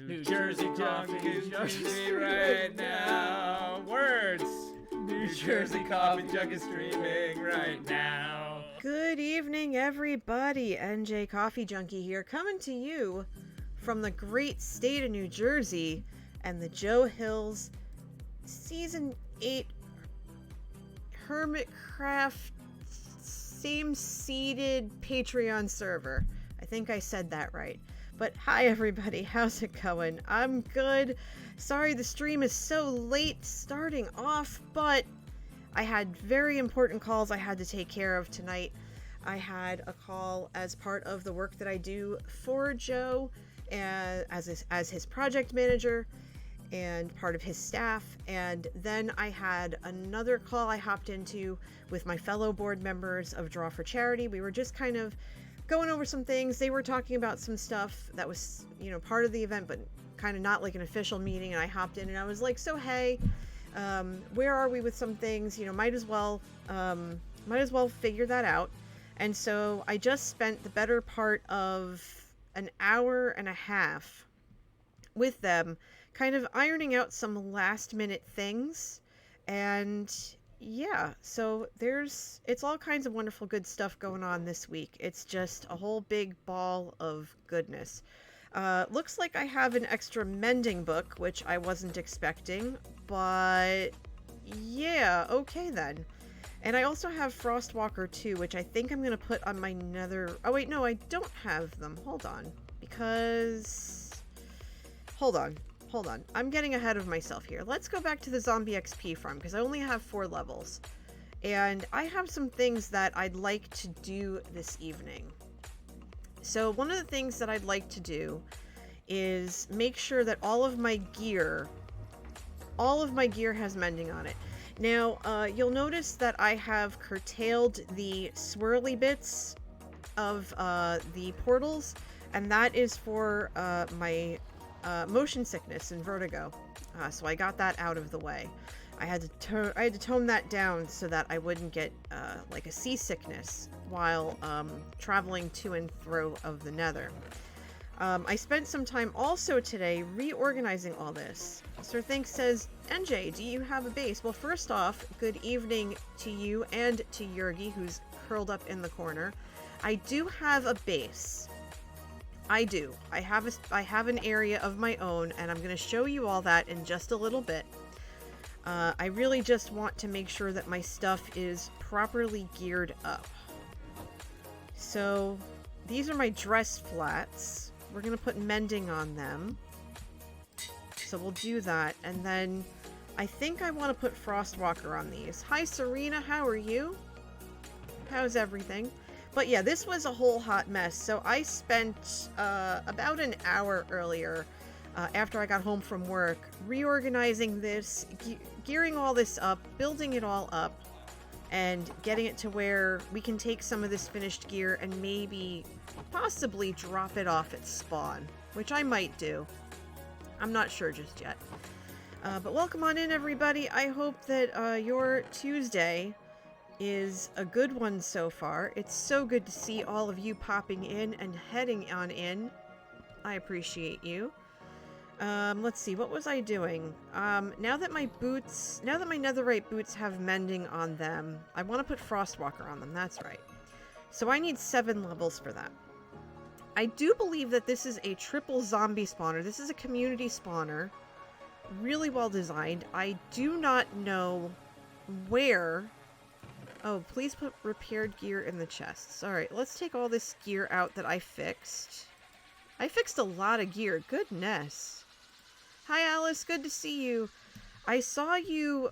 New Jersey coffee is streaming right now. Words. New Jersey coffee jug is streaming right now. Good evening, everybody. NJ Coffee Junkie here, coming to you from the great state of New Jersey and the Joe Hills Season 8 Hermitcraft same-seated Patreon server. I think I said that right. But hi everybody, how's it going? I'm good. Sorry the stream is so late starting off, but I had very important calls I had to take care of tonight. I had a call as part of the work that I do for Joe as his project manager and part of his staff, and then I had another call I hopped into with my fellow board members of Draw for Charity. We were just kind of going over some things. They were talking about some stuff that was, part of the event, but kind of not like an official meeting, and I hopped in and I was like, so hey, where are we with some things? Might as well figure that out. And so I just spent the better part of an hour and a half with them, kind of ironing out some last minute things. And yeah, so it's all kinds of wonderful good stuff going on this week. It's just a whole big ball of goodness. Looks like I have an extra mending book, which I wasn't expecting, but yeah, okay then. And I also have Frostwalker 2, which I think I'm going to put on my nether... Oh wait, no, I don't have them. Hold on. Because... Hold on. I'm getting ahead of myself here. Let's go back to the zombie XP farm, because I only have 4 levels. And I have some things that I'd like to do this evening. So one of the things that I'd like to do is make sure that all of my gear has mending on it. Now, you'll notice that I have curtailed the swirly bits of the portals, and that is for my motion sickness and vertigo. So I got that out of the way. I had to tone that down so that I wouldn't get like a seasickness while traveling to and fro of the nether. I spent some time also today reorganizing all this. Sir Think says, NJ, do you have a base? Well, first off, good evening to you and to Yurgi, who's curled up in the corner. I do have a base. I do. I have an area of my own, and I'm going to show you all that in just a little bit. I really just want to make sure that my stuff is properly geared up. So, these are my dress flats. We're going to put mending on them. So we'll do that, and then I think I want to put Frostwalker on these. Hi Serena, how are you? How's everything? But yeah, this was a whole hot mess, so I spent about an hour earlier after I got home from work reorganizing this, gearing all this up, building it all up, and getting it to where we can take some of this finished gear and maybe possibly drop it off at spawn, which I might do. I'm not sure just yet. But welcome on in, everybody. I hope that your Tuesday is a good one so far. It's so good to see all of you popping in and heading on in. I appreciate you. Let's see, what was I doing? Now that my netherite boots have mending on them, I want to put Frostwalker on them, that's right. So I need 7 levels for that. I do believe that this is a triple zombie spawner. This is a community spawner. Really well designed. I do not know where... Oh, please put repaired gear in the chests. Alright, let's take all this gear out that I fixed. I fixed a lot of gear. Goodness. Hi, Alice. Good to see you. I saw you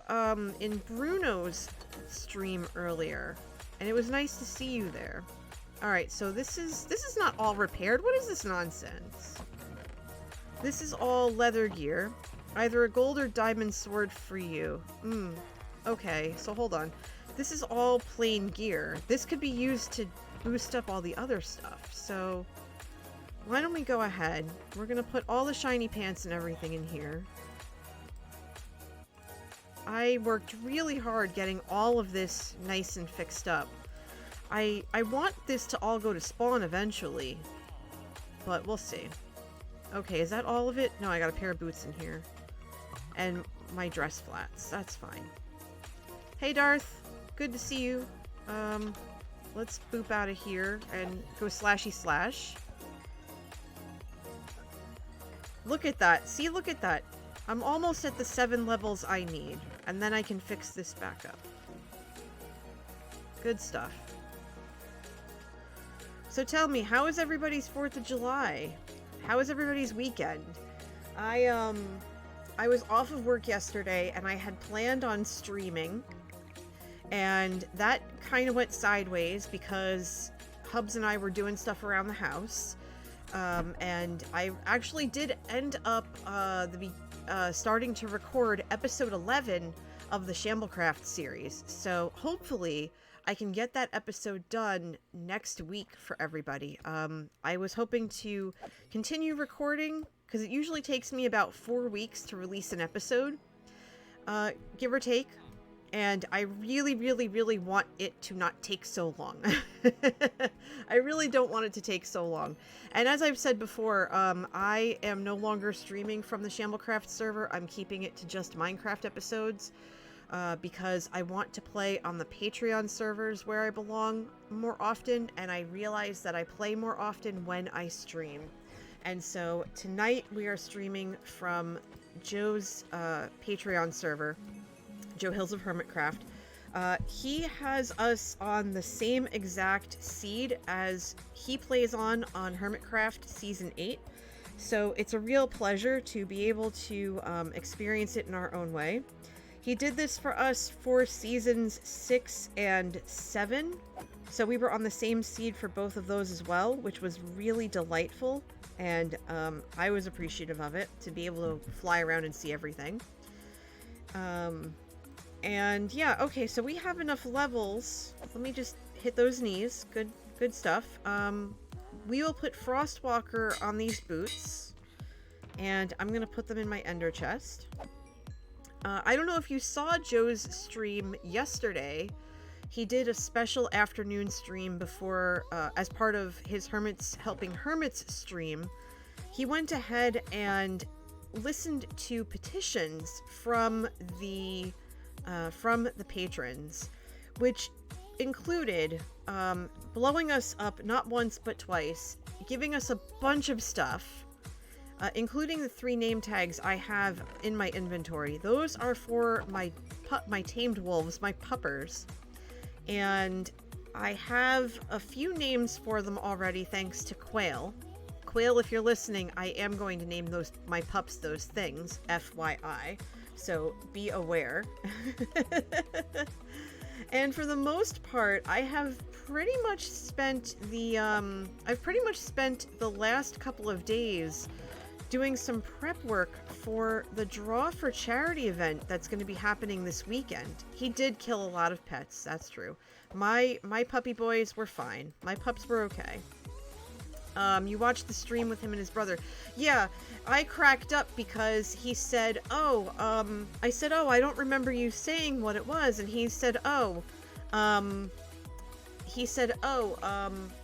in Bruno's stream earlier, and it was nice to see you there. Alright, so this is not all repaired. What is this nonsense? This is all leather gear. Either a gold or diamond sword for you. Okay, so hold on. This is all plain gear. This could be used to boost up all the other stuff. So, why don't we go ahead? We're gonna put all the shiny pants and everything in here. I worked really hard getting all of this nice and fixed up. I want this to all go to spawn eventually, but we'll see. Okay, is that all of it? No, I got a pair of boots in here. And my dress flats. That's fine. Hey, Darth. Good to see you. Let's boop out of here and go slashy slash. Look at that. See, look at that. I'm almost at the 7 levels I need, and then I can fix this back up. Good stuff. So tell me, how is everybody's 4th of July? How is everybody's weekend? I was off of work yesterday, and I had planned on streaming, and that kind of went sideways because Hubs and I were doing stuff around the house, and I actually did end up starting to record episode 11 of the Shamblecraft series, so hopefully I can get that episode done next week for everybody. I was hoping to continue recording, because it usually takes me about 4 weeks to release an episode, give or take, and I really, really, really want it to not take so long. I really don't want it to take so long. And as I've said before, I am no longer streaming from the Shamblecraft server. I'm keeping it to just Minecraft episodes, because I want to play on the Patreon servers where I belong more often, and I realize that I play more often when I stream. And so tonight we are streaming from Joe's Patreon server, Joe Hills of Hermitcraft. He has us on the same exact seed as he plays on Hermitcraft Season 8. So it's a real pleasure to be able to experience it in our own way. He did this for us for Seasons 6 and 7. So we were on the same seed for both of those as well, which was really delightful. And I was appreciative of it, to be able to fly around and see everything. And yeah, okay, so we have enough levels. Let me just hit those knees. Good stuff. We will put Frostwalker on these boots. And I'm going to put them in my ender chest. I don't know if you saw Joe's stream yesterday. He did a special afternoon stream before, as part of his Helping Hermits stream. He went ahead and listened to petitions from the patrons, which included blowing us up not once but twice, giving us a bunch of stuff, including the 3 name tags I have in my inventory. Those are for my tamed wolves, my puppers. And I have a few names for them already, thanks to Quail. Quail, if you're listening, I am going to name my pups those things, FYI. So be aware. And for the most part, I have pretty much spent the last couple of days doing some prep work for the Draw for Charity event that's going to be happening this weekend. He did kill a lot of pets, that's true. My puppy boys were fine. My pups were okay. You watched the stream with him and his brother. Yeah, I cracked up because he said, I said, I don't remember you saying what it was. And he said, I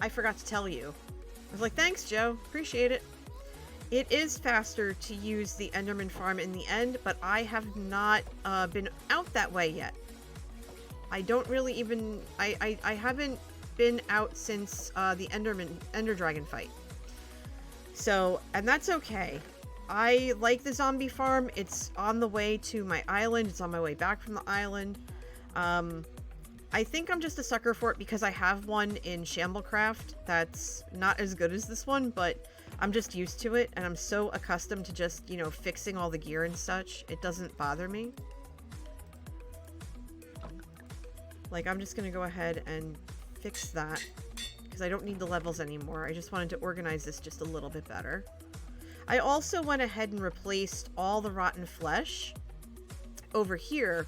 forgot to tell you. I was like, thanks, Joe. Appreciate it. It is faster to use the Enderman farm in the end, but I have not been out that way yet. I don't really even... I haven't been out since the Ender Dragon fight. So, and that's okay. I like the zombie farm. It's on the way to my island. It's on my way back from the island. I think I'm just a sucker for it because I have one in Shamblecraft that's not as good as this one, but I'm just used to it, and I'm so accustomed to just, fixing all the gear and such. It doesn't bother me. Like, I'm just gonna go ahead and fix that, because I don't need the levels anymore. I just wanted to organize this just a little bit better. I also went ahead and replaced all the rotten flesh over here,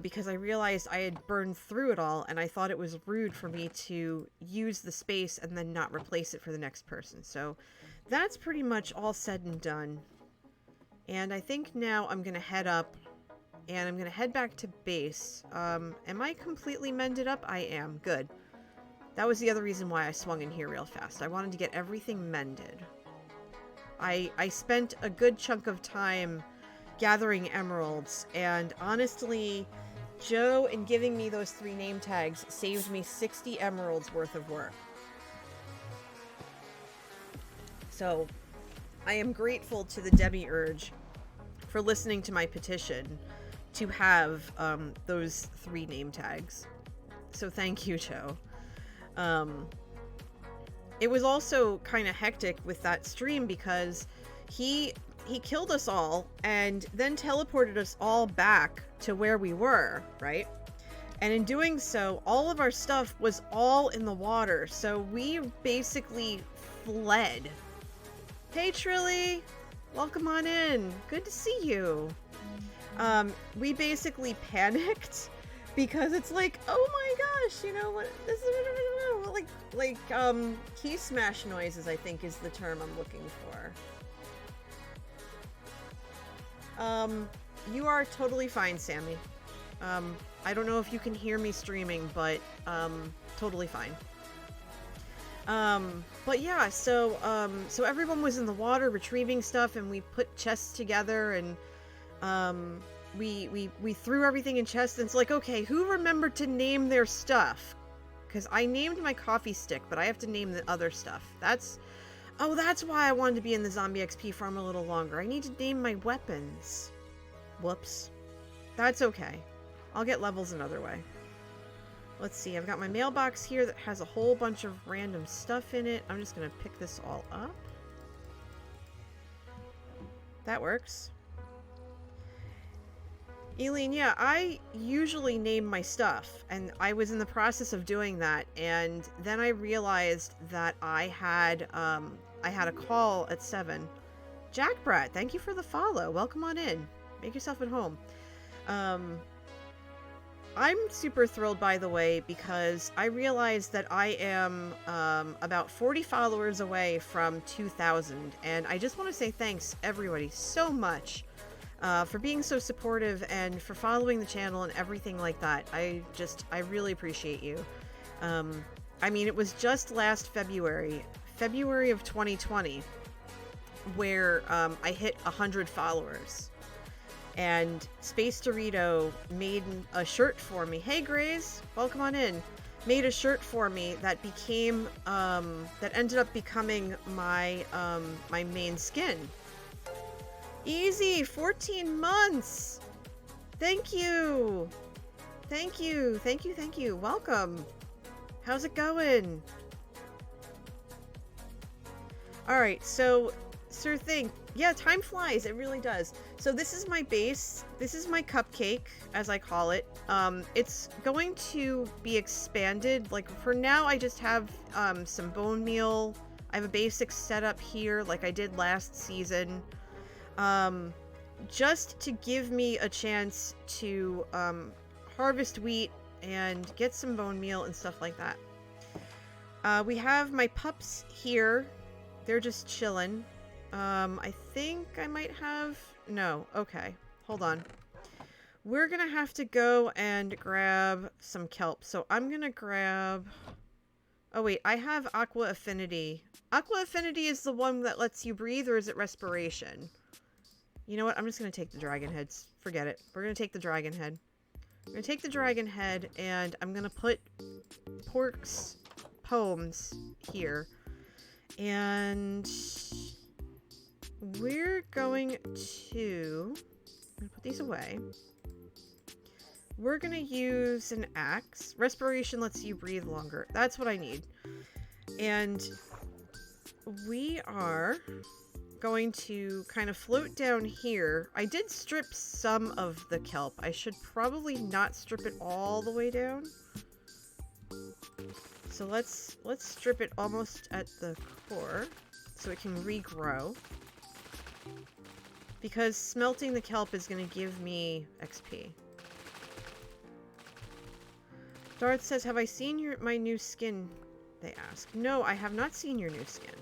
because I realized I had burned through it all, and I thought it was rude for me to use the space and then not replace it for the next person. So that's pretty much all said and done. And I think now I'm going to head up, and I'm going to head back to base. Am I completely mended up? I am. Good. That was the other reason why I swung in here real fast. I wanted to get everything mended. I spent a good chunk of time gathering emeralds, and honestly, Joe, in giving me those 3 name tags, saved me 60 emeralds worth of work. So, I am grateful to the Demiurge for listening to my petition to have those 3 name tags. So thank you, Joe. It was also kind of hectic with that stream because he killed us all and then teleported us all back to where we were, right? And in doing so, all of our stuff was all in the water, so we basically fled. Hey Trilly, welcome on in. Good to see you. We basically panicked because it's like, oh my gosh, what this is like key smash noises, I think is the term I'm looking for. You are totally fine, Sammy. I don't know if you can hear me streaming, but, totally fine. But yeah, so everyone was in the water retrieving stuff, and we put chests together, and, we threw everything in chests, and it's like, okay, who remembered to name their stuff? Because I named my coffee stick, but I have to name the other stuff. Oh, that's why I wanted to be in the zombie XP farm a little longer. I need to name my weapons. Whoops. That's okay. I'll get levels another way. Let's see, I've got my mailbox here that has a whole bunch of random stuff in it. I'm just gonna pick this all up. That works. Eileen, yeah, I usually name my stuff, and I was in the process of doing that, and then I realized that I had a call at 7. Jack Brat, thank you for the follow. Welcome on in. Make yourself at home. I'm super thrilled, by the way, because I realized that I am about 40 followers away from 2,000, and I just want to say thanks, everybody, so much for being so supportive and for following the channel and everything like that. I really appreciate you. I mean, it was just last February of 2020, where I hit 100 followers. And Space Dorito made a shirt for me. Hey, Grace, welcome on in. Made a shirt for me that became, that ended up becoming my, my main skin. Easy, 14 months. Thank you. Thank you, thank you, thank you. Welcome. How's it going? All right, so Sir Thing. Yeah, time flies. It really does. So this is my base. This is my cupcake, as I call it. It's going to be expanded. Like, for now, I just have some bone meal. I have a basic setup here, like I did last season. Just to give me a chance to harvest wheat and get some bone meal and stuff like that. We have my pups here. They're just chilling. I think I might have... No, okay. Hold on. We're gonna have to go and grab some kelp. So I'm gonna grab... Oh wait, I have Aqua Affinity. Aqua Affinity is the one that lets you breathe, or is it Respiration? You know what? I'm just gonna take the dragon heads. Forget it. We're gonna take the dragon head. We're gonna take the dragon head, and I'm gonna put Pork's poems here. And... we're going to... I'm gonna put these away. We're gonna use an axe. Respiration lets you breathe longer. That's what I need. And we are going to kind of float down here. I did strip some of the kelp. I should probably not strip it all the way down. So let's strip it almost at the core so it can regrow. Because smelting the kelp is going to give me XP. Darth says, have I seen my new skin? They ask. No, I have not seen your new skin.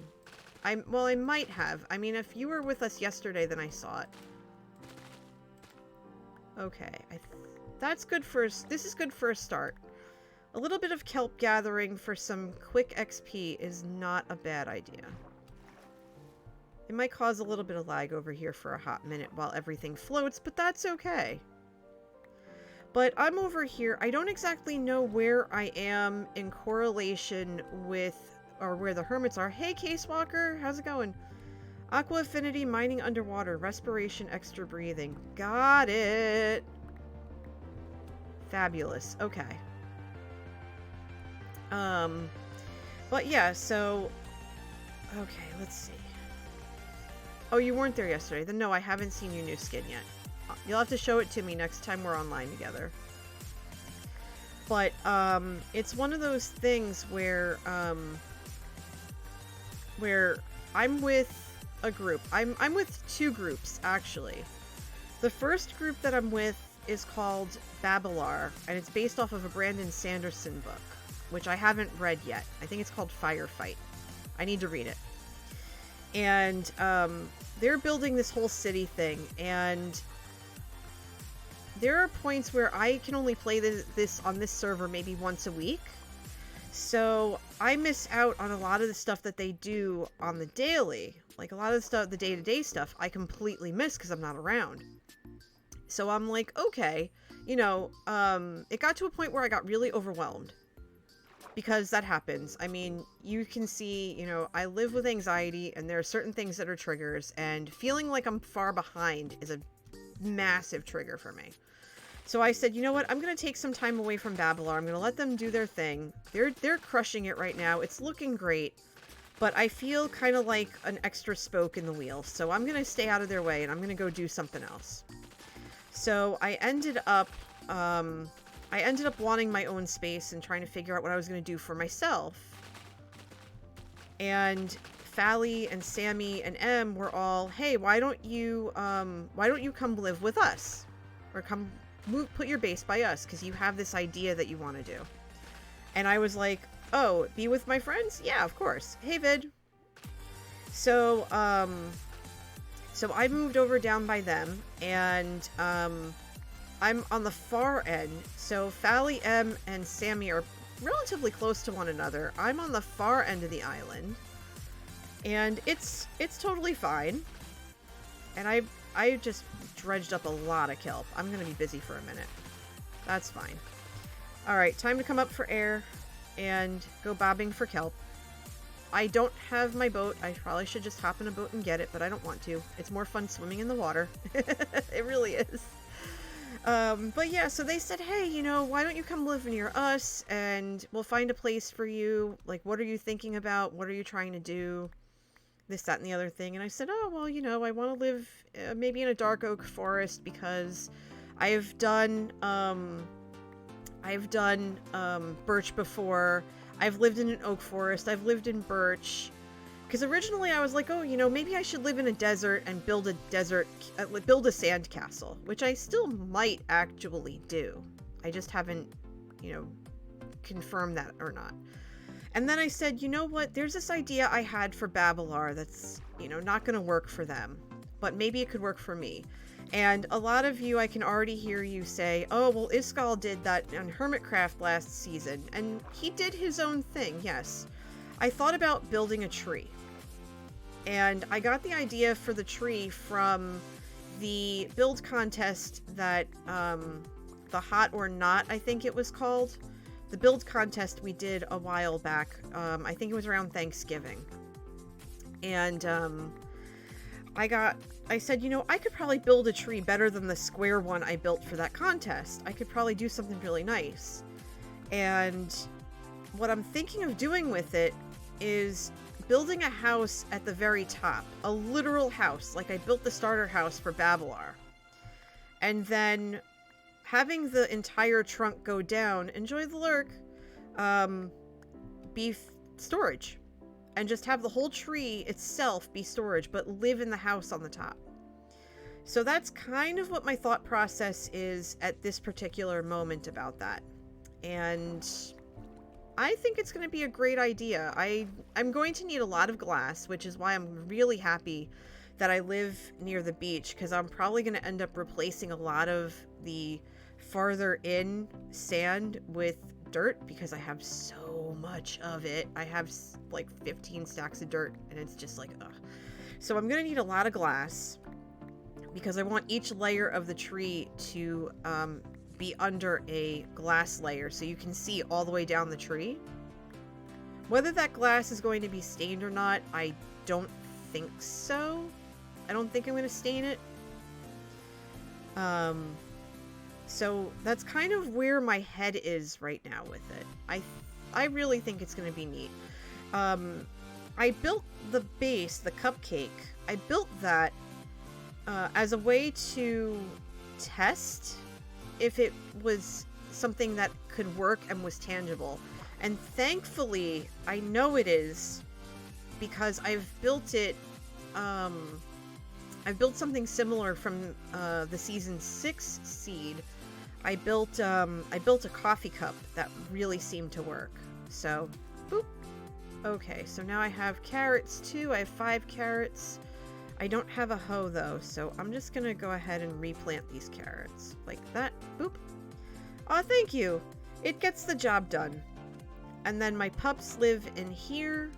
Well, I might have. I mean, if you were with us yesterday, then I saw it. Okay. That's good for... This is good for a start. A little bit of kelp gathering for some quick XP is not a bad idea. It might cause a little bit of lag over here for a hot minute while everything floats, but that's okay. But I'm over here. I don't exactly know where I am in correlation with, or where the hermits are. Hey, Case Walker, how's it going? Aqua Affinity, mining underwater, respiration, extra breathing. Got it. Fabulous. Okay. But yeah, so... Okay, let's see. Oh, you weren't there yesterday. Then no, I haven't seen your new skin yet. You'll have to show it to me next time we're online together. But, it's one of those things where I'm with a group. I'm with two groups, actually. The first group that I'm with is called Babelar, and it's based off of a Brandon Sanderson book, which I haven't read yet. I think it's called Firefight. I need to read it. And they're building this whole city thing, and there are points where I can only play this on this server maybe once a week. So I miss out on a lot of the stuff that they do on the daily. Like a lot of the stuff, the day-to-day stuff, I completely miss because I'm not around. So I'm like, okay, you know, it got to a point where I got really overwhelmed. because that happens. I mean, you can see, you know, I live with anxiety, and there are certain things that are triggers, and feeling like I'm far behind is a massive trigger for me. So I said, you know what, I'm going to take some time away from Babalar. I'm going to let them do their thing. They're crushing it right now. It's looking great. But I feel kind of like an extra spoke in the wheel. So I'm going to stay out of their way, and I'm going to go do something else. So I ended up wanting my own space and trying to figure out what I was going to do for myself. And Fally and Sammy and Em were all, hey, why don't you come live with us? Or put your base by us, because you have this idea that you want to do. And I was like, oh, be with my friends? Yeah, of course. Hey, Vid. So I moved over down by them, and I'm on the far end. So Fally, Em, and Sammy are relatively close to one another. I'm on the far end of the island, and it's totally fine. And I just dredged up a lot of kelp. I'm gonna be busy for a minute. That's fine. Alright, time to come up for air and go bobbing for kelp. I don't have my boat. I probably should just hop in a boat and get it, but I don't want to. It's more fun swimming in the water. It really is. But yeah, so they said, hey, you know, why don't you come live near us, and we'll find a place for you. Like, what are you thinking about? What are you trying to do? This, that, and the other thing. And I said, oh, well, you know, I want to live maybe in a dark oak forest, because I've done birch before. I've lived in an oak forest. I've lived in birch. Because originally I was like, oh, you know, maybe I should live in a desert and build a sand castle, which I still might actually do. I just haven't, you know, confirmed that or not. And then I said, you know what, there's this idea I had for Babalar that's, you know, not going to work for them, but maybe it could work for me. And a lot of you, I can already hear you say, oh, well, Iskall did that on Hermitcraft last season, and he did his own thing, yes. I thought about building a tree. And I got the idea for the tree from the build contest that, the Hot or Not, I think it was called. The build contest we did a while back. I think it was around Thanksgiving. And I said, you know, I could probably build a tree better than the square one I built for that contest. I could probably do something really nice. And what I'm thinking of doing with it is building a house at the very top. A literal house, like I built the starter house for Babalar. And then having the entire trunk go down, enjoy the lurk, be storage. And just have the whole tree itself be storage, but live in the house on the top. So that's kind of what my thought process is at this particular moment about that. And I think it's going to be a great idea. I'm going to need a lot of glass, which is why I'm really happy that I live near the beach, because I'm probably going to end up replacing a lot of the farther in sand with dirt, because I have so much of it. I have like 15 stacks of dirt, and it's just like, ugh. So I'm going to need a lot of glass, because I want each layer of the tree to be under a glass layer so you can see all the way down the tree. Whether that glass is going to be stained or not, I don't think so. I don't think I'm going to stain it. So that's kind of where my head is right now with it. I really think it's going to be neat. I built the base, the cupcake. I built that as a way to test if it was something that could work and was tangible. And thankfully, I know it is, because I've built it, I've built something similar from the season 6 seed. I built a coffee cup that really seemed to work. So, boop. Okay, so now I have carrots too. I have 5 carrots. I don't have a hoe though, so I'm just gonna go ahead and replant these carrots. Like that. Boop. Aw, thank you! It gets the job done. And then my pups live in here.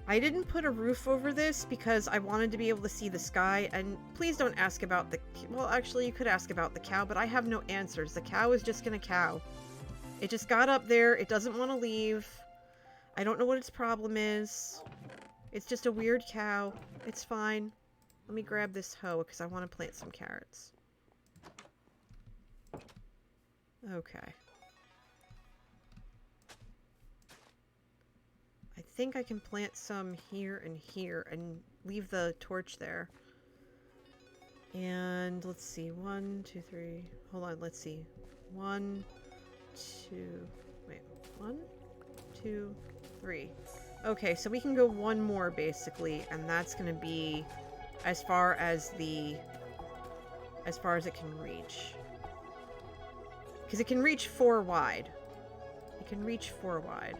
I didn't put a roof over this because I wanted to be able to see the sky, and please don't ask about the... Well, actually, you could ask about the cow, but I have no answers. The cow is just gonna cow. It just got up there. It doesn't want to leave. I don't know what its problem is. It's just a weird cow. It's fine. Let me grab this hoe because I want to plant some carrots. Okay. I think I can plant some here and leave the torch there. And let's see. 1, 2, 3. Hold on. Let's see. 1, 2. Wait. 1, 2, 3. Okay, so we can go one more basically, and that's going to be as far as it can reach. Because it can reach 4 wide. It can reach 4 wide.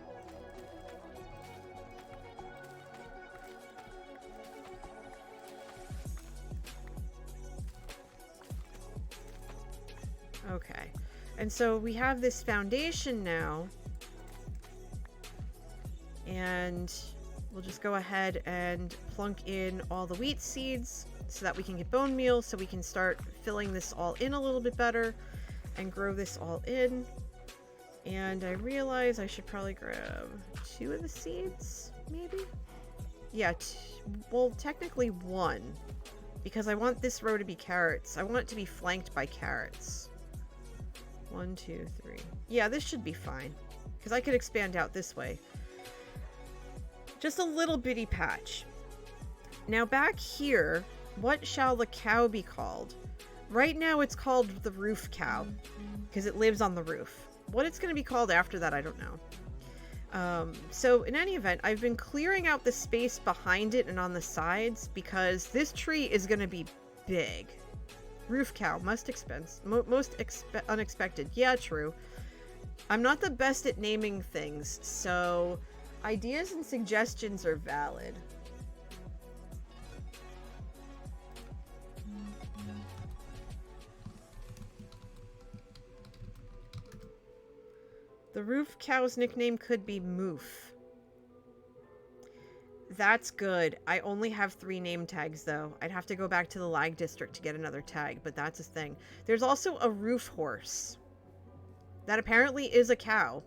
Okay. And so we have this foundation now. And we'll just go ahead and plunk in all the wheat seeds so that we can get bone meal, so we can start filling this all in a little bit better and grow this all in. And I realize I should probably grab 2 of the seeds, maybe? Yeah, well, technically 1, because I want this row to be carrots. I want it to be flanked by carrots. 1, 2, 3. Yeah, this should be fine, because I could expand out this way. Just a little bitty patch. Now back here, what shall the cow be called? Right now it's called the roof cow, because it lives on the roof. What it's going to be called after that, I don't know. So in any event, I've been clearing out the space behind it and on the sides, because this tree is going to be big. Roof cow, most unexpected. Yeah, true. I'm not the best at naming things, so ideas and suggestions are valid. The roof cow's nickname could be Moof. That's good. I only have 3 name tags, though. I'd have to go back to the lag district to get another tag, but that's a thing. There's also a roof horse. That apparently is a cow.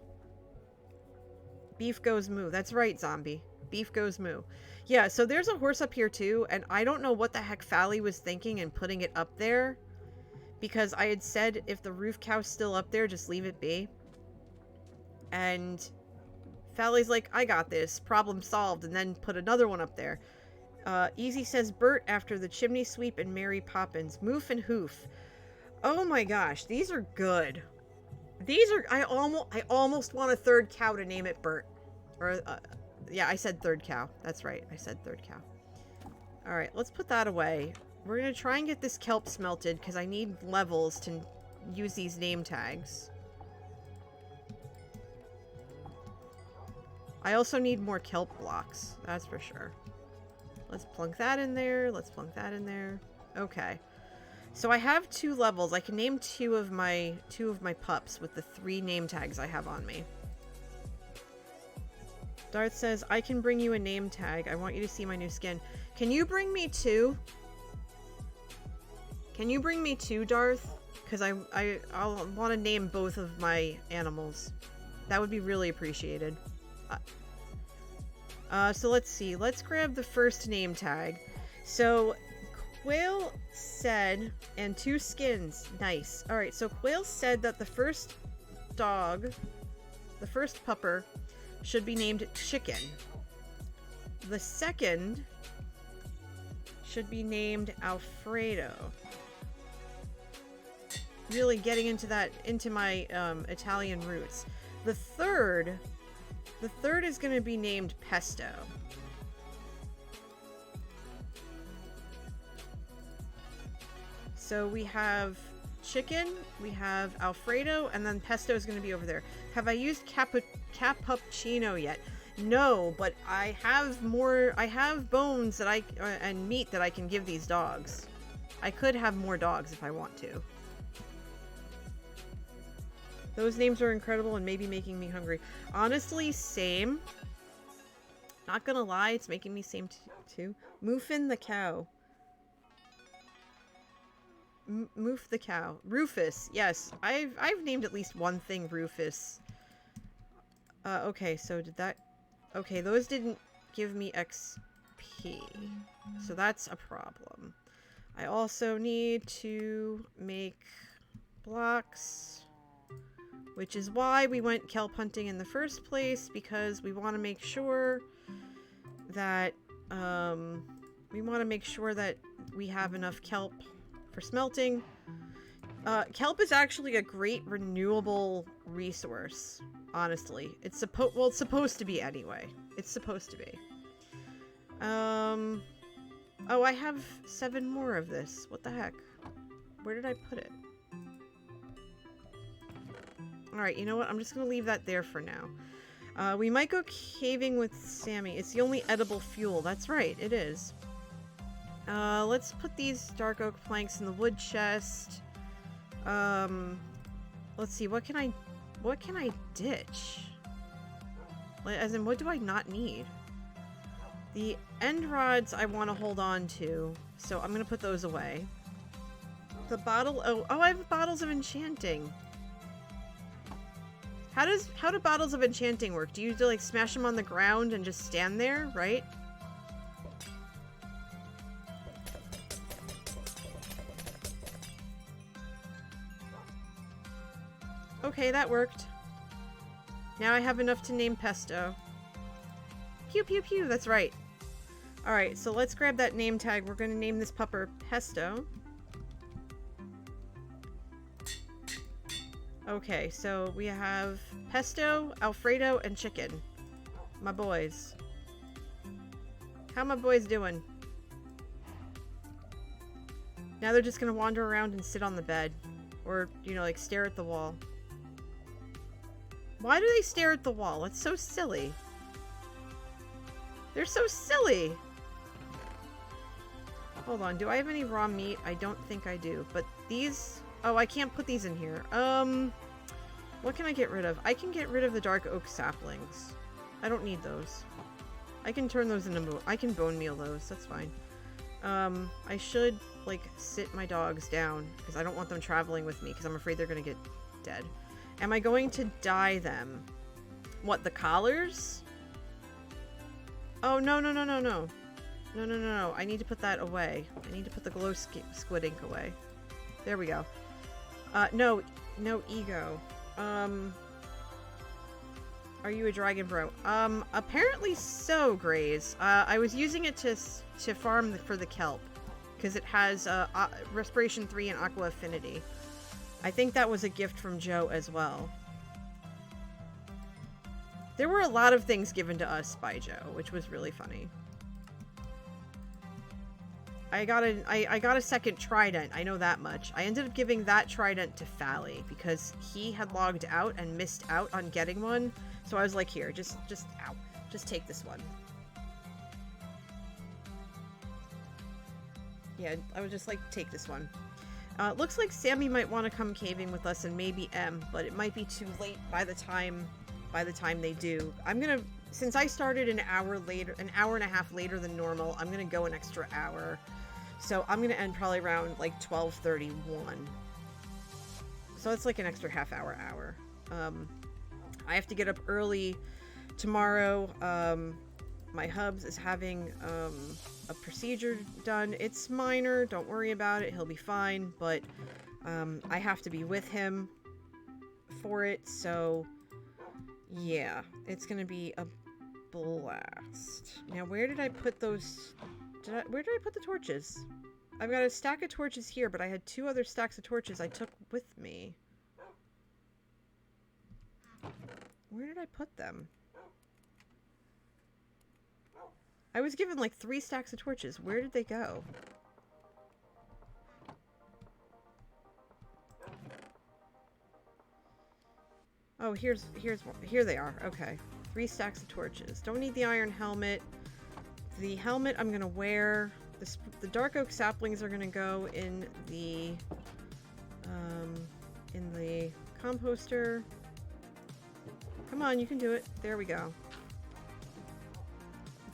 Beef goes moo. That's right, zombie. Beef goes moo. Yeah, so there's a horse up here, too, and I don't know what the heck Fally was thinking in putting it up there, because I had said if the roof cow's still up there, just leave it be. And Fally's like, I got this. Problem solved. And then put another one up there. Easy says Bert after the chimney sweep and Mary Poppins. Moof and Hoof. Oh my gosh. These are good. These are... I almost want a third cow to name it Bert. Or, yeah, I said third cow. That's right. I said third cow. Alright, let's put that away. We're going to try and get this kelp smelted because I need levels to use these name tags. I also need more kelp blocks, that's for sure. Let's plunk that in there. Let's plunk that in there. Okay. So I have 2 levels. I can name 2 of my pups with the 3 name tags I have on me. Darth says, I can bring you a name tag. I want you to see my new skin. Can you bring me 2? Can you bring me 2, Darth? Because I'll want to name both of my animals. That would be really appreciated. So let's see. Let's grab the first name tag. So Quail said, and 2 skins. Nice. Alright, so Quail said that the first dog, the first pupper, should be named Chicken. The second should be named Alfredo. Really getting into my Italian roots. The third is going to be named Pesto. So we have Chicken, we have Alfredo, and then Pesto is going to be over there. Have I used cappuccino yet? No, but I have bones that and meat that I can give these dogs. I could have more dogs if I want to. Those names are incredible and maybe making me hungry. Honestly, same. Not gonna lie, it's making me same too. Moofin the cow. Moof the cow. Rufus. Yes, I've named at least one thing Rufus. Okay, so did that... Okay, those didn't give me XP. So that's a problem. I also need to make blocks, which is why we went kelp hunting in the first place, because we want to make sure that we have enough kelp for smelting. Kelp is actually a great renewable resource, honestly. It's supposed to be anyway. It's supposed to be. Oh, I have 7 more of this. What the heck? Where did I put it? Alright, you know what? I'm just gonna leave that there for now. We might go caving with Sammy. It's the only edible fuel. That's right, it is. Let's put these dark oak planks in the wood chest. Let's see, what can I ditch? As in, what do I not need? The end rods I want to hold on to, so I'm gonna put those away. The bottle, oh, I have bottles of enchanting. How do bottles of enchanting work? Do you like smash them on the ground and just stand there, right? Okay, that worked. Now I have enough to name Pesto. Pew pew pew, that's right. Alright, so let's grab that name tag. We're gonna name this pupper Pesto. Okay, so we have Pesto, Alfredo, and Chicken. My boys. How my boys doing? Now they're just gonna wander around and sit on the bed. Or, you know, like stare at the wall. Why do they stare at the wall? It's so silly. They're so silly! Hold on, do I have any raw meat? I don't think I do. But these... Oh, I can't put these in here. What can I get rid of? I can get rid of the dark oak saplings. I don't need those. I can turn those into... I can bone meal those. That's fine. I should, like, sit my dogs down. Because I don't want them traveling with me. Because I'm afraid they're going to get dead. Am I going to dye them? What, the collars? Oh, no, no, no, no, no. No, no, no, no. I need to put that away. I need to put the glow squid ink away. There we go. No ego. Are you a dragon bro? Apparently so, Graze. I was using it to farm for the kelp. Because it has, Respiration 3 and Aqua Affinity. I think that was a gift from Joe as well. There were a lot of things given to us by Joe, which was really funny. I got a second trident, I know that much. I ended up giving that trident to Fally because he had logged out and missed out on getting one. So I was like, here, just take this one. Yeah, I was just like, take this one. Looks like Sammy might want to come caving with us and maybe M, but it might be too late by the time they do. I'm gonna, since I started an hour and a half later than normal, I'm gonna go an extra hour. So I'm gonna end probably around like 12:31. So it's like an extra half hour. I have to get up early tomorrow. My hubs is having a procedure done. It's minor, don't worry about it, he'll be fine, but I have to be with him for it, so yeah, it's gonna be a blast. Now, where did I put those? Where did I put the torches? I've got a stack of torches here, but I had 2 other stacks of torches I took with me. Where did I put them? I was given like 3 stacks of torches. Where did they go? Oh, here they are. Okay. 3 stacks of torches. Don't need the iron helmet. The helmet I'm gonna wear. The dark oak saplings are gonna go in the composter. Come on, you can do it. There we go.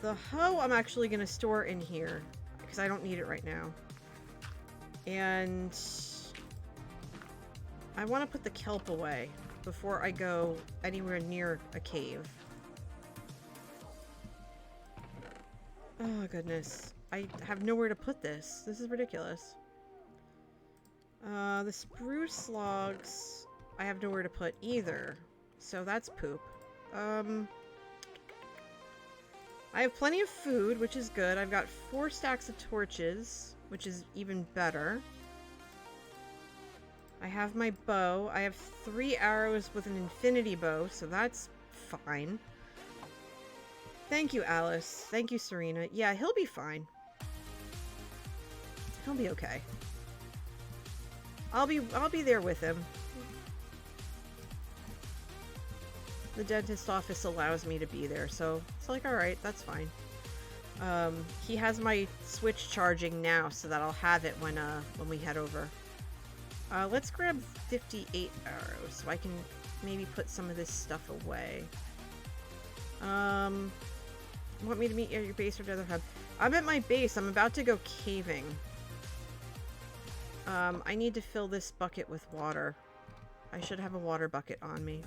The hoe I'm actually gonna store in here because I don't need it right now. And I want to put the kelp away before I go anywhere near a cave. Oh, goodness. I have nowhere to put this. This is ridiculous. The spruce logs, I have nowhere to put either. So that's poop. I have plenty of food, which is good. I've got 4 stacks of torches, which is even better. I have my bow. I have 3 arrows with an infinity bow, so that's fine. Thank you, Alice. Thank you, Serena. Yeah, he'll be fine. He'll be okay. I'll be there with him. The dentist office allows me to be there, so it's like, alright, that's fine. He has my Switch charging now, so that I'll have it when we head over. Let's grab 58 arrows, so I can maybe put some of this stuff away. Want me to meet you at your base or the other hub? I'm at my base. I'm about to go caving. I need to fill this bucket with water. I should have a water bucket on me.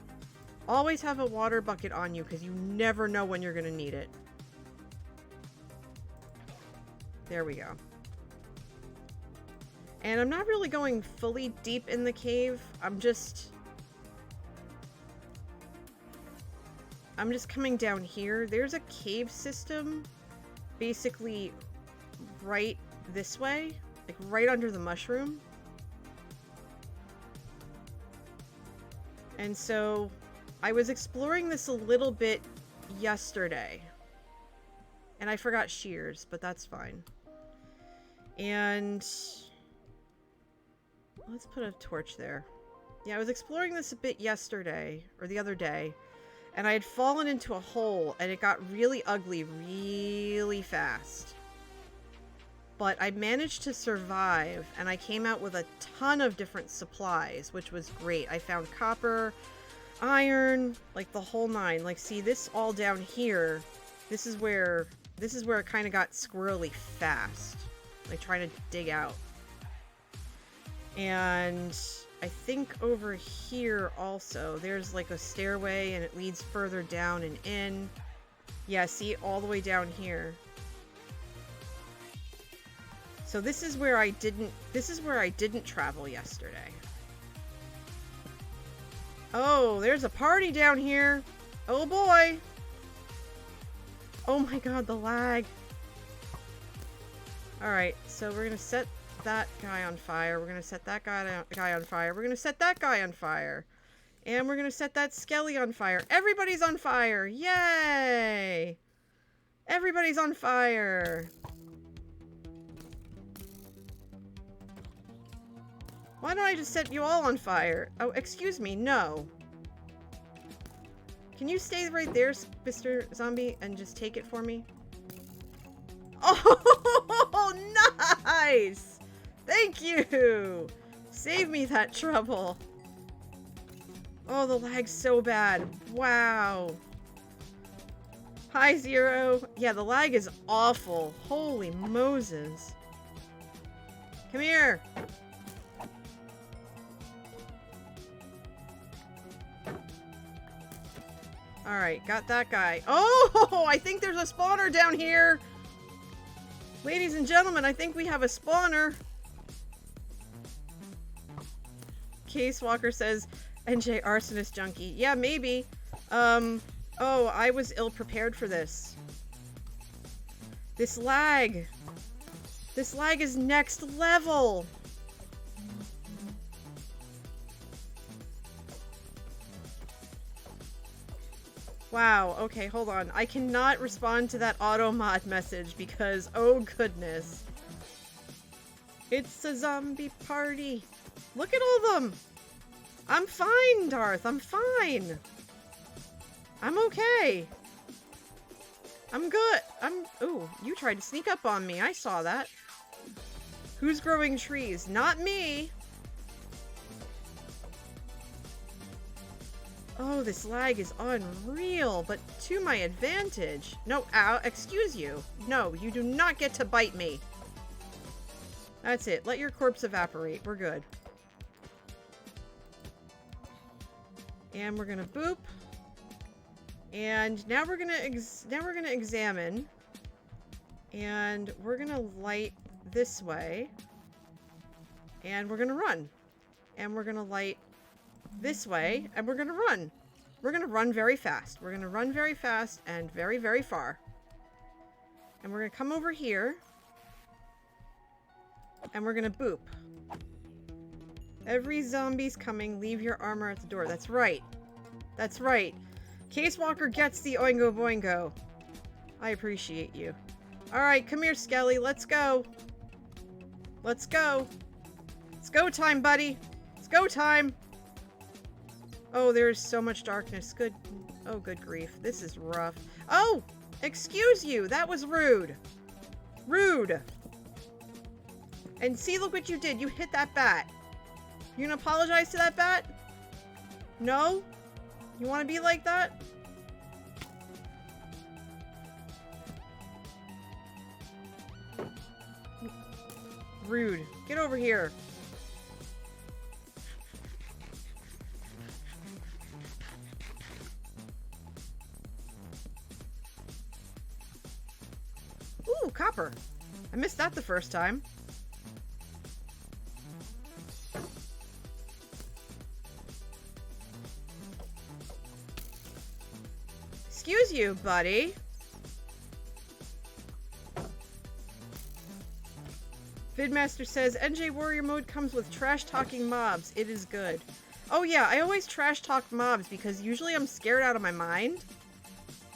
Always have a water bucket on you, because you never know when you're going to need it. There we go. And I'm not really going fully deep in the cave. I'm just coming down here. There's a cave system basically right this way. Like right under the mushroom. And so I was exploring this a little bit yesterday. And I forgot shears, but that's fine. And let's put a torch there. Yeah, I was exploring this a bit yesterday, or the other day, and I had fallen into a hole, and it got really ugly really fast. But I managed to survive, and I came out with a ton of different supplies, which was great. I found copper, iron, like the whole 9. Like, see, this all down here, this is where it kind of got squirrely fast. Like, trying to dig out. And I think over here also, there's like a stairway, and it leads further down and in. Yeah, see, all the way down here. So this is where I didn't travel yesterday. Oh, there's a party down here. Oh boy. Oh my god, the lag. Alright, so we're gonna set that guy on fire. We're gonna set that guy on fire. We're gonna set that guy on fire. And we're gonna set that skelly on fire. Everybody's on fire! Yay! Everybody's on fire! Why don't I just set you all on fire? Oh, excuse me, no. Can you stay right there, Mr. Zombie, and just take it for me? Oh, nice! Thank you! Save me that trouble. Oh, the lag's so bad. Wow. Hi, Zero. Yeah, the lag is awful. Holy Moses. Come here. Alright, got that guy. Oh, I think there's a spawner down here. Ladies and gentlemen, I think we have a spawner. Case Walker says, NJ Arsonist Junkie. Yeah, maybe. Oh, I was ill-prepared for this. This lag. This lag is next level. Wow, okay, hold on. I cannot respond to that auto mod message because, oh goodness. It's a zombie party. Look at all of them. I'm fine, Darth. I'm fine. I'm okay. I'm good. Ooh, you tried to sneak up on me. I saw that. Who's growing trees? Not me. Oh, this lag is unreal, but to my advantage. No, ow, excuse you. No, you do not get to bite me. That's it. Let your corpse evaporate. We're good. And we're gonna boop. And now we're gonna examine. And we're gonna light this way. And we're gonna run. And we're gonna light this way. And we're gonna run. We're gonna run very fast. We're gonna run very fast and very, very far. And we're gonna come over here. And we're gonna boop. Every zombie's coming. Leave your armor at the door. That's right. That's right. Case Walker gets the oingo boingo. I appreciate you. Alright, come here, Skelly. Let's go. Let's go. It's go time, buddy. It's go time. Oh, there's so much darkness. Good. Oh, good grief. This is rough. Oh! Excuse you! That was rude. Rude. And see, look what you did. You hit that bat. You gonna apologize to that bat? No? You wanna be like that? Rude. Get over here. Ooh, copper. I missed that the first time. Excuse you, buddy. Vidmaster says, NJ Warrior mode comes with trash-talking mobs. It is good. Oh yeah, I always trash-talk mobs because usually I'm scared out of my mind.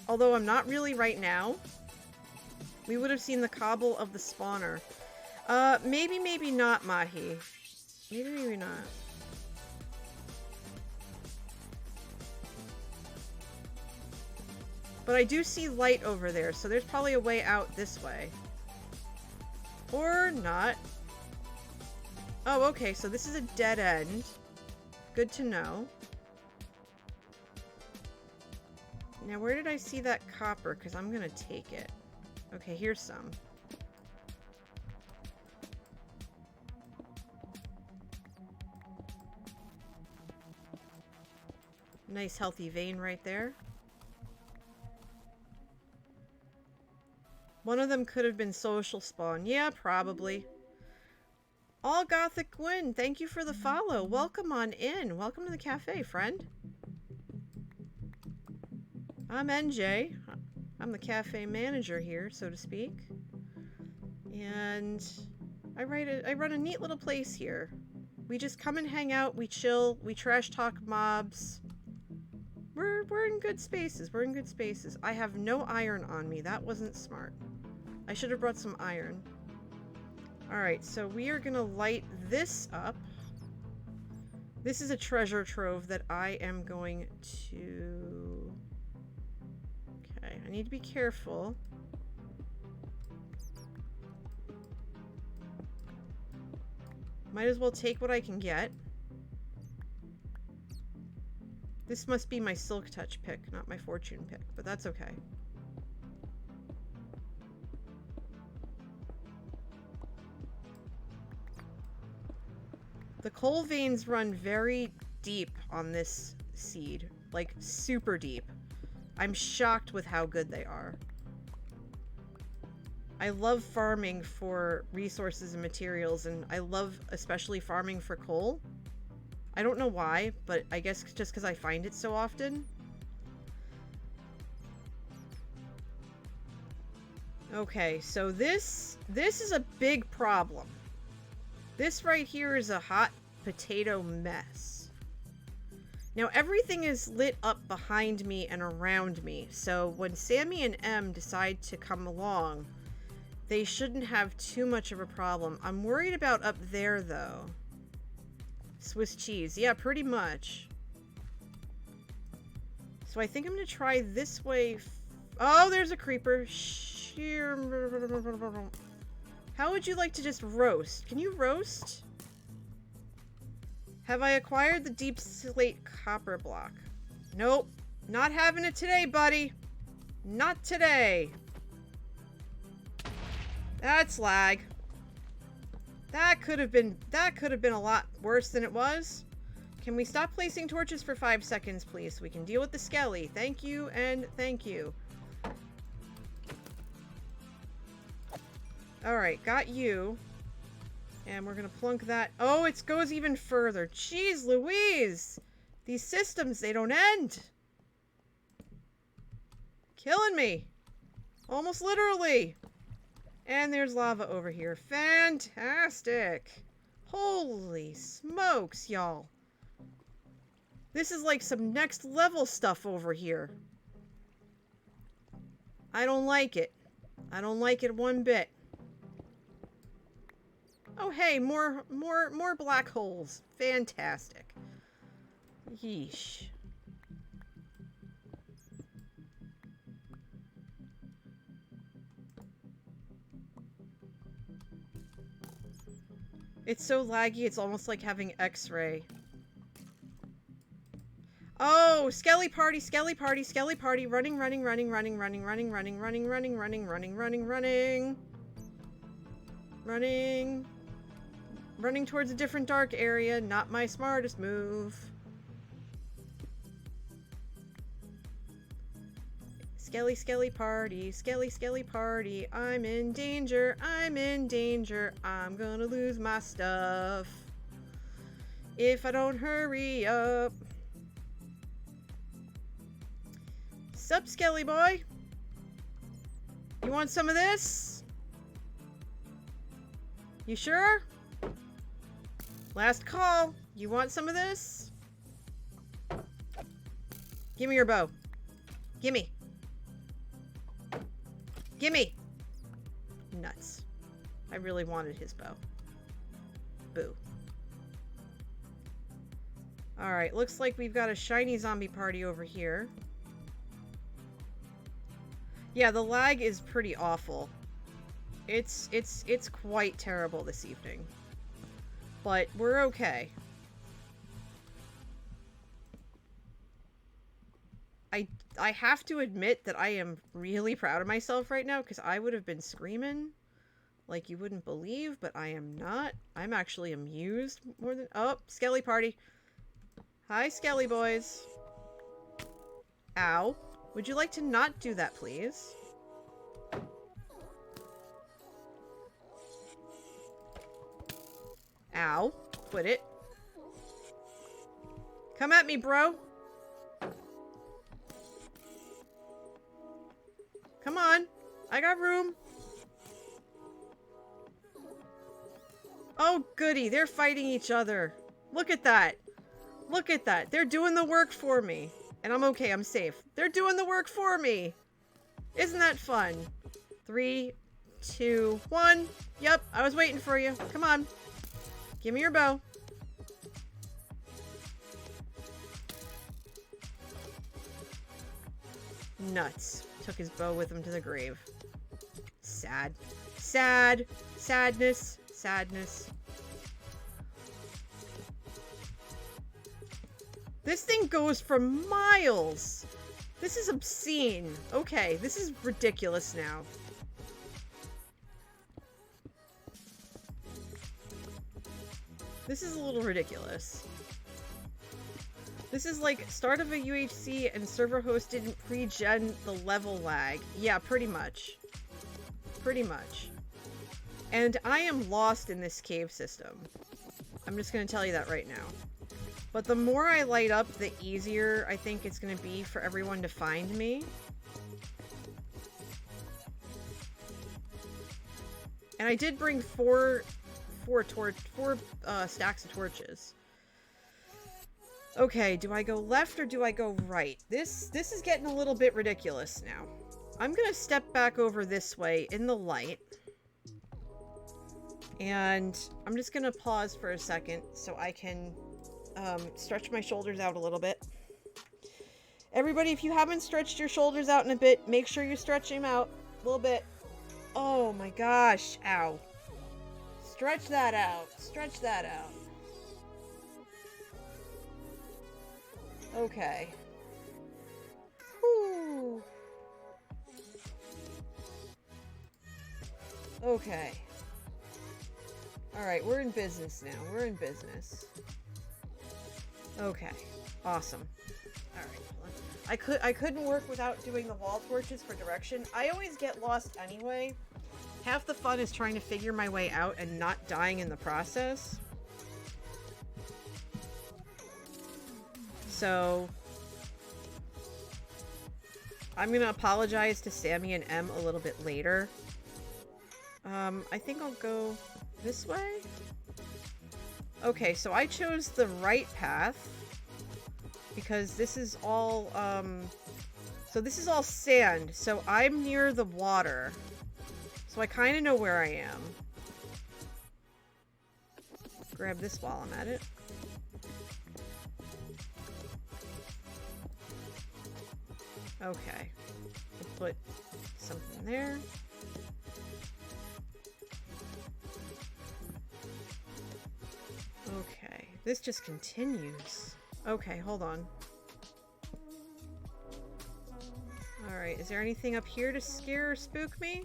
Although I'm not really right now. We would have seen the cobble of the spawner. Maybe, maybe not, Mahi. Maybe, maybe not. But I do see light over there, so there's probably a way out this way. Or not. Oh, okay, so this is a dead end. Good to know. Now, where did I see that copper? Because I'm gonna take it. Okay, here's some. Nice healthy vein right there. One of them could have been social spawn. Yeah, probably. All Gothic Gwyn, thank you for the follow. Welcome on in. Welcome to the cafe, friend. I'm NJ. I'm the cafe manager here, so to speak. And I run a neat little place here. We just come and hang out, we chill, we trash talk mobs. We're in good spaces. We're in good spaces. I have no iron on me. That wasn't smart. I should have brought some iron. Alright, so we are gonna light this up. This is a treasure trove that I am going to... Okay, I need to be careful. Might as well take what I can get. This must be my Silk Touch pick, not my Fortune pick, but that's okay. The coal veins run very deep on this seed. Like, super deep. I'm shocked with how good they are. I love farming for resources and materials, and I love especially farming for coal. I don't know why, but I guess just because I find it so often. Okay, so this is a big problem. This right here is a hot potato mess. Now everything is lit up behind me and around me, so when Sammy and Em decide to come along, they shouldn't have too much of a problem. I'm worried about up there though. Swiss cheese. Yeah, pretty much. So I think I'm gonna try this way. Oh, there's a creeper. How would you like to just roast? Can you roast? Have I acquired the deep slate copper block? Nope. Not having it today, buddy. Not today. That's lag. That could have been a lot worse than it was. Can we stop placing torches for 5 seconds, please, so we can deal with the skelly? Thank you and thank you. Alright, got you. And we're gonna plunk that. Oh, it goes even further. Jeez Louise! These systems, they don't end. Killing me. Almost literally. And there's lava over here. Fantastic. Holy smokes, y'all. This is like some next level stuff over here. I don't like it. I don't like it one bit. Oh hey, more black holes. Fantastic. Yeesh. It's so laggy, it's almost like having X-ray. Oh, Skelly party, Skelly party, Skelly party, running, running, running, running, running, running, running, running, running, running, running, running, running. Running. Running towards a different dark area, not my smartest move. Skelly, Skelly party, Skelly, Skelly party. I'm in danger, I'm in danger. I'm gonna lose my stuff if I don't hurry up. Sup, Skelly boy? You want some of this? You sure? Last call. You want some of this? Give me your bow. Gimme. Gimme! Nuts. I really wanted his bow. Boo. Alright, looks like we've got a shiny zombie party over here. Yeah, the lag is pretty awful. It's quite terrible this evening. But we're okay. I have to admit that I am really proud of myself right now, because I would have been screaming like you wouldn't believe, but I am not. I'm actually amused more than... Oh, Skelly party. Hi, Skelly boys. Ow. Would you like to not do that, please? Ow. Quit it. Come at me, bro. Come on. I got room. Oh, goody. They're fighting each other. Look at that. Look at that. They're doing the work for me. And I'm okay. I'm safe. They're doing the work for me. Isn't that fun? 3, 2, 1. Yep. I was waiting for you. Come on. Give me your bow. Nuts. Took his bow with him to the grave. Sad. Sad. Sadness. Sadness. This thing goes for miles. This is obscene. Okay, this is ridiculous now. This is a little ridiculous. This is like start of a UHC and server host didn't pre-gen the level lag. Yeah, pretty much. Pretty much. And I am lost in this cave system. I'm just gonna tell you that right now. But the more I light up, the easier I think it's gonna be for everyone to find me. And I did bring four stacks of torches. Okay, do I go left or do I go right? This is getting a little bit ridiculous now. I'm gonna step back over this way in the light. And I'm just gonna pause for a second so I can stretch my shoulders out a little bit. Everybody, if you haven't stretched your shoulders out in a bit, make sure you stretch them out a little bit. Oh my gosh, ow. Stretch that out. Stretch that out. Okay. Whew. Okay. Alright, we're in business now. We're in business. Okay. Awesome. Alright. I couldn't work without doing the wall torches for direction. I always get lost anyway. Half the fun is trying to figure my way out and not dying in the process. So I'm gonna apologize to Sammy and M a little bit later. I think I'll go this way? Okay, so I chose the right path because this is all, so this is all sand, so I'm near the water. So I kind of know where I am. Grab this while I'm at it. Okay. We'll put something there. Okay. This just continues. Okay, hold on. Alright, is there anything up here to scare or spook me?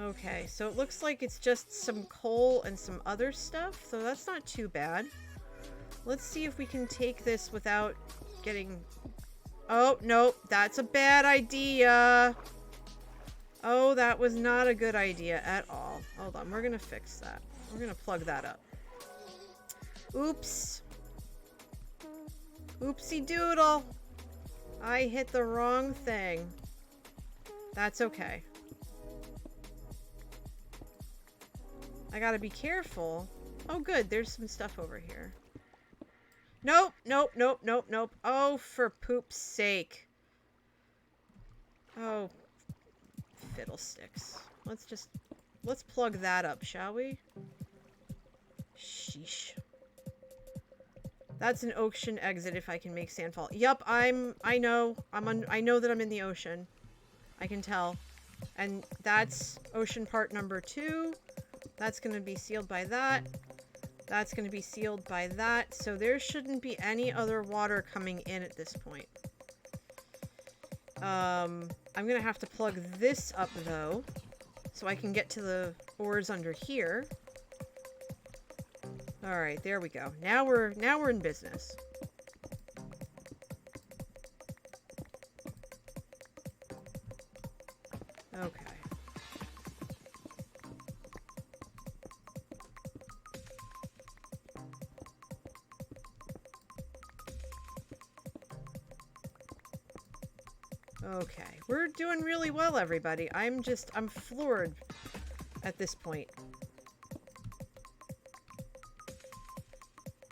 Okay, so it looks like it's just some coal and some other stuff, so that's not too bad. Let's see if we can take this without getting... Oh, nope, that's a bad idea. Oh, that was not a good idea at all. Hold on, we're gonna fix that. We're gonna plug that up. Oops. Oopsie doodle. I hit the wrong thing. That's okay. I gotta be careful. Oh, good. There's some stuff over here. Nope, nope, nope, nope, nope. Oh, for poop's sake. Oh, fiddlesticks. Let's plug that up, shall we? Sheesh. That's an ocean exit if I can make sandfall. Yup, I know that I'm in the ocean. I can tell. And that's ocean part number 2. That's going to be sealed by that. That's going to be sealed by that. So there shouldn't be any other water coming in at this point. I'm going to have to plug this up, though, so I can get to the ores under here. Alright, there we go. Now we're in business. Okay. Okay, we're doing really well, everybody. I'm floored at this point.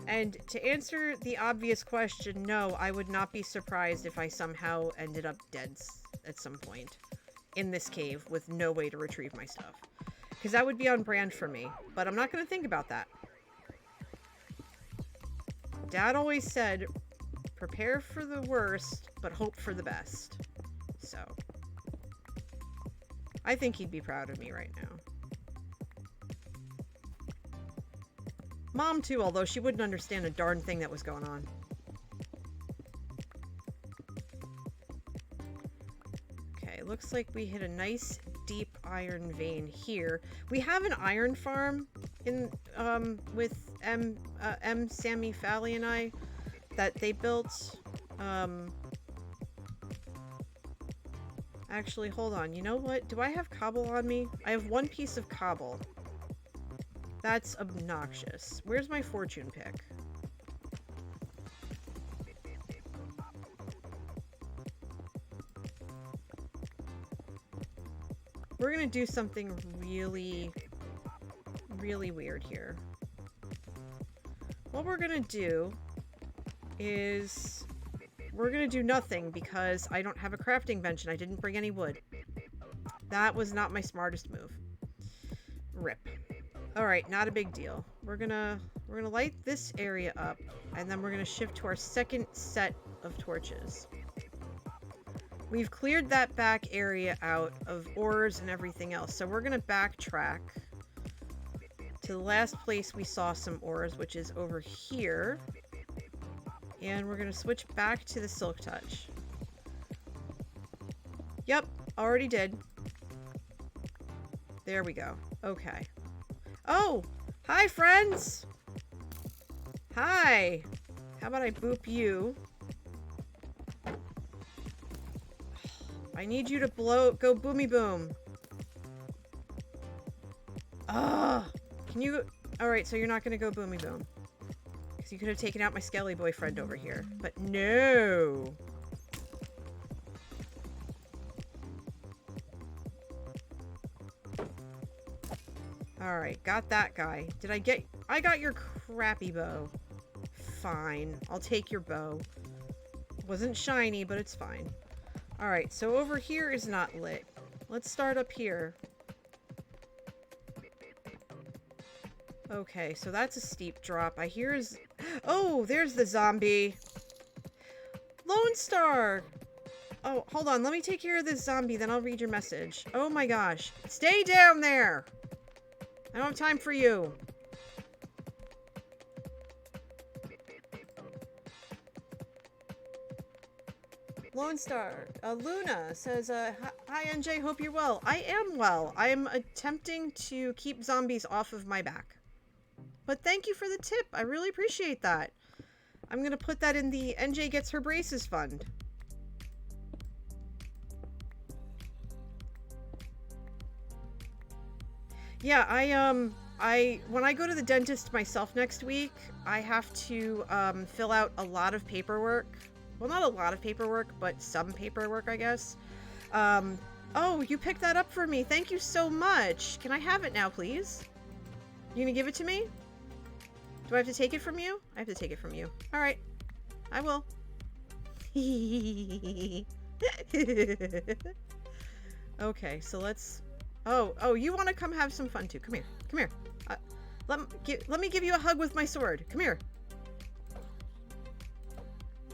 And to answer the obvious question, no, I would not be surprised if I somehow ended up dead at some point in this cave with no way to retrieve my stuff. Because that would be on brand for me. But I'm not going to think about that. Dad always said, prepare for the worst, but hope for the best. So, I think he'd be proud of me right now. Mom, too, although she wouldn't understand a darn thing that was going on. Okay, looks like we hit a nice deep iron vein here. We have an iron farm in with Sammy, Fally, and I that they built. Actually, hold on. You know what? Do I have cobble on me? I have one piece of cobble. That's obnoxious. Where's my fortune pick? We're gonna do something really, really weird here. What we're gonna do is we're gonna do nothing because I don't have a crafting bench and I didn't bring any wood. That was not my smartest move. Rip. Alright, not a big deal. We're gonna light this area up, and then we're gonna shift to our second set of torches. We've cleared that back area out of ores and everything else, so we're gonna backtrack to the last place we saw some ores, which is over here. And we're gonna switch back to the Silk Touch. Yep, already did. There we go. Okay. Oh! Hi, friends! Hi! How about I boop you? I need you to go boomy boom. Ugh! Can you... Alright, so you're not gonna go boomy boom. Because you could have taken out my skelly boyfriend over here. But no! Alright, got that guy. Did I get... I got your crappy bow. Fine. I'll take your bow. Wasn't shiny, but it's fine. Alright, so over here is not lit. Let's start up here. Okay, so that's a steep drop. I hear is... Oh, there's the zombie. Lone Star! Oh, hold on. Let me take care of this zombie, then I'll read your message. Oh my gosh. Stay down there! I don't have time for you. Lone Star, Luna says, hi NJ, hope you're well. I am well. I am attempting to keep zombies off of my back. But thank you for the tip. I really appreciate that. I'm going to put that in the NJ Gets Her Braces fund. Yeah, when I go to the dentist myself next week, I have to fill out a lot of paperwork. Well, not a lot of paperwork, but some paperwork, I guess. Oh, you picked that up for me. Thank you so much. Can I have it now, please? You gonna give it to me? Do I have to take it from you? I have to take it from you. All right. I will. Okay, so let's... Oh, you want to come have some fun, too. Come here. Come here. Let me give you a hug with my sword. Come here.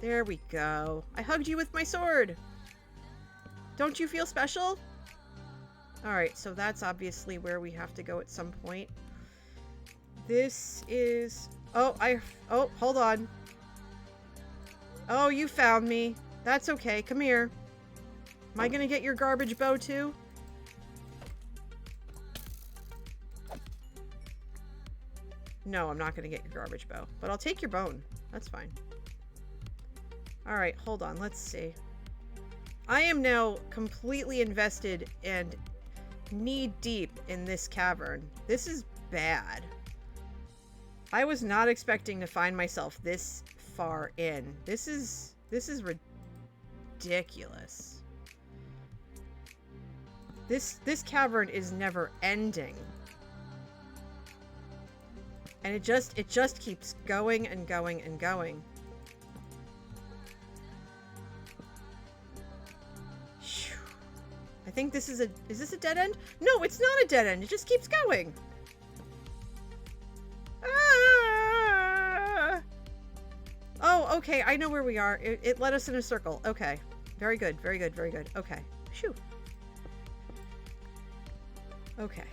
There we go. I hugged you with my sword. Don't you feel special? Alright, so that's obviously where we have to go at some point. This is... Oh, hold on. Oh, you found me. That's okay. Come here. Am I gonna get your garbage bow, too? No, I'm not gonna get your garbage bow. But I'll take your bone. That's fine. Alright, hold on. Let's see. I am now completely invested and knee-deep in this cavern. This is bad. I was not expecting to find myself this far in. This is ridiculous. This cavern is never ending. And it just keeps going and going and going. I think this is this a dead end? No, it's not a dead end. It just keeps going. Ah! Oh, okay. I know where we are. It led us in a circle. Okay. Very good. Very good. Very good. Okay. Phew. Okay.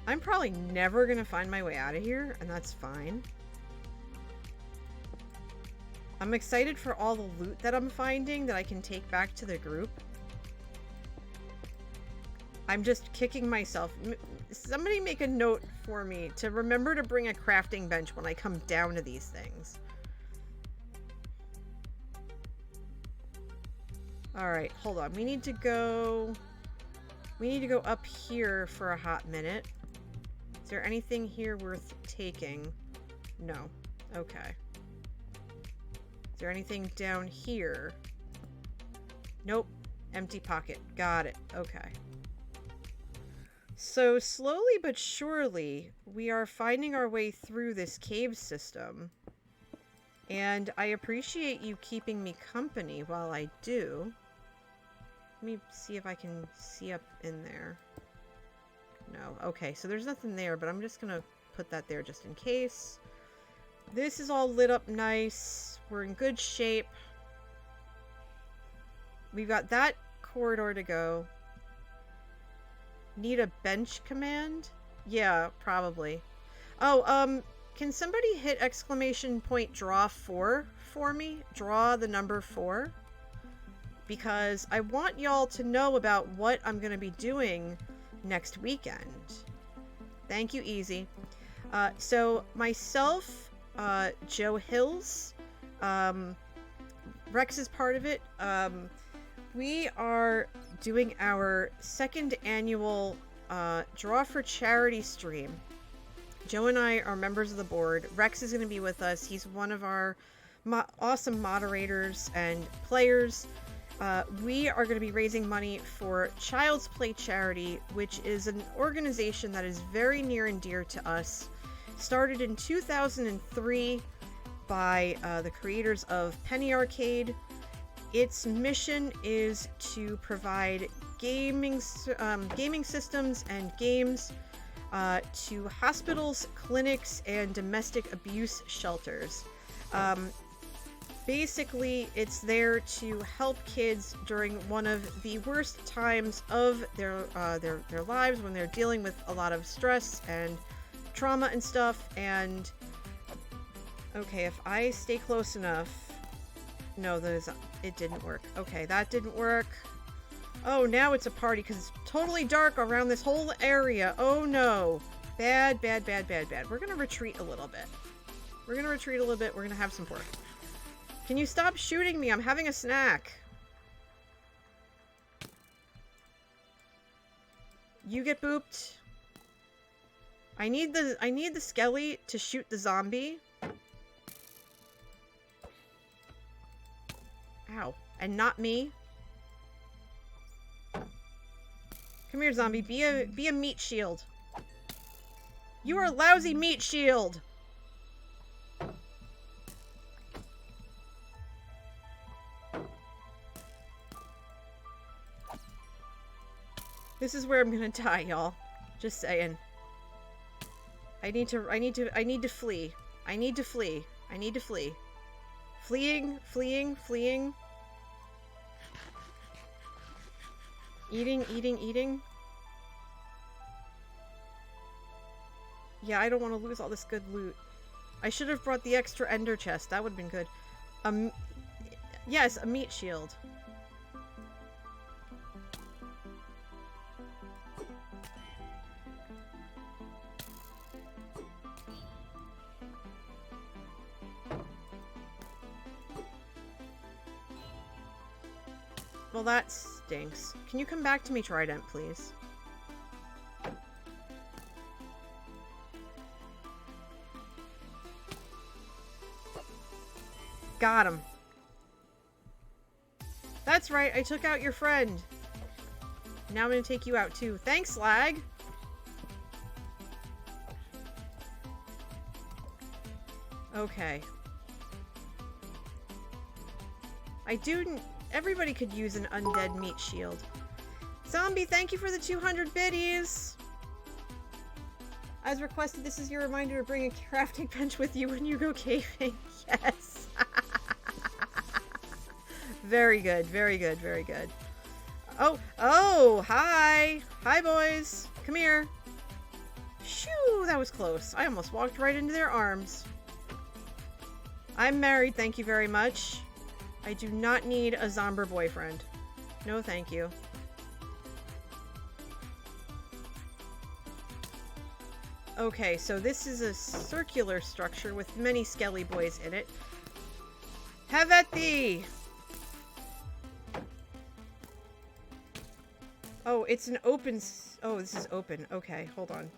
I'm probably never gonna find my way out of here, and that's fine. I'm excited for all the loot that I'm finding that I can take back to the group. I'm just kicking myself. Somebody make a note for me to remember to bring a crafting bench when I come down to these things. Alright, hold on. We need to go up here for a hot minute. Is there anything here worth taking? No. Okay. Is there anything down here? Nope. Empty pocket. Got it. Okay. So slowly but surely, we are finding our way through this cave system. And I appreciate you keeping me company while I do. Let me see if I can see up in there. No. Okay, so there's nothing there, but I'm just gonna put that there just in case. This is all lit up nice. We're in good shape. We've got that corridor to go. Need a bench command? Yeah, probably. Oh, can somebody hit exclamation point draw 4 for me? Draw the number 4? because I want y'all to know about what I'm going to be doing next weekend. Thank you, Easy. So myself, Joe Hills, Rex is part of it. We are doing our second annual Draw for Charity stream. Joe and I are members of the board. Rex is going to be with us. He's one of our awesome moderators and players. We are going to be raising money for Child's Play Charity, which is an organization that is very near and dear to us. Started in 2003 by the creators of Penny Arcade. Its mission is to provide gaming systems and games to hospitals, clinics, and domestic abuse shelters. Basically, it's there to help kids during one of the worst times of their lives, when they're dealing with a lot of stress and trauma and stuff. And okay, if I stay close enough, no, it didn't work. Okay, that didn't work. Oh, now it's a party because it's totally dark around this whole area. Oh no, bad. We're gonna retreat a little bit. We're gonna have some pork. Can you stop shooting me? I'm having a snack. You get booped. I need the skelly to shoot the zombie. Ow. And not me. Come here, zombie. Be a meat shield. You are a lousy meat shield. This is where I'm gonna die, y'all. Just saying. I need to flee. I need to flee. Fleeing. Eating. Yeah, I don't want to lose all this good loot. I should have brought the extra ender chest. That would have been good. Yes, a meat shield. Well, that stinks. Can you come back to me, Trident, please? Got him. That's right, I took out your friend. Now I'm gonna take you out too. Thanks, Lag! Okay. Everybody could use an undead meat shield. Zombie, thank you for the 200 biddies! As requested, this is your reminder to bring a crafting bench with you when you go caving. Yes! Very good. Oh, hi! Hi, boys! Come here. Shoo, that was close. I almost walked right into their arms. I'm married, thank you very much. I do not need a zomber boyfriend. No, thank you. Okay, so this is a circular structure with many skelly boys in it. Have at thee! Oh, it's an open... Oh, this is open. Okay, hold on.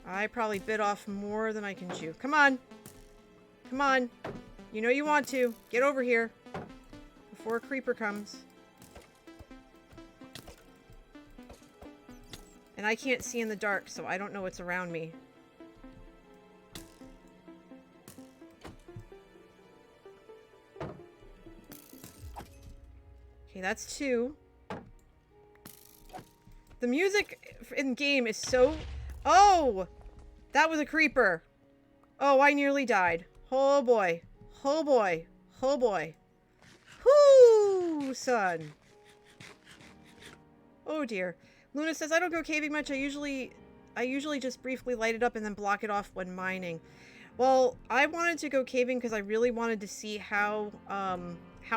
I probably bit off more than I can chew. Come on! Come on! You know you want to. Get over here. Before a creeper comes. And I can't see in the dark, so I don't know what's around me. Okay, that's 2. The music in game is so... Oh! That was a creeper. Oh, I nearly died. Oh boy. Oh boy. Oh boy. Whoo, son. Oh dear. Luna says, I don't go caving much. I usually just briefly light it up and then block it off when mining. Well, I wanted to go caving because I really wanted to see how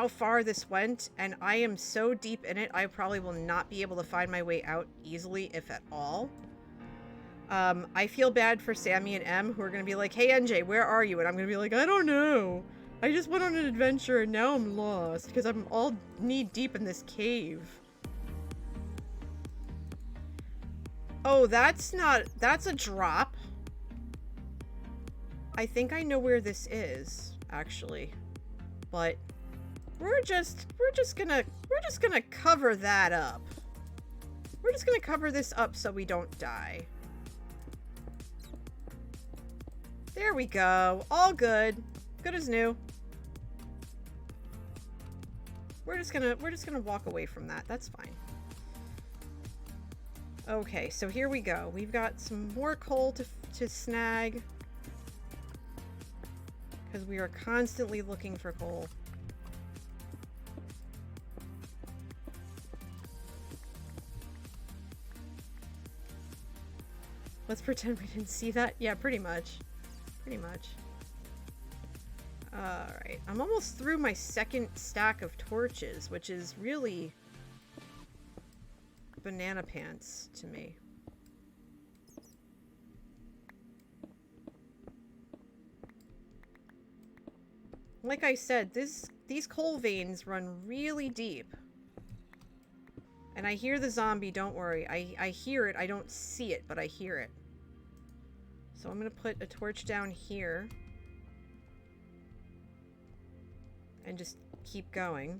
far this went, and I am so deep in it, I probably will not be able to find my way out easily, if at all. I feel bad for Sammy and Em, who are going to be like, hey, NJ, where are you? And I'm going to be like, I don't know. I just went on an adventure, and now I'm lost, because I'm all knee-deep in this cave. Oh, that's a drop. I think I know where this is, actually. But we're just gonna cover that up. We're just gonna cover this up so we don't die. There we go. All good. Good as new. We're just gonna walk away from that. That's fine. Okay, so here we go. We've got some more coal to snag. Because we are constantly looking for coal. Let's pretend we didn't see that. Yeah, pretty much. Pretty much. Alright, I'm almost through my second stack of torches, which is really banana pants to me. Like I said, these coal veins run really deep. And I hear the zombie, don't worry. I hear it, I don't see it, but I hear it. So I'm gonna put a torch down here. And just keep going.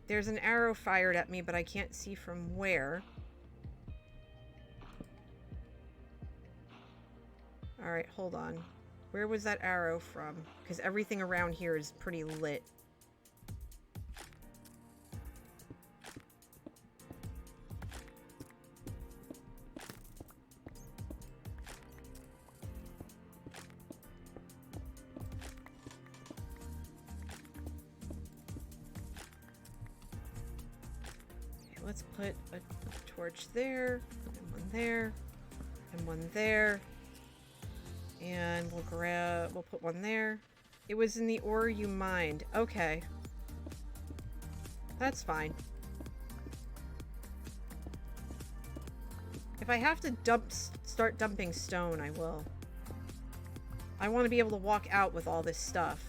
There's an arrow fired at me, but I can't see from where. Alright, hold on. Where was that arrow from? Because everything around here is pretty lit. Okay, let's put a torch there, and one there, and one there. And we'll put one there. It was in the ore you mined. Okay. That's fine. If I have to start dumping stone, I will. I want to be able to walk out with all this stuff.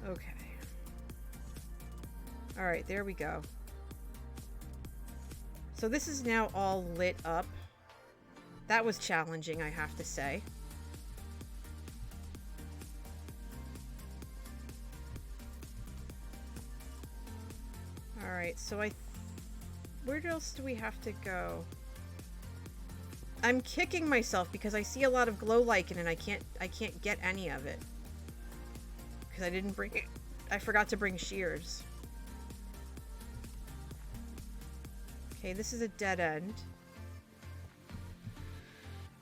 Okay. Alright, there we go. So this is now all lit up. That was challenging, I have to say. Alright, so where else do we have to go? I'm kicking myself because I see a lot of glow lichen and I can't get any of it. Because I didn't bring it. I forgot to bring shears. Okay, this is a dead end.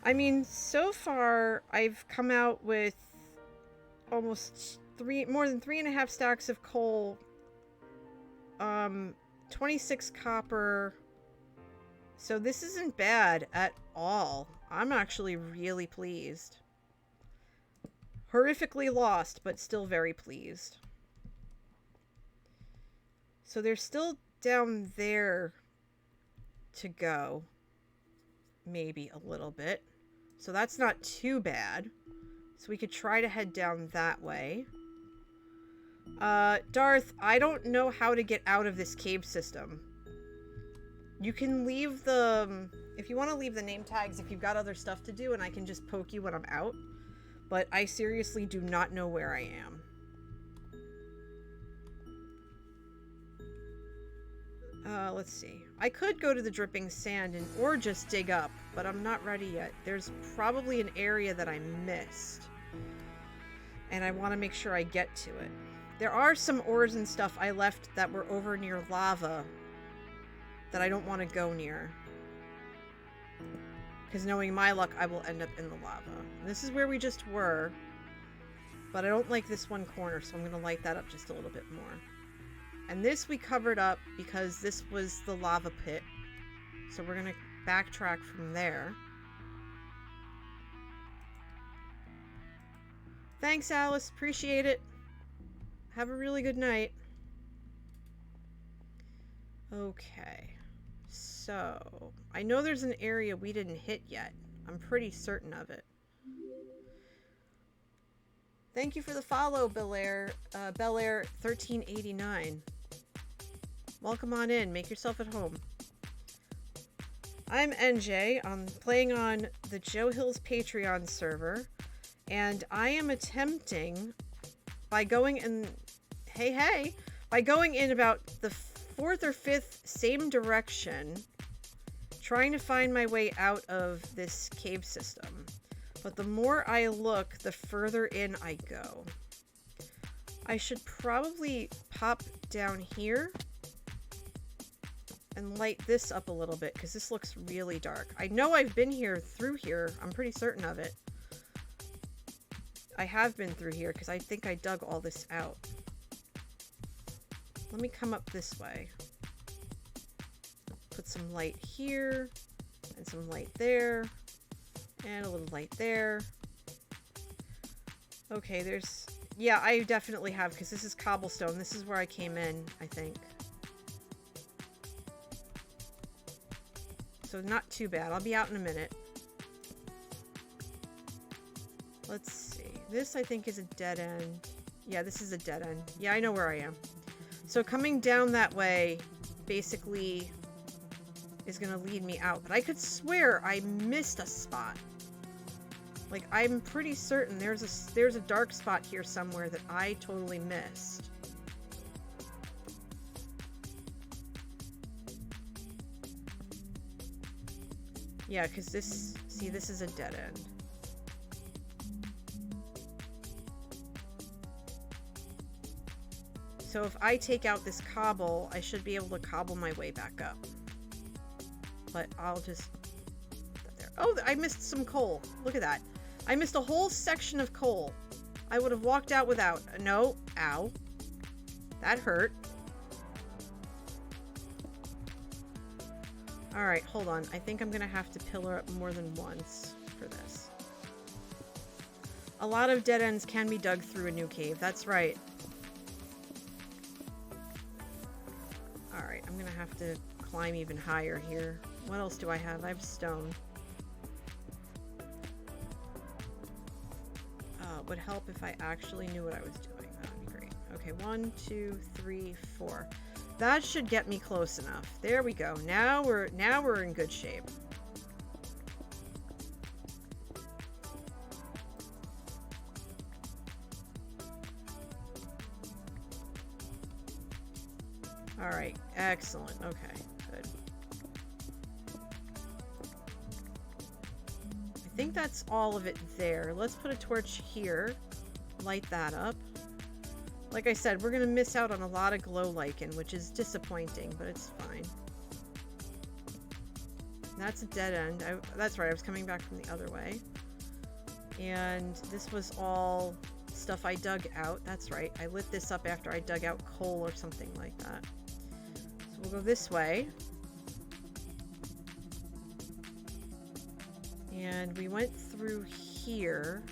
I mean, so far, I've come out with almost more than 3.5 stacks of coal, 26 copper. So this isn't bad at all. I'm actually really pleased. Horrifically lost, but still very pleased. So there's still down there to go, maybe a little bit, so that's not too bad. So we could try to head down that way. Darth, I don't know how to get out of this cave system. You can leave if you want to leave the name tags if you've got other stuff to do, and I can just poke you when I'm out, but I seriously do not know where I am. Let's see. I could go to the dripping sand or just dig up, but I'm not ready yet. There's probably an area that I missed, and I want to make sure I get to it. There are some ores and stuff I left that were over near lava that I don't want to go near. Because knowing my luck, I will end up in the lava. And this is where we just were, but I don't like this one corner, so I'm going to light that up just a little bit more. And this we covered up because this was the lava pit. So we're gonna backtrack from there. Thanks, Alice. Appreciate it. Have a really good night. Okay. So, I know there's an area we didn't hit yet. I'm pretty certain of it. Thank you for the follow, Belair 1389. Welcome on in. Make yourself at home. I'm NJ. I'm playing on the Joe Hills Patreon server, and I am attempting by going in by going in about the 4th or 5th same direction, trying to find my way out of this cave system. But the more I look, the further in I go. I should probably pop down here and light this up a little bit, because this looks really dark. I know I've been here through here. I'm pretty certain of it. I have been through here, because I think I dug all this out. Let me come up this way. Put some light here, and some light there, and a little light there. Okay, there's... Yeah, I definitely have, because this is cobblestone. This is where I came in, I think. So not too bad. I'll be out in a minute. Let's see. This, I think, is a dead end. Yeah, this is a dead end. Yeah, I know where I am. So coming down that way, basically, is going to lead me out. But I could swear I missed a spot. Like, I'm pretty certain there's a dark spot here somewhere that I totally missed. Yeah, because this... See, this is a dead end. So if I take out this cobble, I should be able to cobble my way back up. But I'll just... There. Oh, I missed some coal. Look at that. I missed a whole section of coal. I would have walked out without... No. Ow. That hurt. Alright, hold on. I think I'm going to have to pillar up more than once for this. A lot of dead ends can be dug through a new cave. That's right. Alright, I'm going to have to climb even higher here. What else do I have? I have stone. It would help if I actually knew what I was doing. That would be great. Okay, 1, 2, 3, 4. That should get me close enough. There we go. Now we're in good shape. All right, excellent. Okay, good. I think that's all of it there. Let's put a torch here. Light that up. Like I said, we're going to miss out on a lot of glow lichen, which is disappointing, but it's fine. That's a dead end. That's right, I was coming back from the other way. And this was all stuff I dug out. That's right, I lit this up after I dug out coal or something like that. So we'll go this way. And we went through here.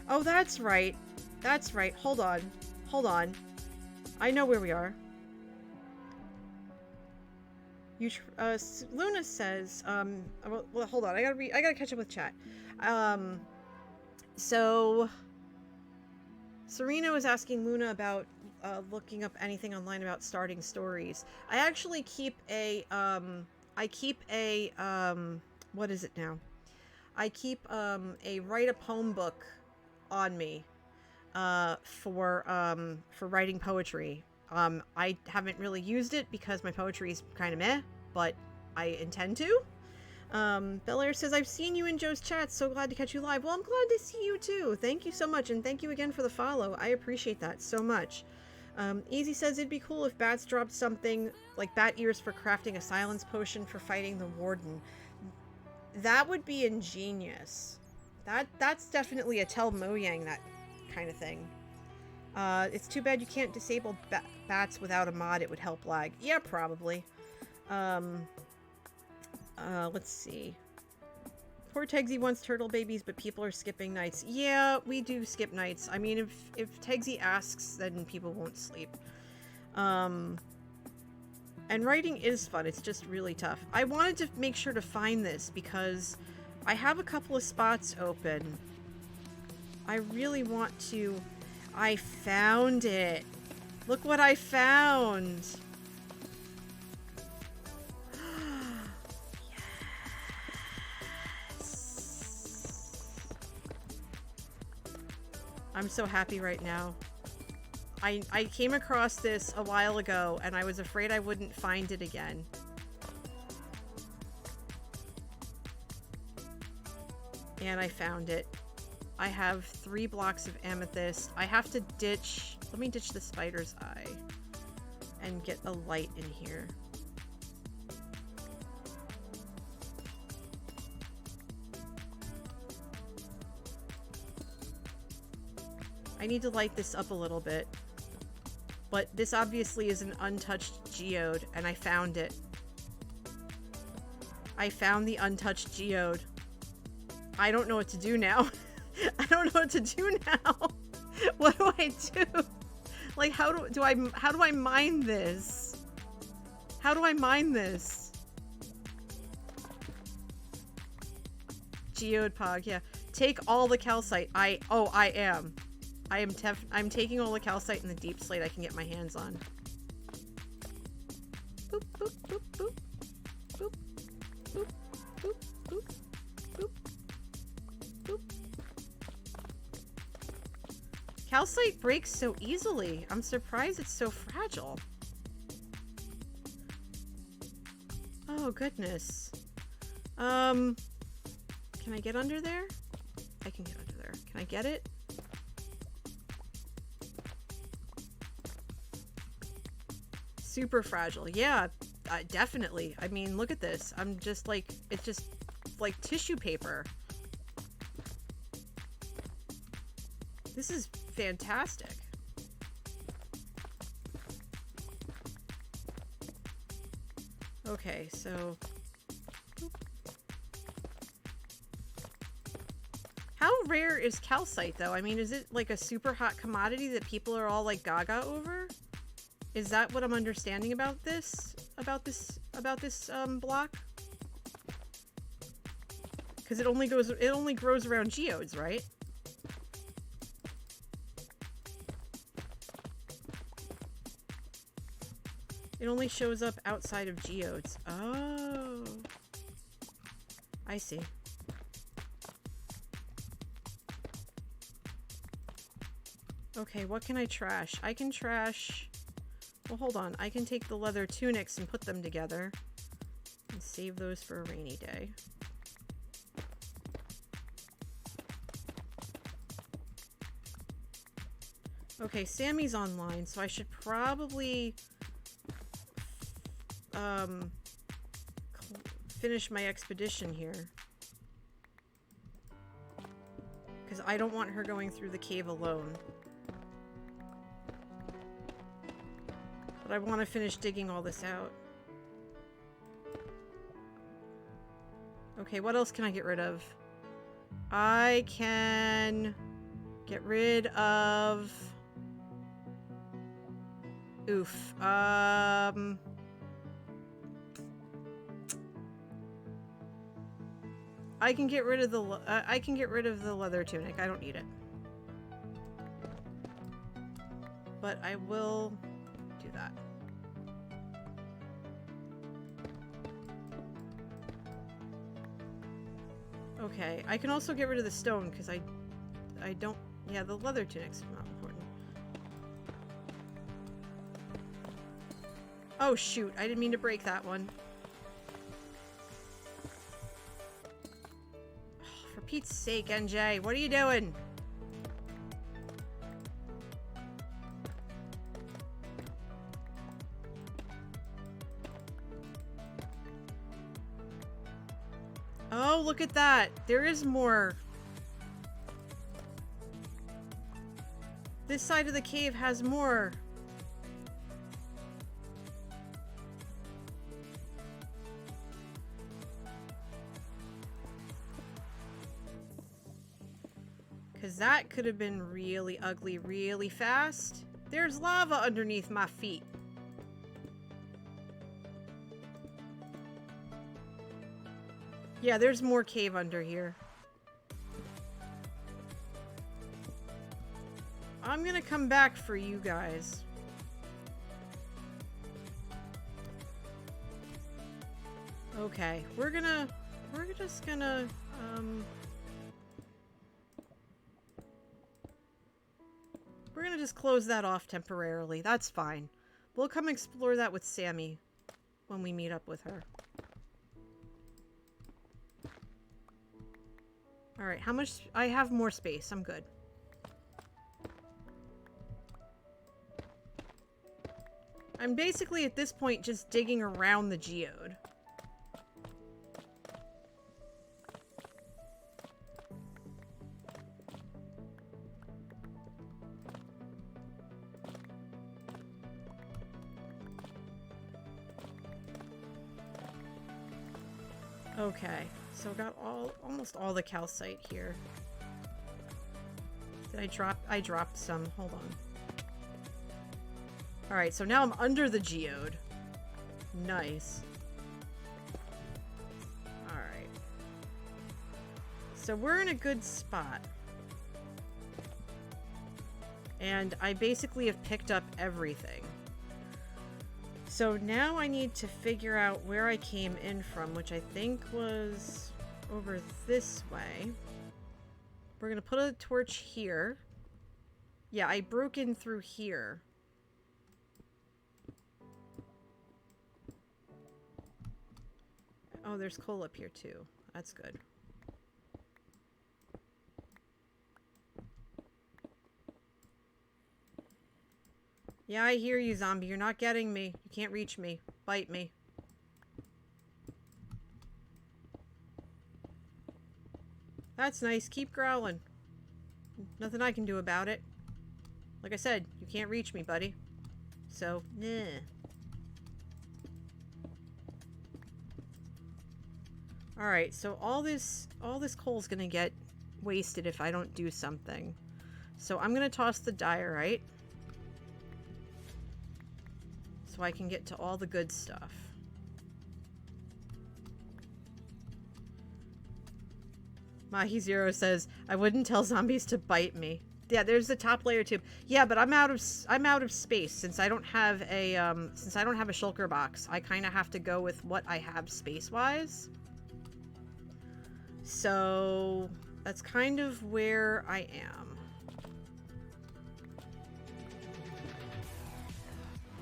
Oh, that's right. That's right. Hold on. Hold on. I know where we are. Luna says, well, hold on. I gotta catch up with chat. So Serena was asking Luna about looking up anything online about starting stories. I actually keep a what is it now? I keep a write a poem book on me for writing poetry. I haven't really used it because my poetry is kind of meh, but I intend to. Belair says, I've seen you in Joe's chat. So glad to catch you live. Well, I'm glad to see you too. Thank you so much. And thank you again for the follow. I appreciate that so much. Easy says, it'd be cool if bats dropped something like bat ears for crafting a silence potion for fighting the warden. That would be ingenious. That's definitely a Tell Mojang, that kind of thing. It's too bad you can't disable bats without a mod. It would help lag. Yeah, probably. Let's see. Poor Tegsy wants turtle babies, but people are skipping nights. Yeah, we do skip nights. I mean, if Tegsy asks, then people won't sleep. And writing is fun. It's just really tough. I wanted to make sure to find this because I have a couple of spots open. I really want to... I found it. Look what I found. I'm so happy right now. I came across this a while ago, and I was afraid I wouldn't find it again. And I found it. I have 3 blocks of amethyst. I have to ditch... Let me ditch the spider's eye. And get a light in here. I need to light this up a little bit. But this obviously is an untouched geode, and I found it. I found the untouched geode. I don't know what to do now. I don't know what to do now. What do I do? Like, how do I mine this? How do I mine this? Geode pog, yeah. Take all the calcite. I am. I'm taking all the calcite and the deep slate I can get my hands on. Boop, boop, boop, boop. Boop, boop, boop, boop, boop, boop. Calcite breaks so easily. I'm surprised it's so fragile. Oh, goodness. Can I get under there? I can get under there. Can I get it? Super fragile. Yeah, definitely. I mean, look at this. I'm just like, it's just like tissue paper. This is fantastic. Okay, so... How rare is calcite, though? I mean, is it like a super hot commodity that people are all like gaga over? Is that what I'm understanding about this? About this block? Because it only grows around geodes, right? It only shows up outside of geodes. Oh. I see. Okay, what can I trash? I can trash... Well, hold on. I can take the leather tunics and put them together. And save those for a rainy day. Okay, Sammy's online, so I should probably... finish my expedition here. Because I don't want her going through the cave alone. But I want to finish digging all this out. Okay, what else can I get rid of? I can get rid of... Oof. I can get rid of the leather tunic. I don't need it. But I will do that. Okay, I can also get rid of the stone because I don't... Yeah, the leather tunic's not important. Oh shoot, I didn't mean to break that one. For Pete's sake, NJ, what are you doing? Oh, look at that. There is more. This side of the cave has more. Because that could have been really ugly really fast. There's lava underneath my feet. Yeah, there's more cave under here. I'm gonna come back for you guys. Okay, we're just gonna, we're gonna just close that off temporarily. That's fine. We'll come explore that with Sammy when we meet up with her. Alright, how much? I have more space. I'm good. I'm basically at this point just digging around the geode. Okay, so got almost all the calcite here. Did I dropped some. Hold on. Alright, so now I'm under the geode. Nice. Alright. So we're in a good spot. And I basically have picked up everything. So now I need to figure out where I came in from, which I think was over this way. We're gonna put a torch here. Yeah, I broke in through here. Oh, there's coal up here too. That's good. Yeah, I hear you, zombie. You're not getting me. You can't reach me. Bite me. That's nice. Keep growling. Nothing I can do about it. Like I said, you can't reach me, buddy. So, nah. Alright, so all this coal's gonna get wasted if I don't do something. So I'm gonna toss the diorite. So I can get to all the good stuff. Mahi Zero says, I wouldn't tell zombies to bite me. Yeah, there's the top layer tube. Yeah, but I'm out of space since I don't have a shulker box. I kind of have to go with what I have space-wise. So that's kind of where I am.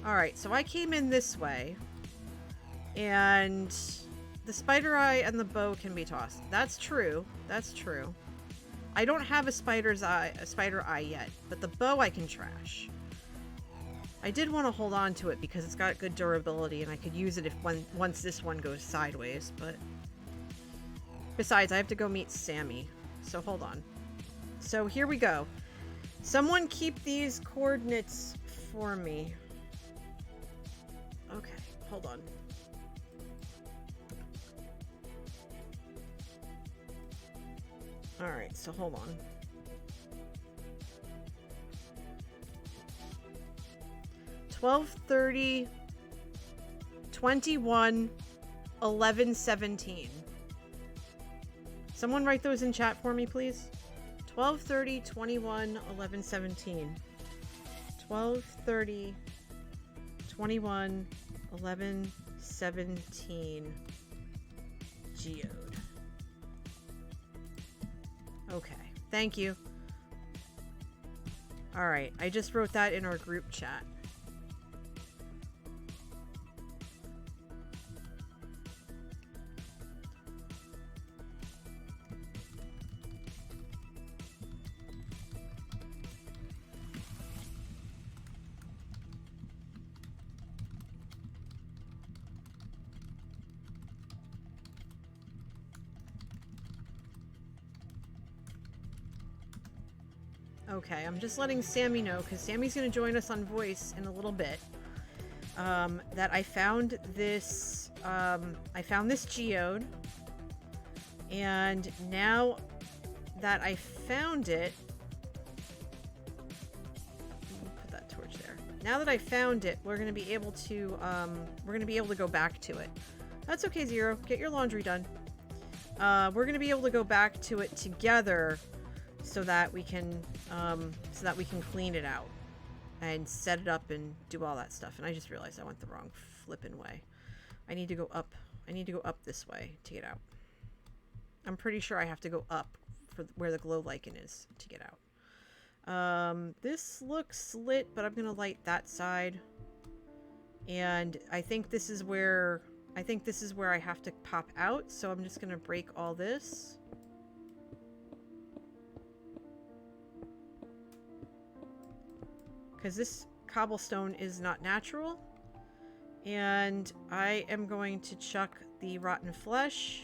Alright, so I came in this way. And the spider eye and the bow can be tossed. That's true. That's true. I don't have a spider eye yet, but the bow I can trash. I did want to hold on to it because it's got good durability and I could use it once this one goes sideways, but besides, I have to go meet Sammy, so hold on. So here we go. Someone keep these coordinates for me. Okay, hold on. Alright, so hold on. 12:30, 21, 11:17. Someone write those in chat for me, please. 12:30, 21, 11:17. 12:30, 21, 11:17. Geode. Okay, thank you. Alright, I just wrote that in our group chat. Okay, I'm just letting Sammy know, because Sammy's going to join us on voice in a little bit, that I found this, geode, and now that I found it, put that torch there. Now that I found it, we're going to be able to, go back to it. That's okay, Zero. Get your laundry done. We're going to be able to go back to it together, so that we can clean it out and set it up and do all that stuff. And I just realized I went the wrong flippin' way. I need to go up. I need to go up this way to get out. I'm pretty sure I have to go up for where the glow lichen is to get out. This looks lit, but I'm gonna light that side. And I think this is where I have to pop out. So I'm just gonna break all this. Because this cobblestone is not natural. And I am going to chuck the rotten flesh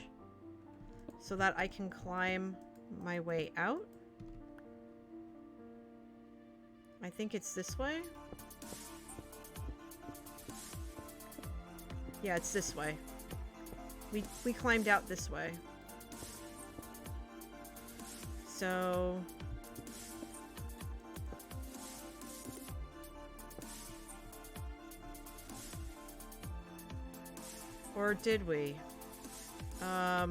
so that I can climb my way out. I think it's this way. Yeah, it's this way. We climbed out this way. So... Or did we? Yeah,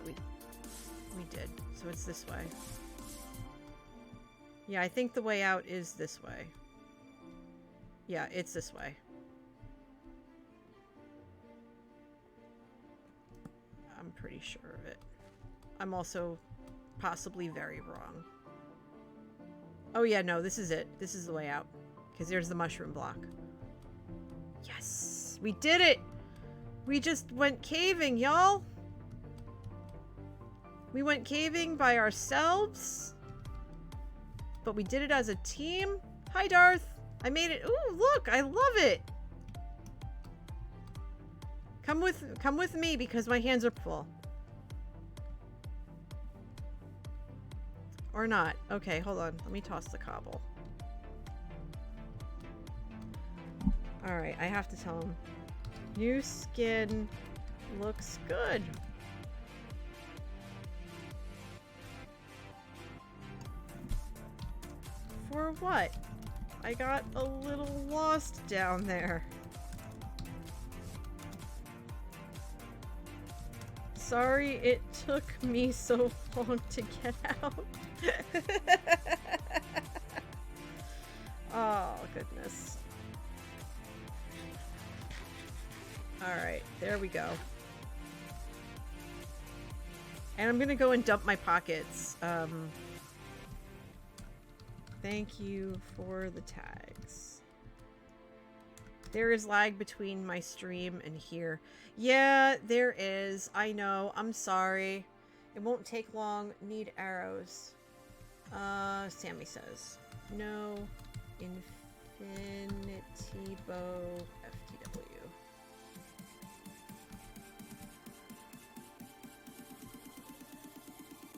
we did. So it's this way. Yeah, I think the way out is this way. Yeah, it's this way. I'm pretty sure of it. I'm also possibly very wrong. Oh yeah, no, this is it. This is the way out. Because there's the mushroom block. Yes! We did it! We just went caving, y'all! We went caving by ourselves. But we did it as a team. Hi, Darth! I made it. Ooh, look! I love it! Come with me because my hands are full. Or not. Okay, hold on. Let me toss the cobble. Alright, I have to tell him. New skin looks good. For what? I got a little lost down there. Sorry it took me so long to get out. Oh, goodness. Alright, there we go. And I'm gonna go and dump my pockets. Thank you for the tags. There is lag between my stream and here. Yeah, there is. I know. I'm sorry. It won't take long. Need arrows. Sammy says. No. Infinity bow FTW.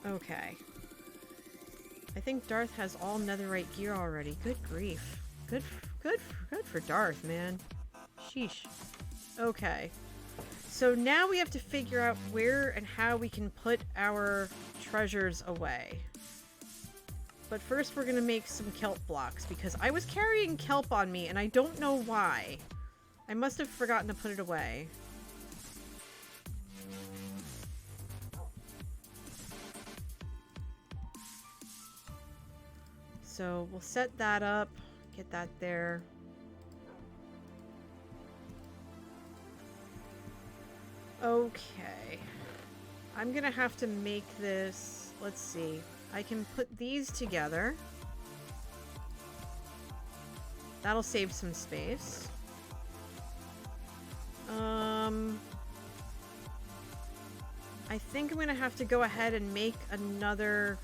Okay. I think Darth has all netherite gear already. Good grief. Good for Darth, man. Sheesh. Okay. So now we have to figure out where and how we can put our treasures away. But first we're gonna make some kelp blocks because I was carrying kelp on me and I don't know why. I must have forgotten to put it away. So we'll set that up, get that there. Okay. I'm gonna have to make this, let's see. I can put these together. That'll save some space. I think I'm gonna have to go ahead and make another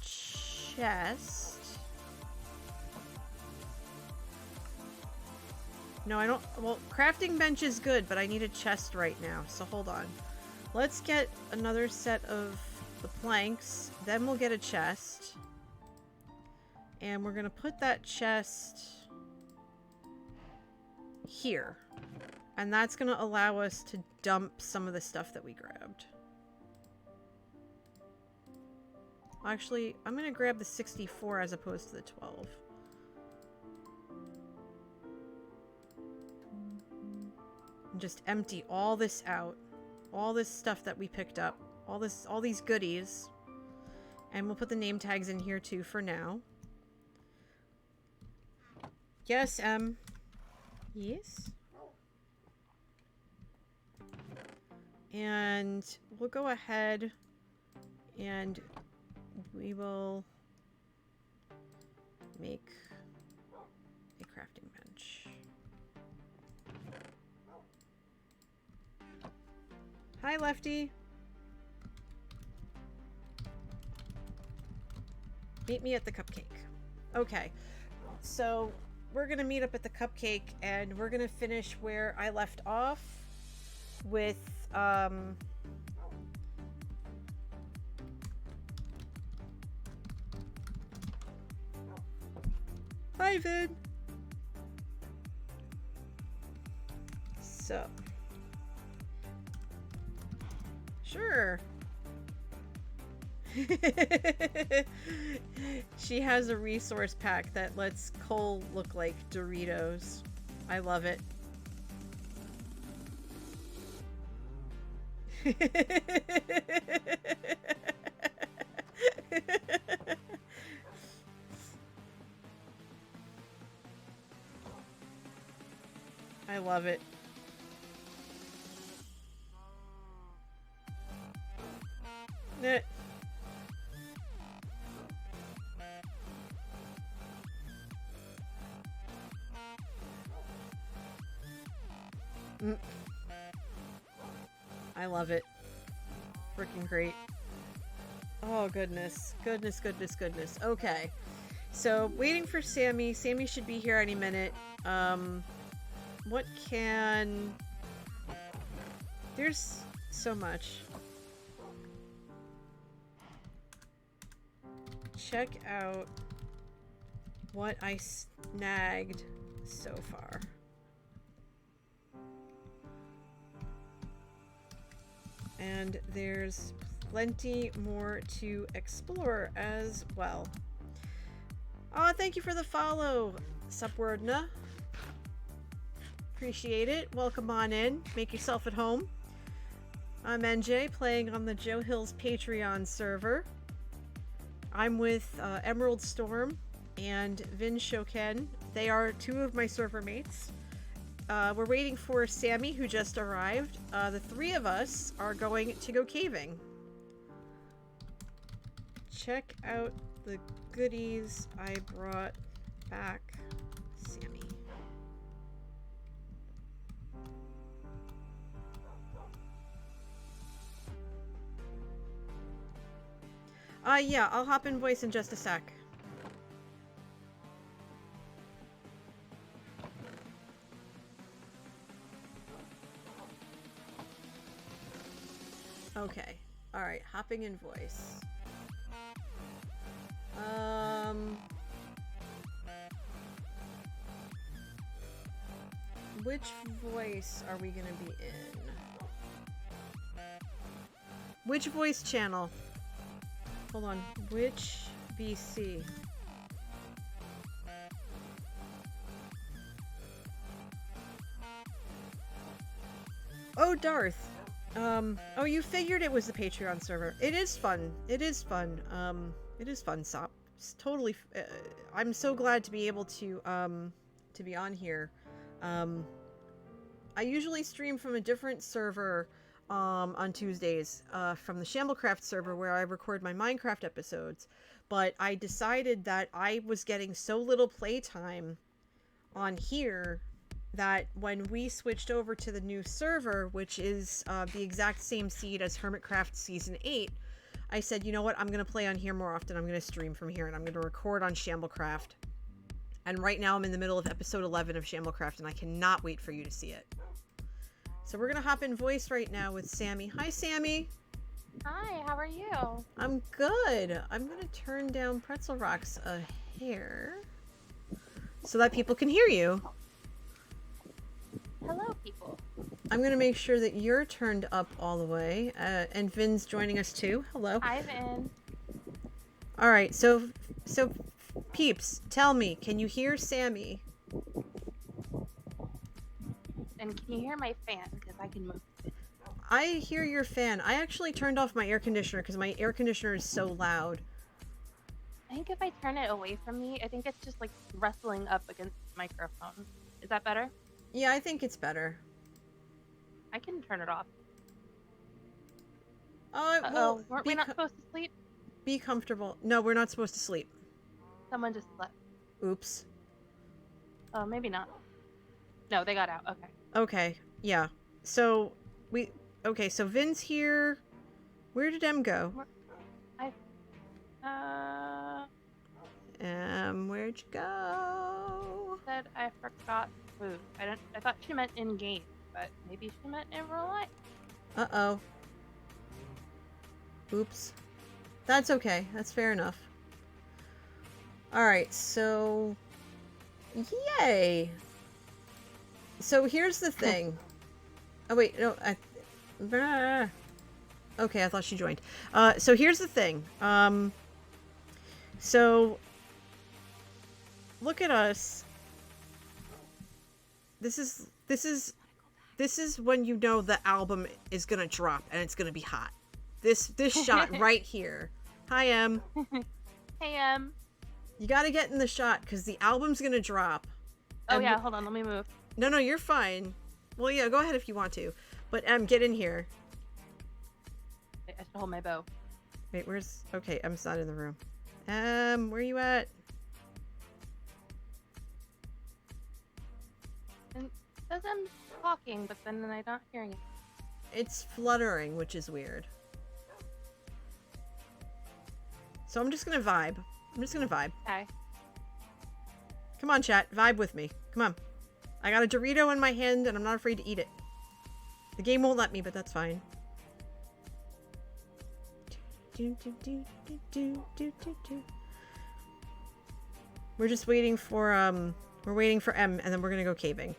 chest. No, I don't. Well, crafting bench is good, but I need a chest right now. So hold on. Let's get another set of the planks. Then we'll get a chest. And we're gonna put that chest here. And that's gonna allow us to dump some of the stuff that we grabbed. Actually, I'm gonna grab the 64 as opposed to the 12. And just empty all this out. All this stuff that we picked up. All these goodies. And we'll put the name tags in here too for now. Yes, yes. And we'll go ahead and we will make a crafting bench. Hi, Lefty. Meet me at the cupcake. Okay, so we're gonna meet up at the cupcake and we're gonna finish where I left off with hi Vin. So sure. She has a resource pack that lets coal look like Doritos. I love it. I love it. I love it. Freaking great. Oh, goodness. Goodness, goodness, goodness. Okay. So, waiting for Sammy. Sammy should be here any minute. What can... There's so much. Check out what I snagged so far. And there's plenty more to explore as well. Oh, thank you for the follow, Supwordna. Appreciate it. Welcome on in. Make yourself at home. I'm NJ, playing on the Joe Hills Patreon server. I'm with Emerald Storm and Vin Shoken. They are two of my server mates. We're waiting for Sammy, who just arrived. The three of us are going to go caving. Check out the goodies I brought back, Sammy. Yeah, I'll hop in voice in just a sec. Okay. Alright, hopping in voice. Which voice are we gonna be in? Which voice channel? Hold on. Which BC? Oh, Darth. Oh, you figured it was the Patreon server. It is fun. It is fun. It is fun, Sop. It's totally, I'm so glad to be able to be on here. I usually stream from a different server, on Tuesdays, from the Shamblecraft server where I record my Minecraft episodes, but I decided that I was getting so little playtime on here that when we switched over to the new server, which is the exact same seed as Hermitcraft Season 8, I said, you know what, I'm going to play on here more often. I'm going to stream from here, and I'm going to record on Shamblecraft. And right now I'm in the middle of episode 11 of Shamblecraft, and I cannot wait for you to see it. So we're going to hop in voice right now with Sammy. Hi, Sammy! Hi, how are you? I'm good. I'm gonna turn down Pretzel Rocks a hair so that people can hear you. Hello, people. I'm gonna make sure that you're turned up all the way. And Vin's joining us too. Hello. Hi, Vin. All right. So peeps, tell me, can you hear Sammy? And can you hear my fan? Because I can move it. I hear your fan. I actually turned off my air conditioner because my air conditioner is so loud. I think if I turn it away from me, I think it's just like rustling up against the microphone. Is that better? Yeah, I think it's better. I can turn it off. Well, Weren't we not supposed to sleep? be comfortable. No, we're not supposed to sleep. Someone just slept. Oops. Oh, maybe not. No, they got out. Okay. Okay, yeah. So, so Vin's here. Where did Em go? Where'd you go? Said I forgot food. I thought she meant in game, but maybe she meant in real life. Uh-oh. Oops. That's okay. That's fair enough. Alright, so... Yay! So here's the thing. Oh wait, no, okay, I thought she joined. So here's the thing. So... Look at us. This is when you know the album is gonna drop and it's gonna be hot. This shot right here. Hi, Em. Hey, Em. You gotta get in the shot because the album's gonna drop. Oh yeah, hold on, let me move. No, you're fine. Well, yeah, go ahead if you want to. But get in here. I should hold my bow. Wait, where's... Okay, Em's not in the room. Where are you at? And it says I'm talking, but then I'm not hearing it. It's fluttering, which is weird. So I'm just gonna vibe. Okay. Come on, chat. Vibe with me. Come on. I got a Dorito in my hand, and I'm not afraid to eat it. The game won't let me, but that's fine. We're just waiting for, we're waiting for Em, and then we're gonna go caving.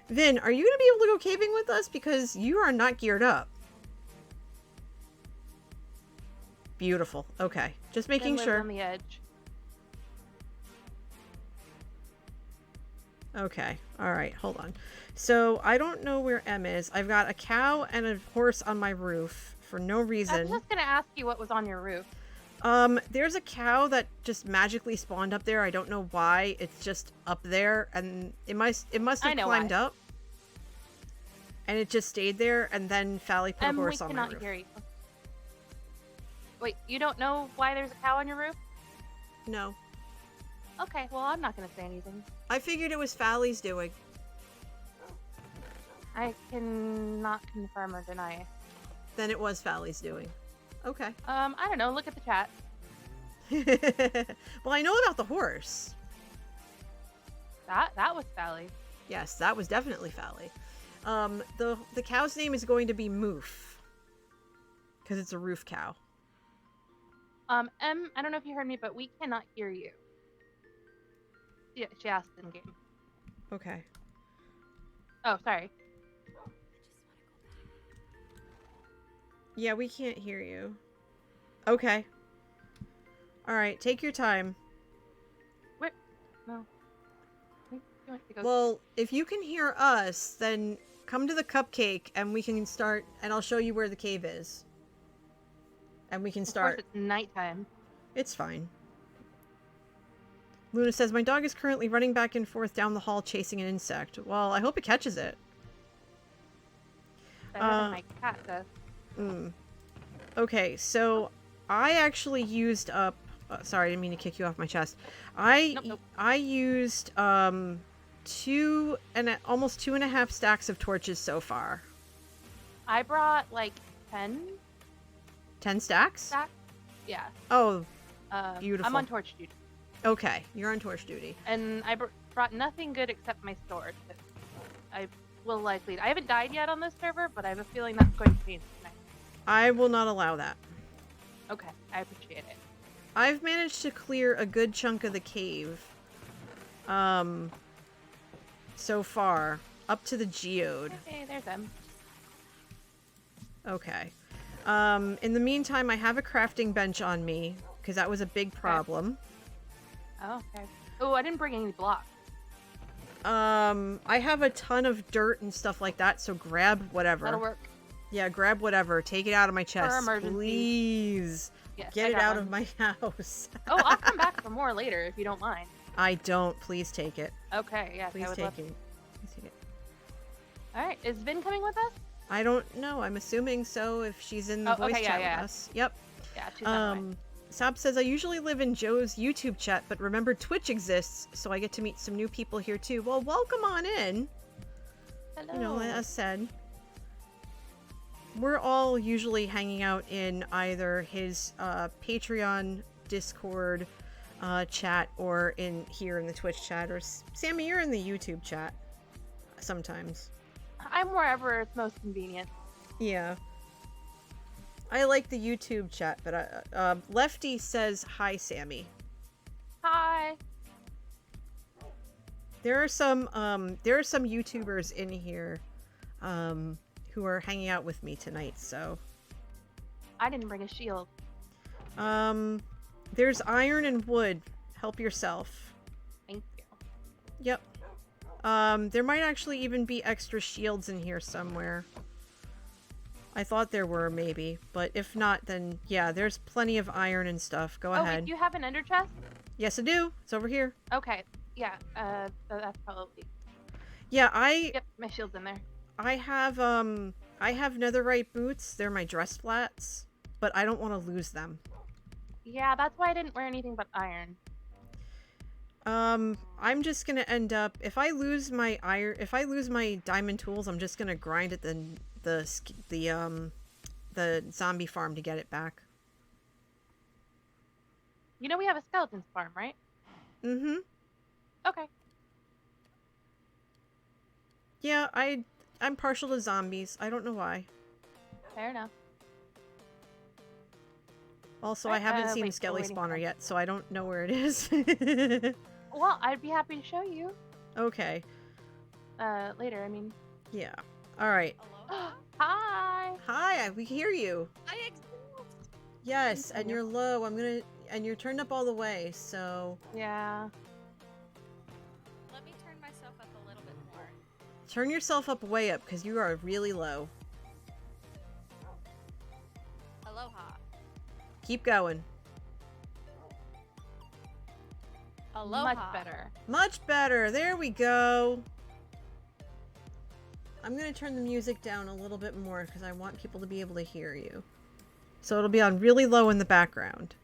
Vin, are you gonna be able to go caving with us? Because you are not geared up. Beautiful. Okay. Just making sure. On the edge. Okay. All right. Hold on. So I don't know where Em is. I've got a cow and a horse on my roof for no reason. I was just gonna ask you what was on your roof. There's a cow that just magically spawned up there. I don't know why. It's just up there, and it must have climbed up. And it just stayed there, and then Fally put a horse on my roof. We cannot hear you. Wait, you don't know why there's a cow on your roof? No. Okay, well, I'm not gonna say anything. I figured it was Fally's doing. I cannot confirm or deny. Then it was Fally's doing. Okay. I don't know. Look at the chat. Well, I know about the horse. That was Sally. Yes, that was definitely Fally. The cow's name is going to be Moof. Because it's a roof cow. Em, I don't know if you heard me, but we cannot hear you. Yeah, she asked in game. Okay. Oh, sorry. Yeah, we can't hear you. Okay. Alright, take your time. Where? No. You want to go. Well, if you can hear us, then come to the cupcake and we can start, and I'll show you where the cave is. And we can start. Of course, it's nighttime. It's fine. Luna says, my dog is currently running back and forth down the hall chasing an insect. Well, I hope it catches it. Better than my cat does. Okay, so I actually used up... sorry, I didn't mean to kick you off my chest. Nope. I used almost 2.5 stacks of torches so far. I brought like 10 stacks? stacks. Yeah. Oh, beautiful. I'm on torch duty. Okay, you're on torch duty. And I brought nothing good except my sword. I will likely... I haven't died yet on this server, but I have a feeling that's going to change tonight. I will not allow that. Okay, I appreciate it. I've managed to clear a good chunk of the cave. So far. Up to the geode. Hey, there's them. Okay. In the meantime, I have a crafting bench on me, because that was a big problem. Oh, okay. Oh, I didn't bring any blocks. I have a ton of dirt and stuff like that, so grab whatever. That'll work. Yeah, grab whatever. Take it out of my chest, emergency. Please. Yes, Get I it got out one. of my house. Oh, I'll come back for more later if you don't mind. I don't. Please take it. Okay, yes, Please I would take love it. Please take it. Alright, is Vin coming with us? I don't know. I'm assuming so if she's in the Oh, voice okay, chat yeah. with us. Yep. Yeah, she's on the way. Sab says, I usually live in Joe's YouTube chat, but remember Twitch exists, so I get to meet some new people here too. Well, welcome on in. Hello. You know, as said. We're all usually hanging out in either his Patreon, Discord chat, or in here in the Twitch chat. Or Sammy, you're in the YouTube chat sometimes. I'm wherever it's most convenient. Yeah. I like the YouTube chat, but Lefty says, hi, Sammy. Hi. There are some YouTubers in here who are hanging out with me tonight, so. I didn't bring a shield. There's iron and wood. Help yourself. Thank you. Yep. There might actually even be extra shields in here somewhere. I thought there were, maybe. But if not, then yeah, there's plenty of iron and stuff. Go ahead. Wait, do you have an ender chest? Yes, I do. It's over here. Okay. Yeah, that's probably... Yeah, Yep, my shield's in there. I have netherite boots. They're my dress flats, but I don't want to lose them. Yeah, that's why I didn't wear anything but iron. I'm just gonna end up, if I lose my diamond tools, I'm just gonna grind at the zombie farm to get it back. You know we have a skeleton farm, right? Mm-hmm. Okay. Yeah, I'm partial to zombies. I don't know why. Fair enough. Also, I haven't seen wait, Skelly we're waiting Spawner for- yet, so I don't know where it is. Well, I'd be happy to show you. Okay. Later, I mean. Yeah. Alright. Hi! Hi, we hear you. I exist. Yes, and you're low. And you're turned up all the way, so... Yeah. Let me turn myself up a little bit more. Turn yourself up way up, because you are really low. Aloha. Keep going. Aloha. Much better. Much better. There we go. I'm going to turn the music down a little bit more, because I want people to be able to hear you. So it'll be on really low in the background.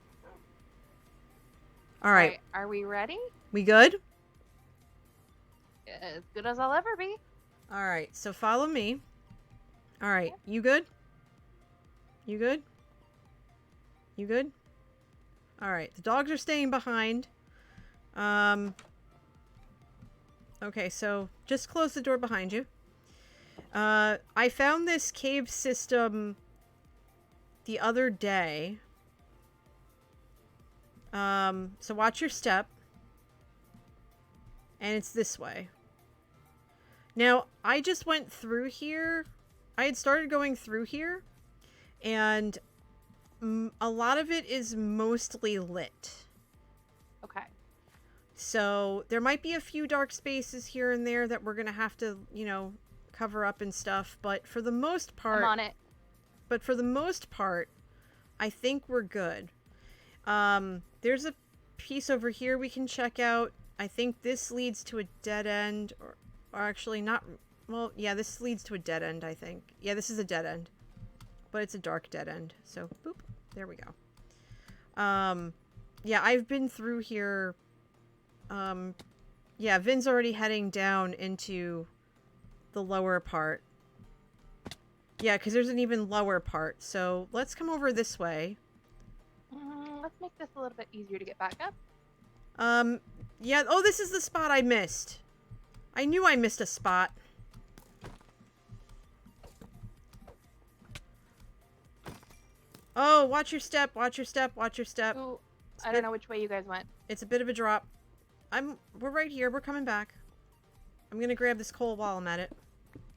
Alright. Are we ready? We good? As good as I'll ever be. Alright, so follow me. Alright, you good? You good? You good? Alright, the dogs are staying behind. Okay, so just close the door behind you. I found this cave system the other day. So watch your step. And it's this way. Now, I just went through here. I had started going through here. And a lot of it is mostly lit. Okay. So there might be a few dark spaces here and there that we're going to have to, you know, cover up and stuff. But for the most part... I'm on it. But for the most part, I think we're good. There's a piece over here we can check out. I think this leads to a dead end. Or actually not... Well, yeah, this leads to a dead end, I think. Yeah, this is a dead end. But it's a dark dead end. So, boop. There we go. Yeah, I've been through here. Yeah, Vin's already heading down into the lower part. Yeah, because there's an even lower part. So, let's come over this way. Let's make this a little bit easier to get back up. Yeah. Oh, this is the spot I missed. I knew I missed a spot. Oh, watch your step, watch your step, watch your step. Ooh, I don't know which way you guys went. It's a bit of a drop. We're right here, we're coming back. I'm gonna grab this coal while I'm at it.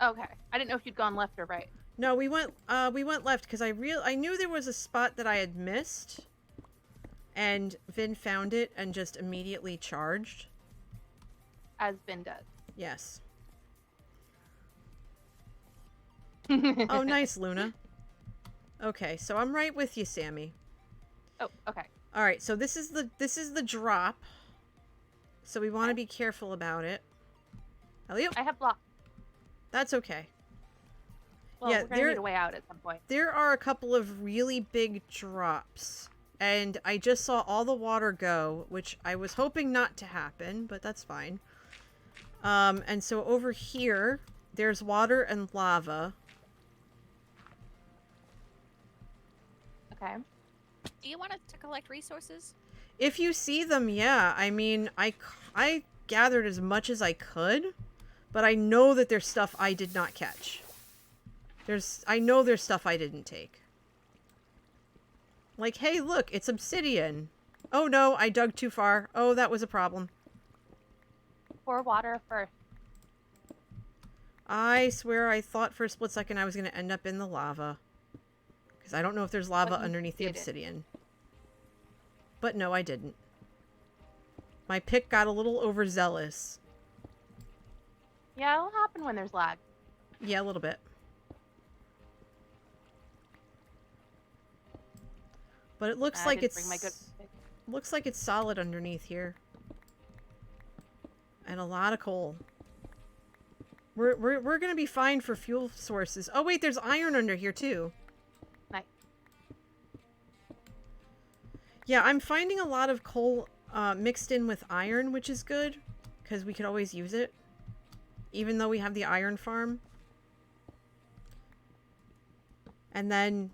Okay. I didn't know if you'd gone left or right. No, we went left because I knew there was a spot that I had missed. And Vin found it and just immediately charged. As Vin does. Yes. Oh, nice, Luna. Okay, so I'm right with you, Sammy. Oh, okay. All right, so this is the drop. So we want to be careful about it. Elliot? I have block. That's okay. Well, Yeah, we're gonna need a way out at some point. There are a couple of really big drops. And I just saw all the water go, which I was hoping not to happen, but that's fine. And so over here, there's water and lava. Okay. Do you want us to collect resources? If you see them, yeah. I mean, I gathered as much as I could, but I know that there's stuff I did not catch. I know there's stuff I didn't take. Like, hey, look, it's obsidian. Oh no, I dug too far. Oh, that was a problem. Pour water first. I swear I thought for a split second I was going to end up in the lava. Because I don't know if there's lava But you underneath the didn't. obsidian. But no, I didn't. My pick got a little overzealous. Yeah, it'll happen when there's lag. Yeah, a little bit. But it looks I like didn't bring my good it's looks like it's solid underneath here. And a lot of coal. We're gonna be fine for fuel sources. Oh wait, there's iron under here too. Nice. Yeah, I'm finding a lot of coal mixed in with iron, which is good because we could always use it, even though we have the iron farm. And then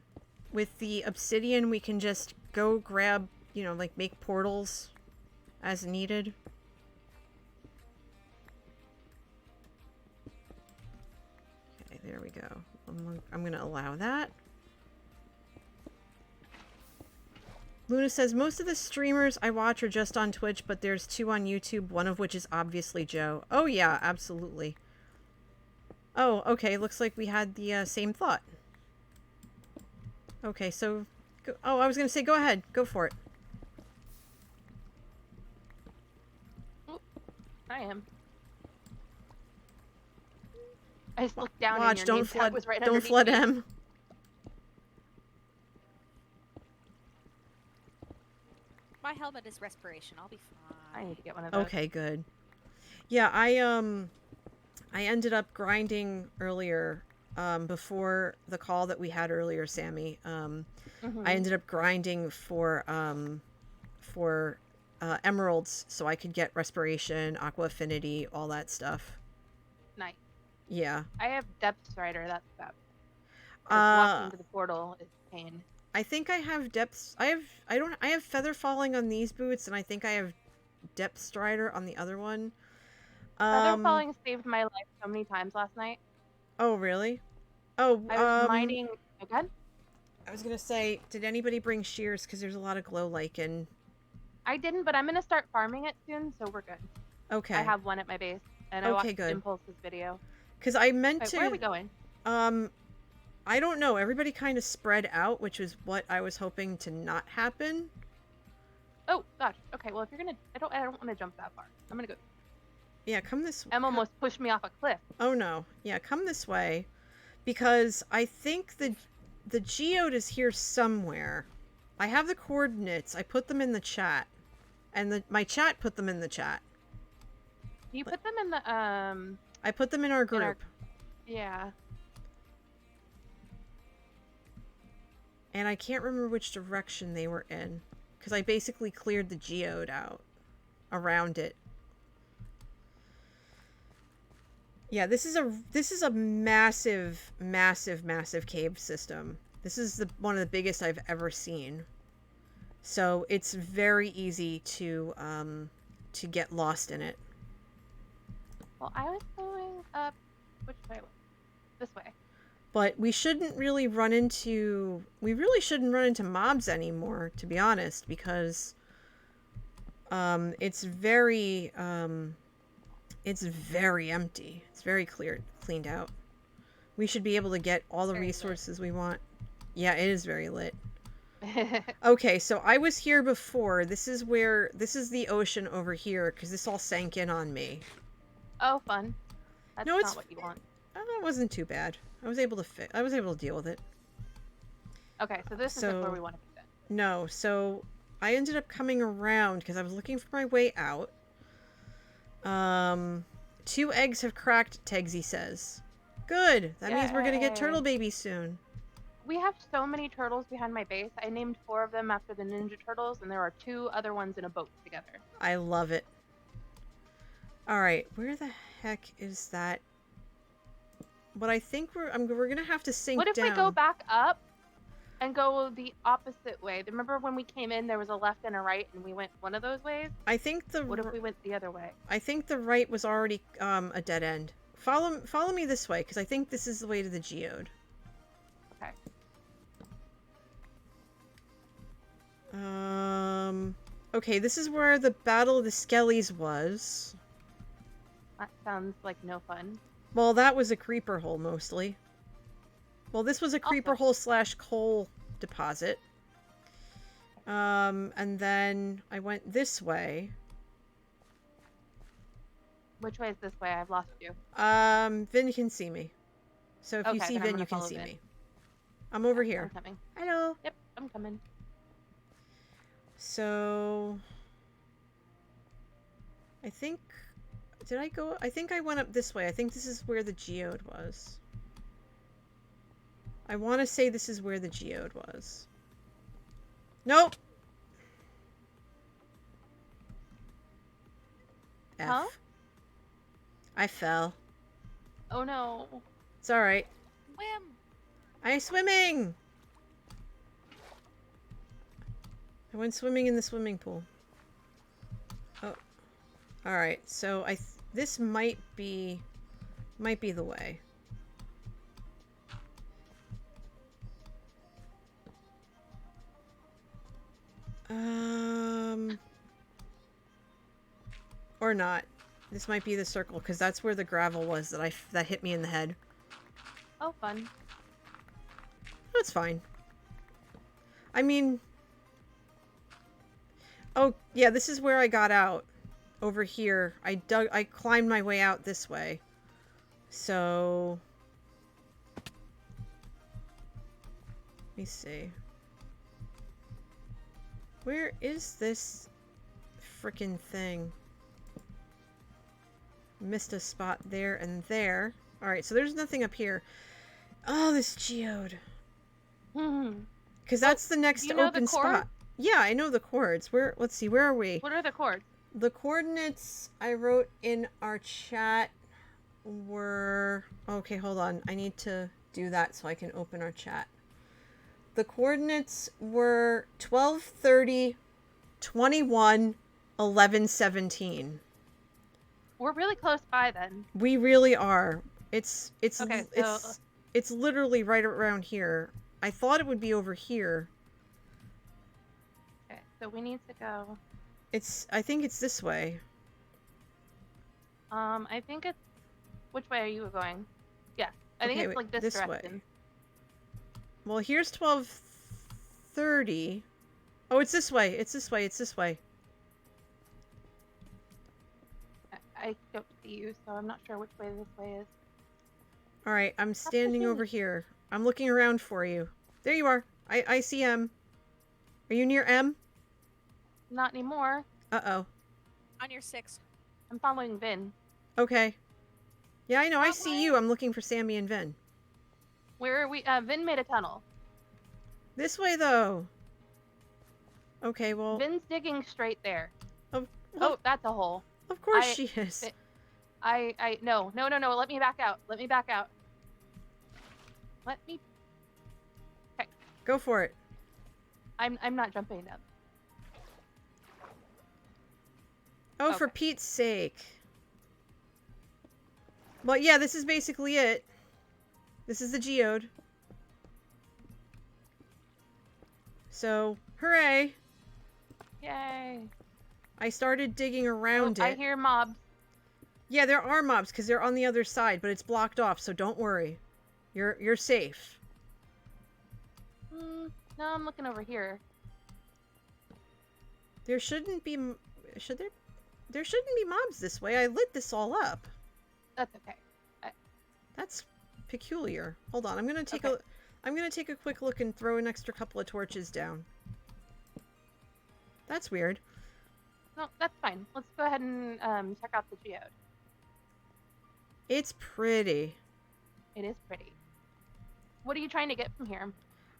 with the obsidian, we can just go grab, you know, like make portals as needed. Okay, there we go. I'm going to allow that. Luna says, most of the streamers I watch are just on Twitch, but there's 2 on YouTube, one of which is obviously Joe. Oh yeah, absolutely. Oh, okay, looks like we had the same thought. Okay, so... oh, I was going to say, go ahead. Go for it. Oop, I am. I just looked down Watch, and your don't name tag flood, was right don't underneath flood me. him. My helmet is respiration. I'll be I fine. need to get one of those. Okay, good. Yeah, I ended up grinding earlier, before the call that we had earlier, Sammy. I ended up grinding for emeralds so I could get respiration, aqua affinity, all that stuff. Nice. Yeah. I have depth strider. That's about. Uh, Walking to the portal is pain. I think I have depth. I have feather falling on these boots, and I think I have depth strider on the other one. Feather falling saved my life so many times last night. Oh really? Oh, I was mining again. I was gonna say, did anybody bring shears? Because there's a lot of glow lichen. I didn't, but I'm gonna start farming it soon, so we're good. Okay. I have one at my base, and I Okay, watched good. Impulse's video. Because I meant Wait, to. where are we going? I don't know. Everybody kind of spread out, which is what I was hoping to not happen. Oh gosh. Okay. Well, if you're gonna, I don't want to jump that far. I'm gonna go. Yeah, come this. Em almost pushed me off a cliff. Oh no. Yeah, come this way, because I think the geode is here somewhere. I have the coordinates. I put them in the chat, and my chat put them in the chat. You put them in the I put them in our group. in our- yeah. And I can't remember which direction they were in, because I basically cleared the geode out around it. Yeah, this is a massive, massive, massive cave system. This is one of the biggest I've ever seen. So it's very easy to get lost in it. Well, I was going up. Which way? This way. But we shouldn't really run into... We really shouldn't run into mobs anymore, to be honest, because... it's very empty. It's very cleaned out. We should be able to get all the Very resources we want. Yeah, it is very lit. Okay, so I was here before. This is the ocean over here, because this all sank in on me. Oh, fun. That's No, it's- not what you want. It wasn't too bad. I was able to deal with it. Okay, so this isn't where we want to be then. No, so I ended up coming around because I was looking for my way out. 2 eggs have cracked, Tegsy says. Good. That means we're gonna get turtle babies soon. We have so many turtles behind my base. I named 4 of them after the Ninja Turtles, and there are 2 other ones in a boat together. I love it. Alright, where the heck is that? But I think we're gonna have to sink down. What if we go back up and go the opposite way? Remember when we came in, there was a left and a right, and we went one of those ways? I think What if we went the other way? I think the right was already a dead end. Follow me this way, because I think this is the way to the geode. Okay. Okay, this is where the Battle of the Skellies was. That sounds like no fun. Well, that was a creeper hole, mostly. Well, this was a creeper hole / coal deposit. And then I went this way. Which way is this way? I've lost you. Vin can see me. So if you Okay, see then I'm Vin, gonna you can follow see Vin. me. I'm over I'm here. coming. Hello. Yep, I'm coming. So... I think... Did I go? I think I went up this way. I think this is where the geode was. I want to say this is where the geode was. Nope! F. Huh? I fell. Oh no. It's alright. Swim. I'm swimming! I went swimming in the swimming pool. Oh. Alright, so this might be the way. Or not. This might be the circle, because that's where the gravel was that hit me in the head. Oh, fun. That's fine. I mean... Oh, yeah, this is where I got out. Over here. I climbed my way out this way. So... Let me see. Where is this frickin' thing? Missed a spot there and there. Alright, so there's nothing up here. Oh, this geode. Because that's the next open spot. Yeah, I know the chords. Let's see, where are we? What are the chords? The coordinates I wrote in our chat were... Okay, hold on. I need to do that so I can open our chat. The coordinates were 12:30, 21, 11, 17. We're really close by then. We really are. It's Okay, it's literally right around here. I thought it would be over here. Okay, so we need to go. I think it's this way. I think it's... Which way are you going? Yeah, I think it's like this direction. Way. Well, here's 12:30. Oh, it's this way. It's this way. It's this way. I don't see you, so I'm not sure which way this way is. Alright, I'm standing over here. I'm looking around for you. There you are. I see M. Are you near M? Not anymore. Uh-oh. On your 6. I'm following Vin. Okay. Yeah, I know. I That see way? you. I'm looking for Sammy and Vin. Where are we? Vin made a tunnel. This way, though. Okay, well... Vin's digging straight there. Well, Oh, that's a hole. of course she is. No. Let me back out. Let me back out. Let me... Okay. Go for it. I'm not jumping up. Oh, for Okay. Pete's sake. Well, yeah, this is basically it. This is the geode. So, hooray! Yay. I started digging around I it. hear mobs. Yeah, there are mobs because they're on the other side, but it's blocked off, so don't worry. You're safe. No, I'm looking over here. There shouldn't be should there? There shouldn't be mobs this way. I lit this all up. That's okay. That's peculiar. Hold on. I'm going to take Okay. I'm going to take a quick look and throw an extra couple of torches down. That's weird. No, that's fine. Let's go ahead and check out the geode. It's pretty. It is pretty. What are you trying to get from here?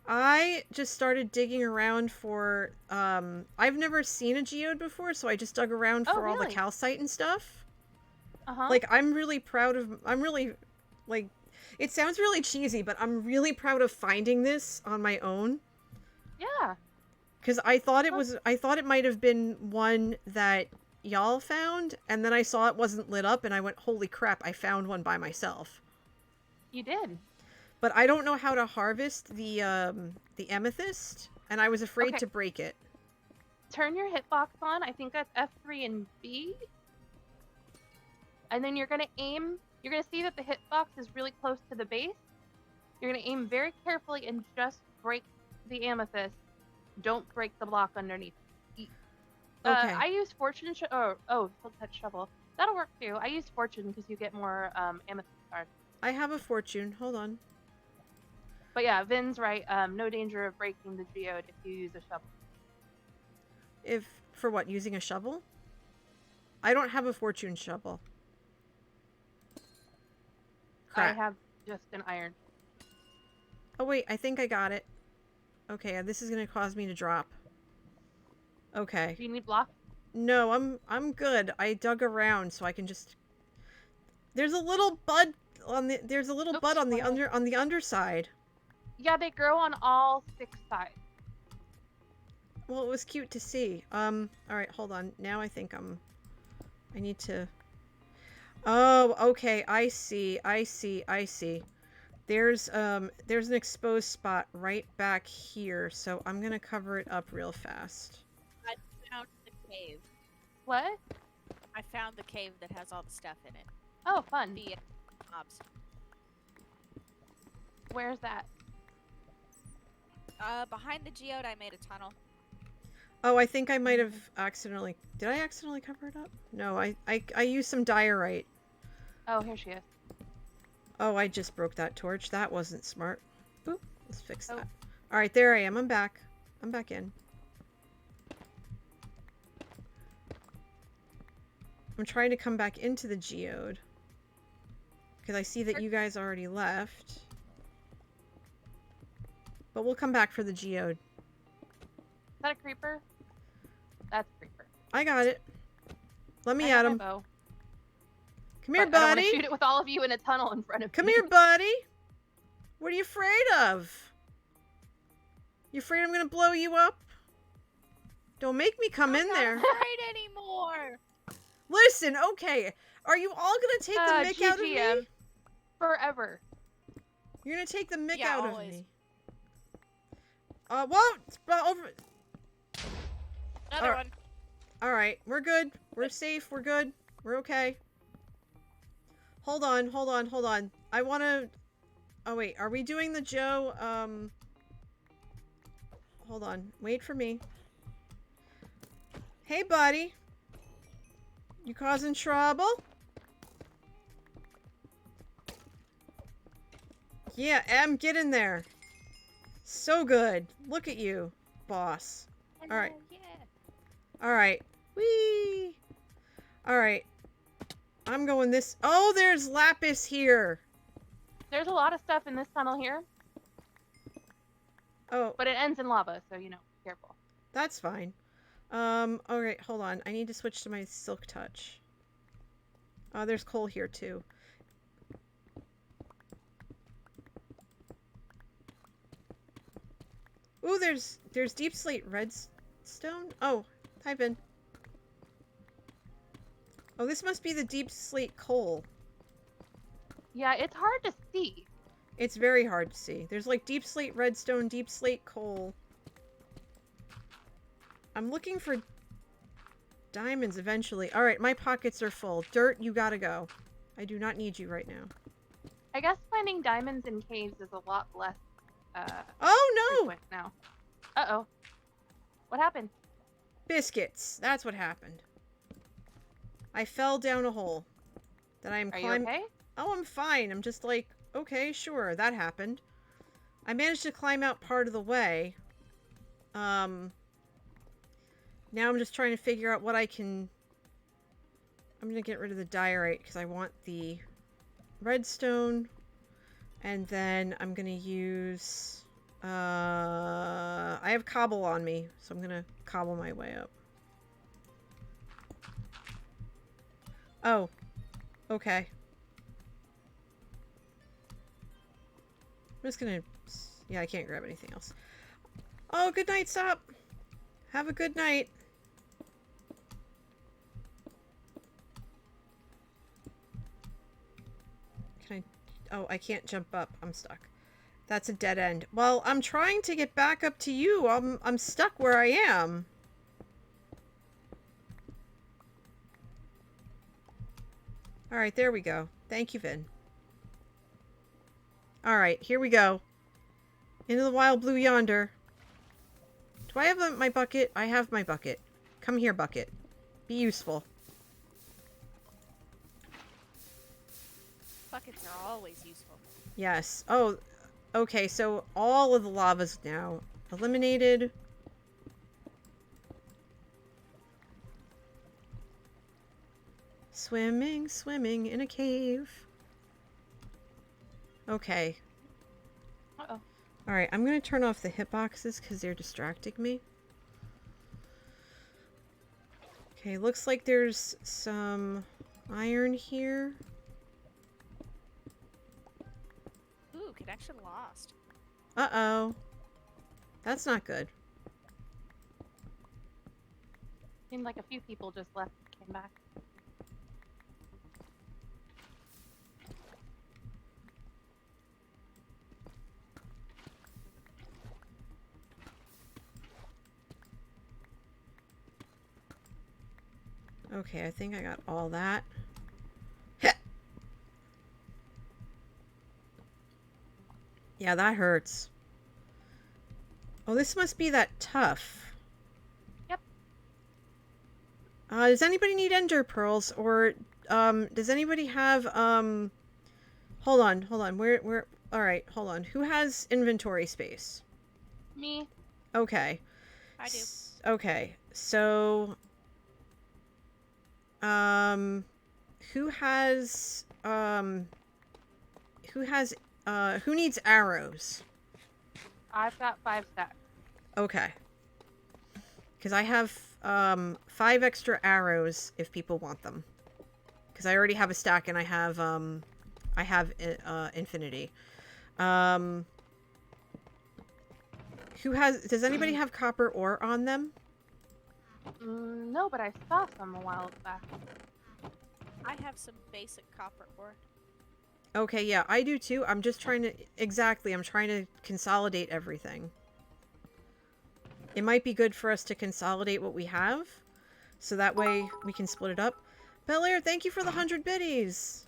I just started digging around for I've never seen a geode before, so I just dug around for all the really? calcite and stuff. Uh-huh. Like, I'm really proud of like, it sounds really cheesy, but I'm really proud of finding this on my own. Yeah. Because I thought it might have been one that y'all found, and then I saw it wasn't lit up, and I went, holy crap, I found one by myself. You did. But I don't know how to harvest the amethyst, and I was afraid Okay. to break it. Turn your hitbox on. I think that's F3 and B. And then you're going to aim. You're going to see that the hitbox is really close to the base. You're going to aim very carefully and just break the amethyst. Don't break the block underneath. Okay. I use fortune. Silk touch shovel. That'll work too. I use fortune because you get more amethyst stars. I have a fortune. Hold on. But yeah, Vin's right. No danger of breaking the geode if you use a shovel. For what? Using a shovel? I don't have a fortune shovel. Crap. I have just an iron. Oh wait, I think I got it. Okay, this is gonna cause me to drop. Okay. Do you need blocks? No, I'm good. I dug around so I can just. There's a little bud on the. There's a little Oops, bud on the what? on the underside. Yeah, they grow on all 6 sides. Well, it was cute to see. All right, hold on. Now I think I need to. Oh, okay. I see. There's an exposed spot right back here, so I'm gonna cover it up real fast. I found the cave. What? I found the cave that has all the stuff in it. Oh, fun. The mobs. Where's that? Behind the geode, I made a tunnel. Oh, I think I might have accidentally. Did I accidentally cover it up? No, I used some diorite. Oh, here she is. Oh, I just broke that torch. That wasn't smart. Boop. Let's fix Oh. that. All right, there I am. I'm back. I'm back in. I'm trying to come back into the geode because I see that you guys already left. But we'll come back for the geode. Is that a creeper? That's a creeper. I got it. Let me I at have him. my bow, Come here, but I don't want buddy. to shoot it with all of you in a tunnel in front of Come me. here, buddy. What are you afraid of? You afraid I'm gonna blow you up? Don't make me come in there. I'm not afraid anymore. Listen, okay. Are you all gonna take the mick out of me? GGM. Forever. You're gonna take the mick Yeah, out always. of me. Whoa! Over. Another Alright. one. All right, we're good. We're safe. We're good. We're okay. Hold on. I wanna. Oh wait, are we doing the Joe? Hold on. Wait for me. Hey, buddy. You causing trouble? Yeah, Em, get in there. So good. Look at you, boss. Hello, Alright. Yeah. Alright. Whee! Alright. I'm going this. Oh, there's lapis here. There's a lot of stuff in this tunnel here, Oh, but it ends in lava, so you know, be careful. that's fine. Alright, hold on. I need to switch to my silk touch. Oh, there's coal here too. Ooh, there's deep slate redstone. Oh, hi Ben. Oh, this must be the deep slate coal. Yeah, it's hard to see. It's very hard to see. There's like deep slate redstone, deep slate coal. I'm looking for diamonds eventually. Alright, my pockets are full. Dirt, you gotta go. I do not need you right now. I guess finding diamonds in caves is a lot less Oh no! frequent now. Uh-oh. What happened? Biscuits. That's what happened. I fell down a hole. That I am Are you climbing. okay? Oh, I'm fine. I'm just like, okay, sure, that happened. I managed to climb out part of the way. Now I'm just trying to figure out what I can... I'm gonna get rid of the diorite because I want the redstone. And then I'm gonna use... I have cobble on me, so I'm gonna cobble my way up. Oh. Okay. I'm just gonna... Yeah, I can't grab anything else. Oh, good night, Sop! Have a good night. Can I... Oh, I can't jump up. I'm stuck. That's a dead end. Well, I'm trying to get back up to you. I'm stuck where I am. Alright, there we go. Thank you, Vin. Alright, here we go. Into the wild blue yonder. Do I have my bucket? I have my bucket. Come here, bucket. Be useful. Buckets are always useful. Yes. Oh, okay, so all of the lava's now eliminated. Swimming, swimming in a cave. Okay. Uh-oh. Alright, I'm gonna turn off the hitboxes because they're distracting me. Okay, looks like there's some iron here. Ooh, connection lost. Uh-oh. That's not good. Seemed like a few people just left and came back. Okay, I think I got all that. Yeah, that hurts. Oh, this must be that tough. Yep. Does anybody need ender pearls? Or, does anybody have, hold on. Alright, hold on. Who has inventory space? Me. Okay. I do. Okay, so... who needs arrows? I've got 5 stacks. Okay. Because I have, 5 extra arrows if people want them. Because I already have a stack and I have infinity. Does anybody have copper ore on them? No, but I saw some a while back. I have some basic copper ore. Okay, yeah, I do too. I'm just trying to... Exactly, I'm trying to consolidate everything. It might be good for us to consolidate what we have, so that way we can split it up. Bel Air, thank you for the 100 biddies!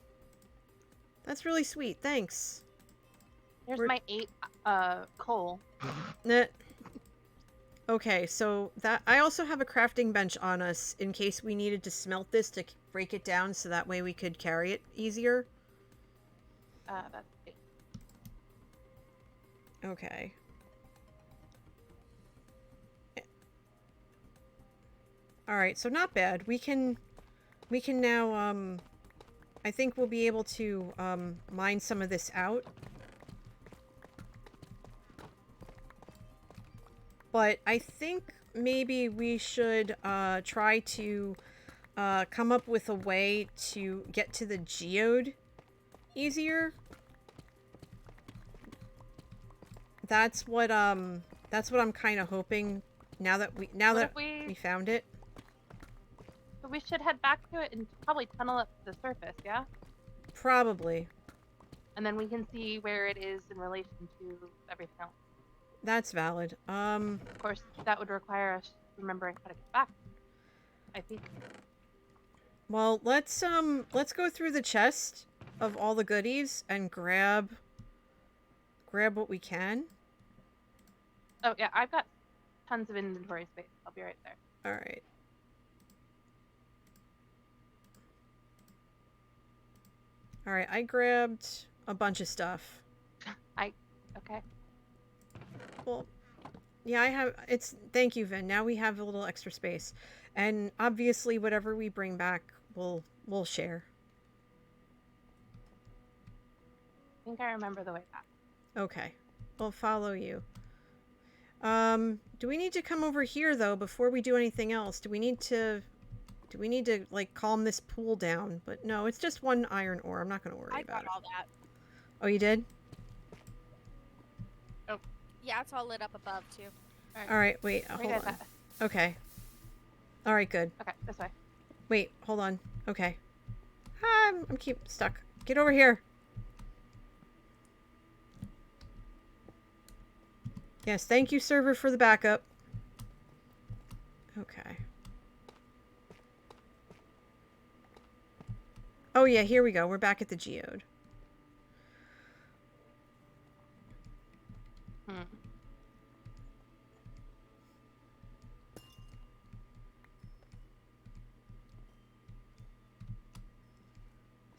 That's really sweet, thanks. There's We're- my 8 coal. Nah. Okay, so that... I also have a crafting bench on us in case we needed to smelt this to break it down so that way we could carry it easier. That's it. Okay. Alright, so not bad. We can now, I think we'll be able to, mine some of this out. But I think maybe we should, try to, come up with a way to get to the geode easier. That's what I'm kind of hoping now that we found it. So we should head back to it and probably tunnel up to the surface, yeah? Probably. and then we can see where it is in relation to everything else. That's valid. Of course, that would require us remembering how to get back, I think. Well, let's go through the chest of all the goodies and grab what we can. Oh, yeah, I've got tons of inventory space. I'll be right there. All right. All right, I grabbed a bunch of stuff. Okay. Well, yeah, I have. Thank you, Vin. Now we have a little extra space, and obviously, whatever we bring back, we'll share. I think I remember the way back. Okay, we'll follow you. Do we need to come over here though before we do anything else? Do we need to like calm this pool down? But no, it's just one iron ore. I'm not going to worry I about got it. all that. Oh, you did? Yeah, it's all lit up above too. All right, wait, Where you hold guys on. at? Okay. All right, good. Okay, this way. Wait, hold on. Okay. I'm keep stuck. Get over here. Yes, thank you, server, for the backup. Okay. Oh yeah, here we go. We're back at the geode.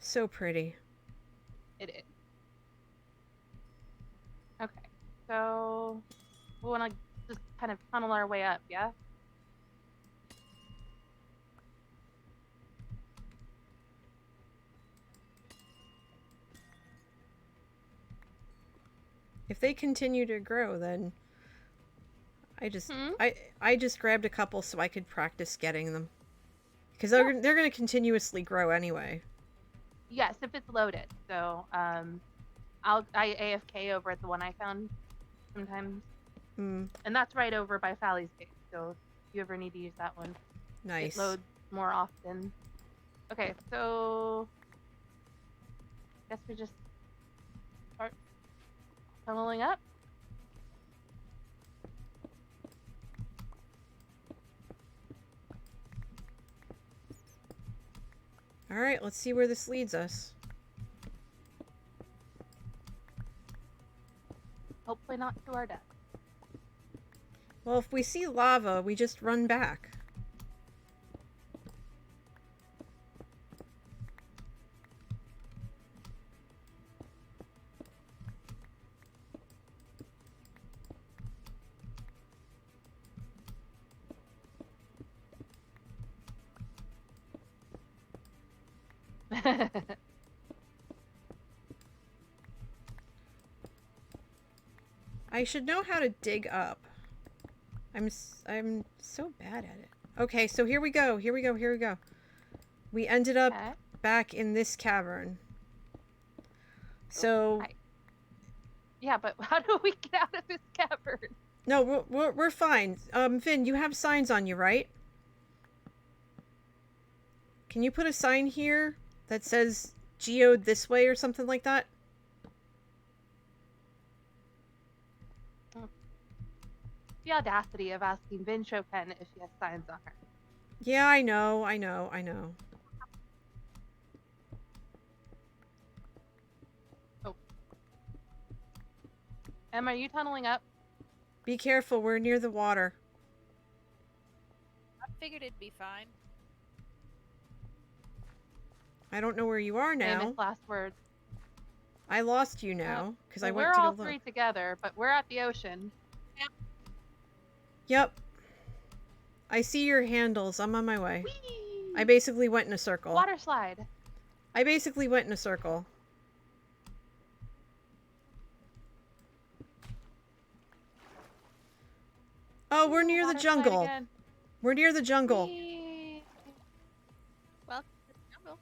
So pretty. It is. Okay, so we want to just kind of tunnel our way up, yeah? If they continue to grow, then I just Hmm? I just grabbed a couple so I could practice getting them. Because they're going to continuously grow anyway. Yes, if it's loaded. So, I AFK over at the one I found sometimes. Mm, And that's right over by Fally's Cave. So if you ever need to use that one, nice. it loads more often. Okay, so guess we just start tunneling up. All right, let's see where this leads us. Hopefully not to our death. Well, if we see lava, we just run back. I should know how to dig up. I'm so bad at it. Okay, so here we go. Here we go. Here we go. We ended up Okay. back in this cavern. So Hi. Yeah, but how do we get out of this cavern? no, we're fine. Vin, you have signs on you, right? Can you put a sign here that says geode this way or something like that? The audacity of asking Vin Shoken if she has signs on her. Yeah, I know, I know, I know. Em, are you tunneling up? Be careful, we're near the water. I figured it'd be fine. I don't know where you are now. Famous last words. I lost you now because I Well, went we're to all go look. three together, but we're at the ocean. Yep. I see your handles. I'm on my way. Whee! I basically went in a circle. Water slide. I basically went in a circle. Oh, we're near the Water slide jungle. again. We're near the jungle. Whee! Well, it's jungle.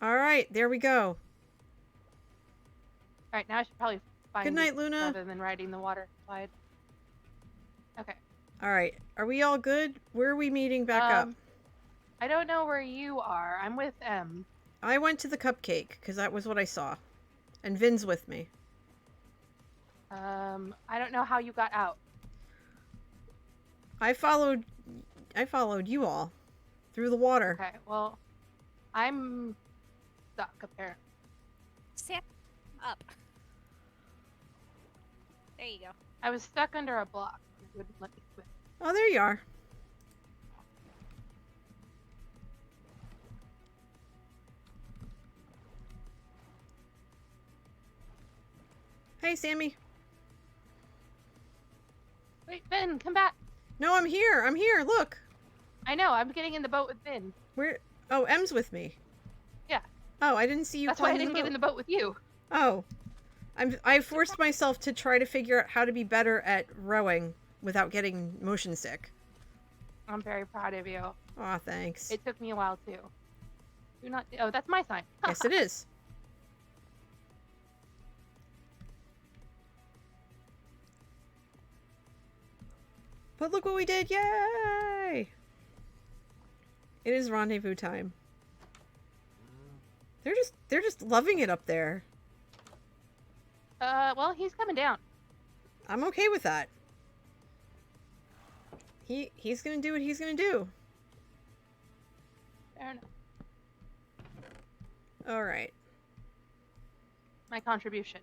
All right, there we go. All right, now I should probably find Good night, it Luna. rather than riding the water slide. Okay. All right, are we all good? Where are we meeting back up? I don't know where you are. I'm with M. I went to the cupcake because that was what I saw. And Vin's with me. I don't know how you got out. I followed you all through the water. Okay, well, I'm stuck apparently. Stand up. There you go. I was stuck under a block. It wouldn't let me swim. Oh, there you are. Hey, Sammy. Wait, Ben, come back. No, I'm here. I'm here. Look. I know, I'm getting in the boat with Ben. Where? Oh, M's with me. Yeah. Oh, I didn't see you. That's why I climb didn't get in the boat with you. Oh, I forced myself to try to figure out how to be better at rowing without getting motion sick. I'm very proud of you. Aw, thanks. It took me a while too. Do not. Oh, that's my sign. Yes, it is. But look what we did! Yay! It is rendezvous time. They're just loving it up there. Well, he's coming down. I'm okay with that. He's gonna do what he's gonna do. Fair enough. All right. My contribution.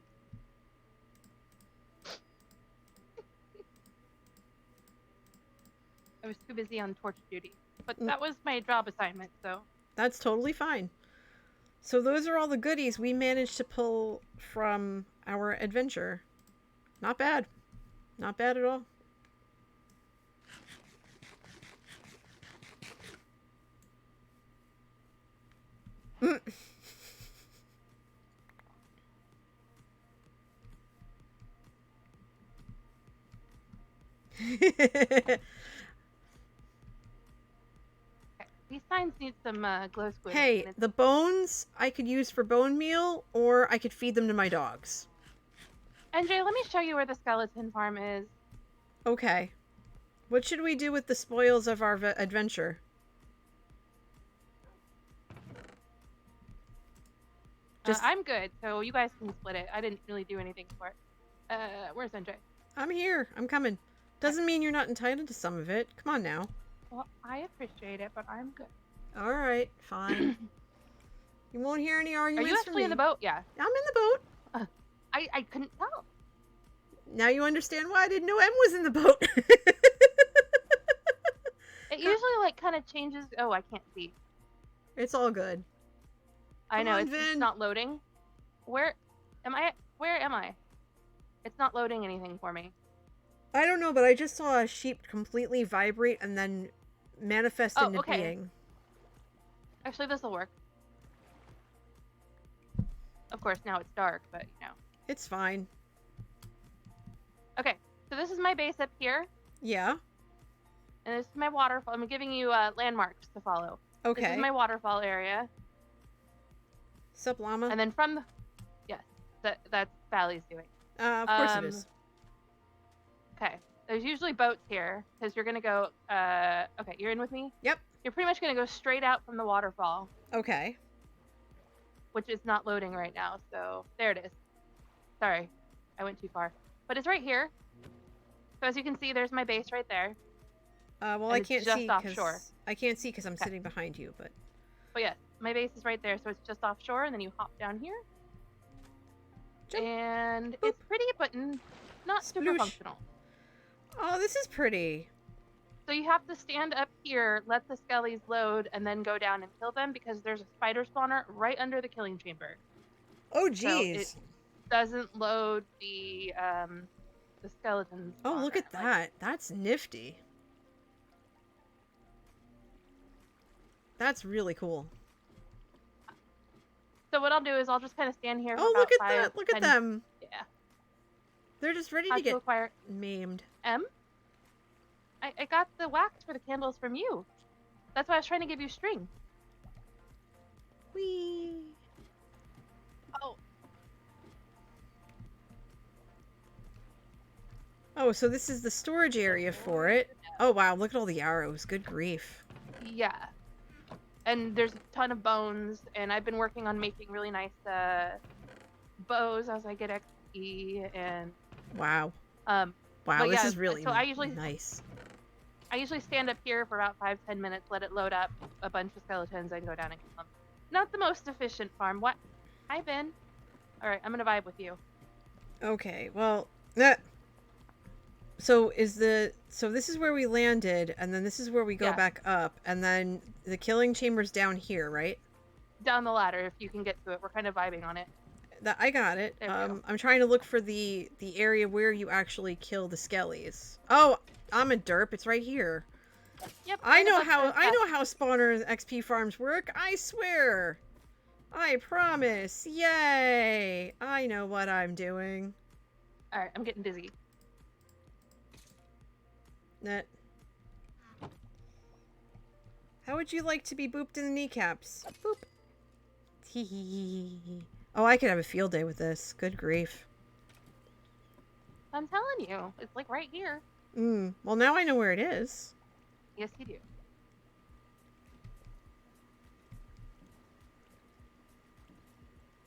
I was too busy on torch duty, but that was my job assignment, so. That's totally fine. So those are all the goodies we managed to pull from our adventure. Not bad. Not bad at all. Okay. These signs need some glow squid. Hey, the bones I could use for bone meal, or I could feed them to my dogs. NJ, let me show you where the skeleton farm is. Okay. What should we do with the spoils of our adventure? I'm good, so you guys can split it. I didn't really do anything for it. Where's NJ? I'm here. I'm coming. Doesn't mean you're not entitled to some of it. Come on now. Well, I appreciate it, but I'm good. All right, fine. You won't hear any Are arguments you from actually me. in the boat? Yeah. I'm in the boat. I couldn't tell. Now you understand why I didn't know M was in the boat. It usually like kind of changes. Oh, I can't see. It's all good. I Come know on, it's Vin. not loading. Where am I? Where am I? It's not loading anything for me. I don't know, but I just saw a sheep completely vibrate and then manifest Oh, into okay. being. Actually, this will work. Of course, now it's dark, but you know. It's fine. Okay, so this is my base up here, Yeah. and this is my waterfall. I'm giving you landmarks to follow. This Okay. is my waterfall area, Sup, llama? and then from the yes, that's Valley's doing. Of course it is. Okay, there's usually boats here because you're gonna go. Okay, you're in with me. Yep. You're pretty much gonna go straight out from the waterfall, Okay. which is not loading right now. So there it is. Sorry, I went too far, but it's right here. So as you can see, there's my base right there. Well, And I it's can't just see offshore. because I'm Okay. sitting behind you, but But yes, my base is right there, so it's just offshore, and then you hop down here. Jump. And Boop. it's pretty, but not super Sploosh. functional. oh, this is pretty. So you have to stand up here, let the skellies load, and then go down and kill them because there's a spider spawner right under the killing chamber. Oh, So jeez. it doesn't load the skeletons. Oh, look at that. That's nifty. That's really cool. So what I'll do is I'll just kind of stand here. For Oh, about look at 5, that. Look at 10 them. Yeah. They're just ready How to to get acquire maimed. M? I got the wax for the candles from you. That's why I was trying to give you string. Whee. Oh. Oh, so this is the storage area for it. Oh, wow. Look at all the arrows. Good grief. Yeah. And there's a ton of bones, and I've been working on making really nice bows as I get XP, and Wow. um. Wow, But this yeah, is really so nice. I usually stand up here for about 5-10 minutes, let it load up a bunch of skeletons, and go down and kill them. Not the most efficient farm. What? Hi, Ben. All right, I'm gonna vibe with you. Okay, well, so this is where we landed, and then this is where we go Yeah. back up, and then the killing chamber's down here, right? Down the ladder, if you can get to it. We're kind of vibing on it. That I got it. There we go. I'm trying to look for the area where you actually kill the skellies. Oh, I'm a derp. It's right here. Yep. I right know above the I know chest. how spawner XP farms work. I swear. I promise. Yay! I know what I'm doing. All right, I'm getting dizzy. Net. How would you like to be booped in the kneecaps? Boop. Tee. Oh, I could have a field day with this. Good grief. I'm telling you, it's like right here. Well, now I know where it is. Yes, you do.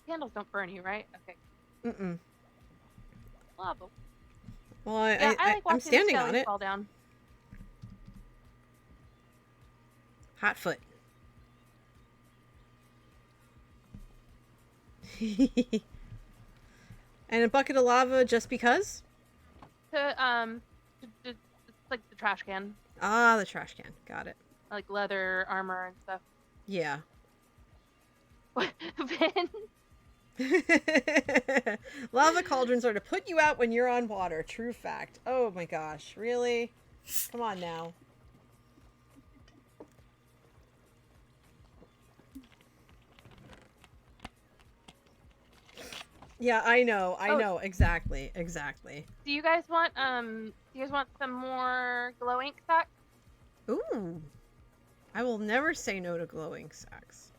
Candles don't burn you, right? Okay. Mm-mm. Lava. Well, Yeah, I like I'm watching standing the on skellies it. fall down. Hot foot. And a bucket of lava just because? It's like the trash can, Ah, the trash can. Got it. like leather armor and stuff. Yeah. Ben, Lava cauldrons are to put you out when you're on water. True fact. Oh my gosh. Really? Come on now. Yeah, I know. I Oh. know. Exactly. Exactly. do you guys want some more glow ink sacks? Ooh. I will never say no to glowing sacks.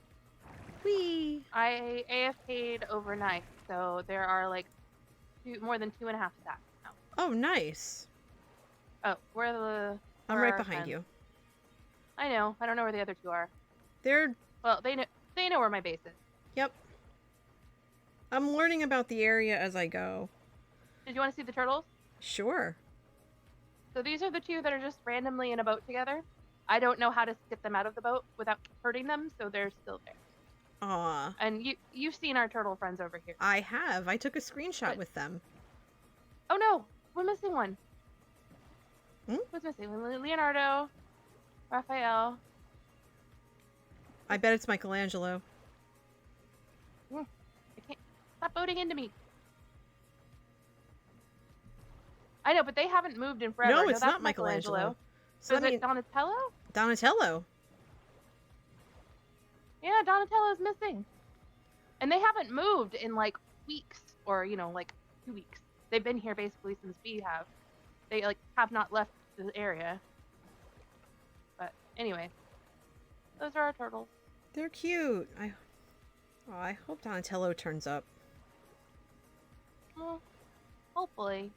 Whee! I AFK'd overnight, so there are like more than 2.5 stacks now. Oh, nice. Oh, where the? I'm where right are our behind friends? you. I know. I don't know where the other two are. They're... Well, they know. They know where my base is. Yep. I'm learning about the area as I go. Did you want to see the turtles? Sure. So these are the two that are just randomly in a boat together. I don't know how to get them out of the boat without hurting them, so they're still there. Aw. And you've seen our turtle friends over here. I have. I took a screenshot Good. with them. Oh no, we're missing one. Hmm? Who's missing? Leonardo, Raphael. I bet it's Michelangelo. I can't stop boating into me. I know, but they haven't moved in forever. No, it's that's not Michelangelo. So is it Donatello? Donatello. Yeah, Donatello's missing. And they haven't moved in like weeks, or like 2 weeks. They've been here basically since we have. They have not left the area. But anyway, those are our turtles. They're cute. I hope Donatello turns up. Well, hopefully.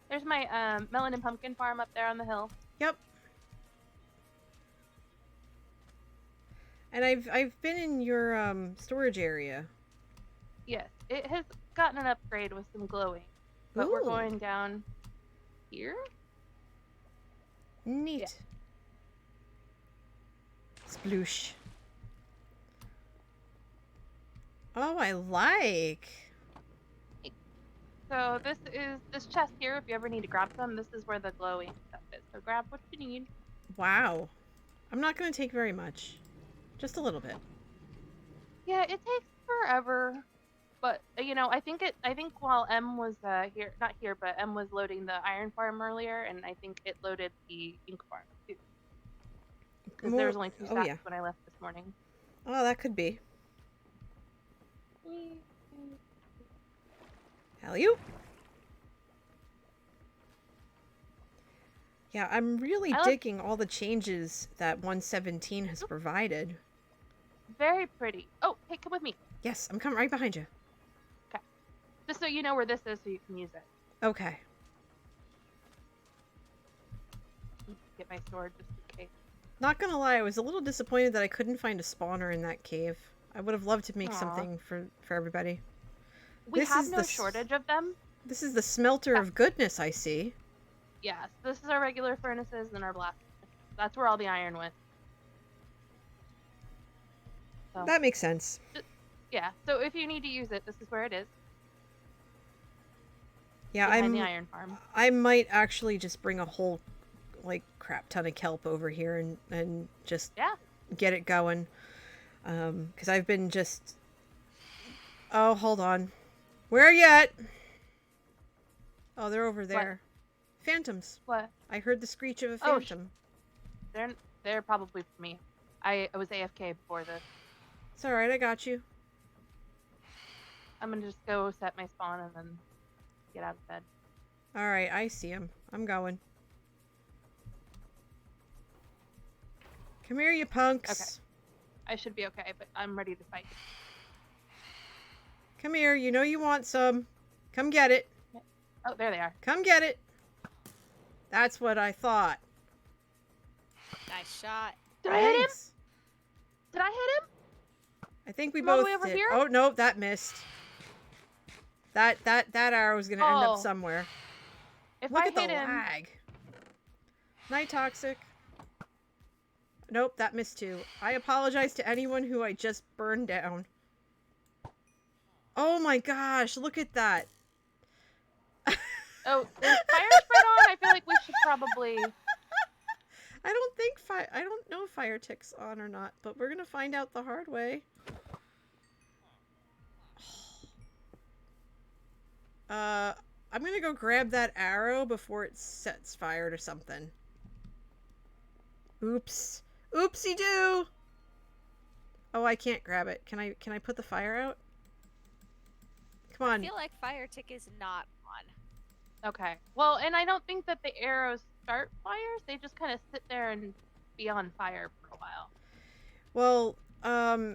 There's my melon and pumpkin farm up there on the hill. Yep. And I've been in your storage area. Yes, it has gotten an upgrade with some glowing. But we're Ooh. going down here? Neat. Yeah. Sploosh. Oh, I like. So this chest here, if you ever need to grab some, this is where the glowing stuff is. So grab what you need. Wow. I'm not going to take very much. Just a little bit. Yeah, it takes forever. But I think while M was here, not here, but M was loading the iron farm earlier, and I think it loaded the ink farm too. Because there was only 2 stacks when I left this morning. Oh, that could be. Hell you. Yeah, I'm really digging all the changes that 117 has provided. Very pretty. Oh, hey, come with me. Yes, I'm coming right behind you. Okay. Just so you know where this is so you can use it. Okay. Get my sword just in case. Not gonna lie, I was a little disappointed that I couldn't find a spawner in that cave. I would have loved to make Aw. something for everybody. We This have is no the shortage of them. This is the smelter of goodness, I see. Yes, this is our regular furnaces and our blast furnaces. That's where all the iron went. So, That makes sense. yeah, so if you need to use it, this is where it is. Yeah, Behind the iron farm. I might actually just bring a whole, like, crap ton of kelp over here and just get it going. Because I've been just... Oh, hold on. Where are you at? Oh, they're over there. What? Phantoms. What? I heard the screech of a phantom. They're probably for me. I was AFK before this. It's alright, I got you. I'm gonna just go set my spawn and then get out of bed. Alright, I see him. I'm going. Come here, you punks. Okay. I should be okay, but I'm ready to fight. Come here, you know you want some. Come get it. Oh, there they are. Come get it. That's what I thought. Nice shot. Did I hit him? Thanks. Did I hit him? I think we From all the both way over did. here? Oh, no, that missed. That arrow's gonna end up somewhere. If Look I at the hit him, lag. Night Toxic. Nope, that missed too. I apologize to anyone who I just burned down. Oh my gosh, look at that. oh, there's fire spread on. I feel like we should probably. I don't know if fire tick's on or not, but we're gonna find out the hard way. I'm gonna go grab that arrow before it sets fire to something. Oops. Oopsie-doo! Oh, I can't grab it. Can I put the fire out? Come on. I feel like fire tick is not on. Okay. Well, and I don't think that the arrows start fires. They just kind of sit there and be on fire for a while. Well,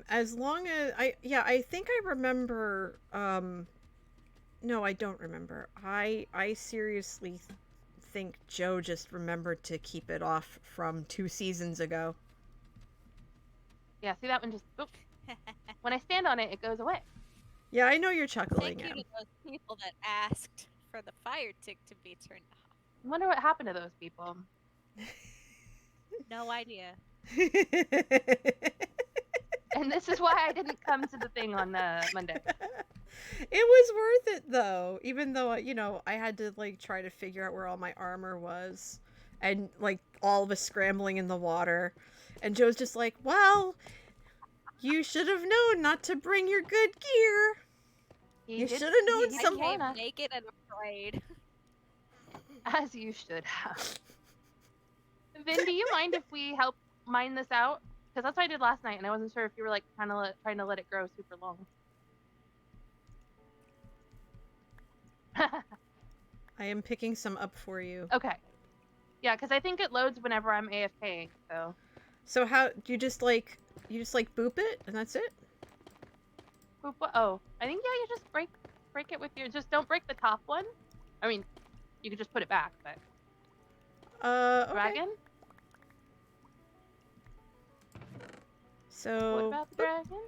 as long as I think I remember. No, I don't remember. I seriously think Joe just remembered to keep it off from 2 seasons ago. Yeah, see that one just. Oop. When I stand on it, it goes away. Yeah, I know you're chuckling. Thank you to those people that asked for the fire tick to be turned off. I wonder what happened to those people. No idea. And this is why I didn't come to the thing on Monday. It was worth it though, even though, you know, I had to like try to figure out where all my armor was and like all of us scrambling in the water. And Joe's just like, well, you should have known not to bring your good gear. You should have known some. I came naked and afraid. As you should have. Vin, do you mind if we help mine this out? Because that's what I did last night, and I wasn't sure if you were like trying to let it grow super long. I am picking some up for you. Okay. Yeah, because I think it loads whenever I'm AFK. So how do you just like boop it and that's it? Boop, oh, I think you just break it with your. Just don't break the top one. I mean, you could just put it back, but. Okay. Dragon. So. What about the dragon?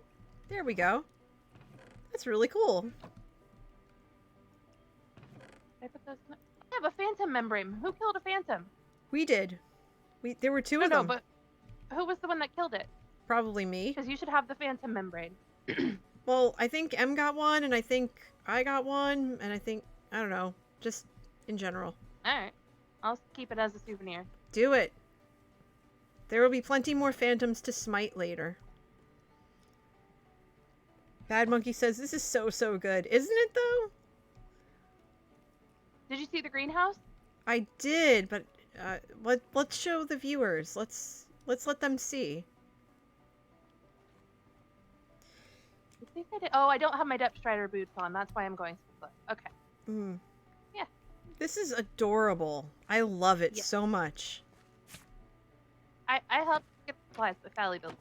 There we go. That's really cool. I put those. I have a phantom membrane. Who killed a phantom? We did. There were 2 of them. No, but who was the one that killed it? Probably me. Because you should have the phantom membrane. Well, I think M got one, and I think I got one, and I think, I don't know, just in general. Alright. I'll keep it as a souvenir. Do it. There will be plenty more phantoms to smite later. Bad Monkey says, this is so good. Isn't it, though? Did you see the greenhouse? I did, but let's show the viewers. Let's let them see. I think I did. Oh, I don't have my Depth Strider boots on. That's why I'm going so slow. Okay. Mm. Yeah. This is adorable. I love it so much. I helped get supplies with Sally built.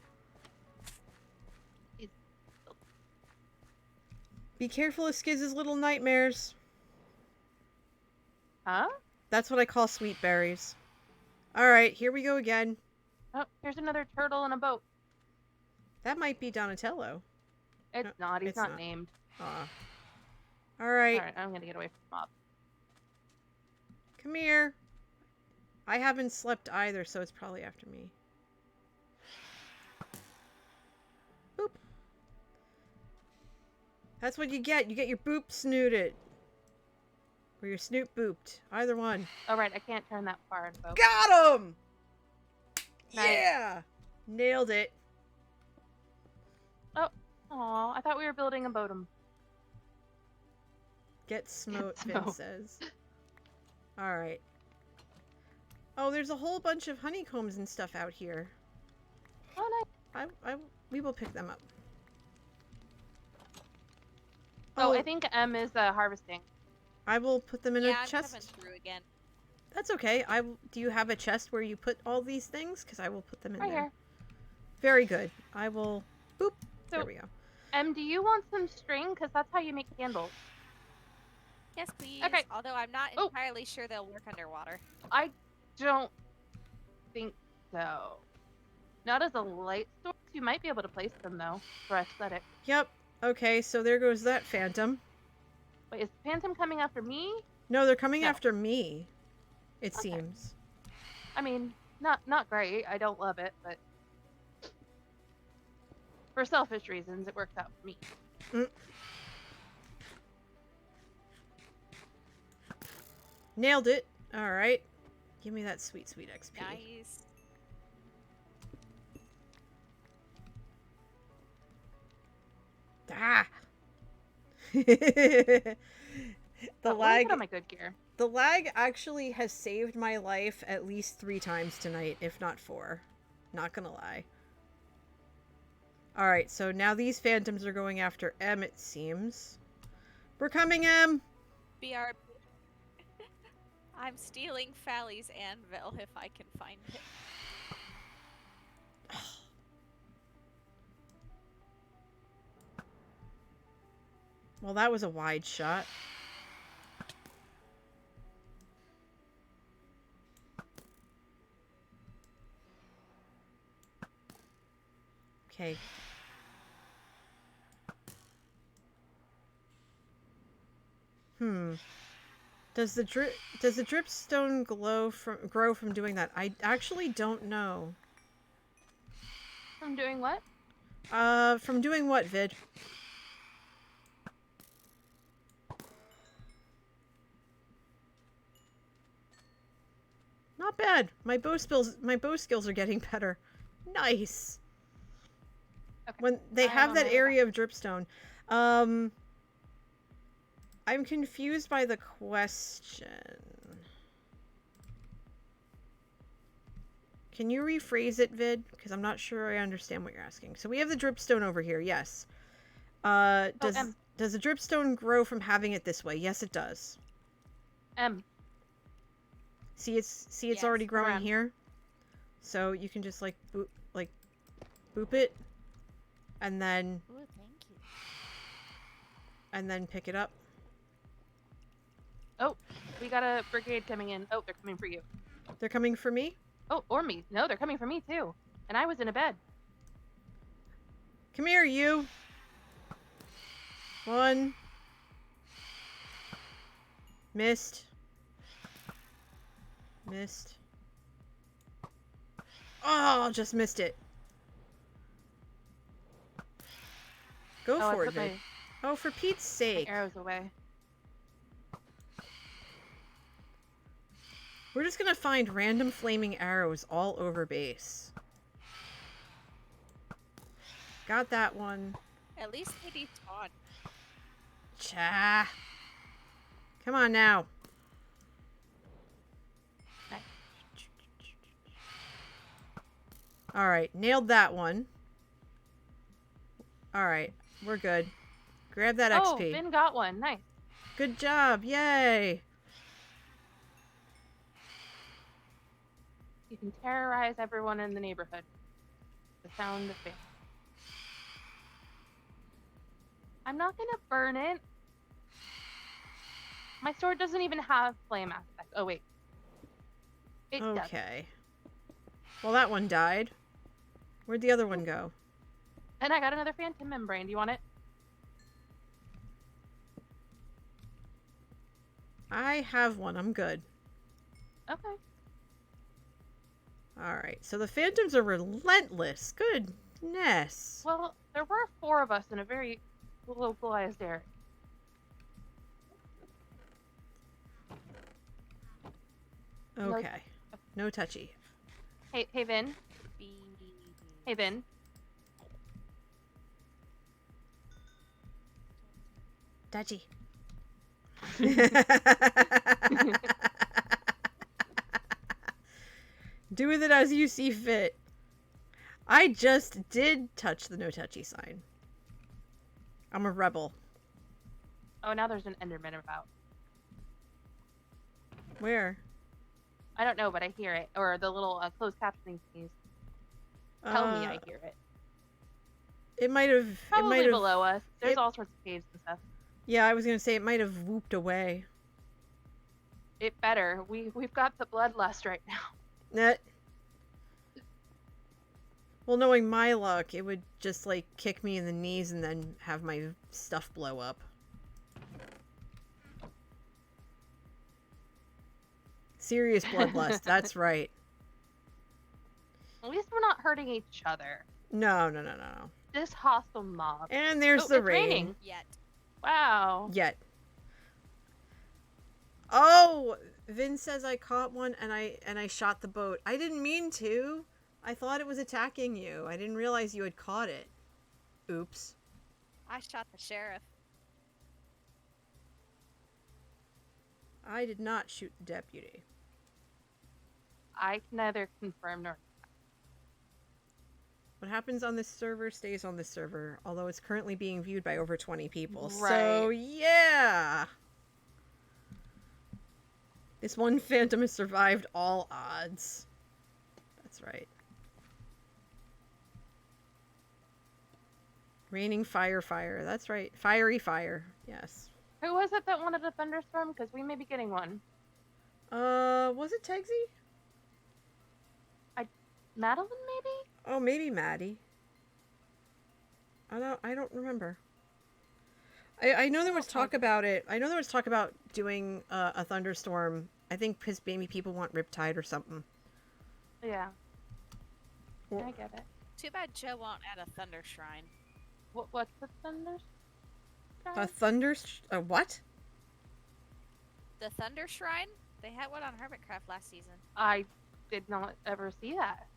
Be careful of Skiz's little nightmares. Huh? That's what I call sweet berries. Alright, here we go again. Oh, here's another turtle in a boat. That might be Donatello. It's No, not. He's it's not not. named. Alright, Alright, I'm gonna get away from the mob. come here. I haven't slept either, so it's probably after me. Boop. That's what you get. You get your boop snooted. Or your snoot booped. Either one. Oh, right, I can't turn that far and focus. Got him! Nice. Yeah! Nailed it. Aw, I thought we were building a bodum. Get smote, Get Vin smote. says. Alright. Oh, there's a whole bunch of honeycombs and stuff out here. Oh, nice. We will pick them up. Oh, I think M is harvesting. I will put them in Yeah, a I'm coming chest. through again. That's okay. Do you have a chest where you put all these things? Because I will put them in Right there. here. Very good. I will... Boop. So- There we go. M, do you want some string? Because that's how you make candles. Yes, please. Okay. Although I'm not Oh. entirely sure they'll work underwater. I don't think so. Not as a light source. You might be able to place them, though, for aesthetic. Yep. Okay, so there goes that phantom. Wait, is Phantom coming after me? No, they're coming No. after me. It Okay. seems. I mean, not great. I don't love it, but for selfish reasons, it works out for me. Nailed it. Alright. Give me that sweet, sweet XP. Nice. Ah! the Let me lag put on my good gear. the lag actually has saved my life at least 3 times tonight, if not 4. Not gonna lie. Alright, so now these phantoms are going after M, it seems. We're coming, M! BRB. I'm stealing Fally's anvil if I can find it. Well, that was a wide shot. Okay. Does the dripstone grow from doing that? I actually don't know. I'm doing what? From doing what, Vid? Not bad. My bow skills are getting better. Nice. Okay. When they I'm have on that my way area of dripstone. I'm confused by the question. Can you rephrase it, Vid? Because I'm not sure I understand what you're asking. So we have the dripstone over here, yes. Does the dripstone grow from having it this way? Yes, it does. M. See, it's Yes, already growing around. here. So you can just like boop it, and then Ooh, thank you. pick it up. Oh, we got a brigade coming in. Oh, they're coming for you. They're coming for me. Oh, or me. No, they're coming for me too. And I was in a bed. Come here, you. 1. Missed. Oh, just missed it. Go Oh, I for it, put my Vid. Oh, for Pete's sake. arrows away. We're just gonna find random flaming arrows all over base. Got that one. At least they despawn. Cha. Come on now. Nice. Alright, nailed that one. Alright, we're good. Grab that Oh, XP. Finn got one. Nice. Good job, yay! You can terrorize everyone in the neighborhood. The sound of Finn. I'm not gonna burn it. My sword doesn't even have flame aspect. Oh wait. It does. Okay. Well, that one died. Where'd the other one go? And I got another phantom membrane. Do you want it? I have one. I'm good. Okay. Alright, so the phantoms are relentless. Goodness. Well, there were 4 of us in a very localized area. Okay. No touchy. Hey, Vin. Hey, Vin. Touchy. Do with it as you see fit. I just did touch the no touchy sign. I'm a rebel. Oh, now there's an Enderman about. Where? I don't know, but I hear it. Or the little closed captioning things tell me I hear it. It might have. Probably below us. There's all sorts of caves and stuff. Yeah, I was gonna say it might have whooped away. It better. We've got the bloodlust right now. That. Well, knowing my luck, it would just like kick me in the knees and then have my stuff blow up. Serious bloodlust. That's right. At least we're not hurting each other. No. This hostile mob. And there's the it's rain. raining. Yet. Wow. Yet. Oh, Vin says I caught one and I shot the boat. I didn't mean to. I thought it was attacking you. I didn't realize you had caught it. Oops. I shot the sheriff. I did not shoot the deputy. I can neither confirm nor. What happens on this server stays on this server, although it's currently being viewed by over 20 people. Right. So, yeah. This one phantom has survived all odds. That's right. Raining fire. That's right. Fiery fire. Yes. Who was it that wanted a thunderstorm? Because we may be getting one. Was it Tegsy? Madeline, maybe? Oh, maybe Maddie. I don't remember. I know there was talk about it. I know there was talk about doing a thunderstorm. I think because maybe people want Riptide or something. Yeah. Or- I get it. Too bad Joe won't add a thunder shrine. What's the thunder? A what? The thunder shrine? They had one on Hermitcraft last season. I did not ever see that.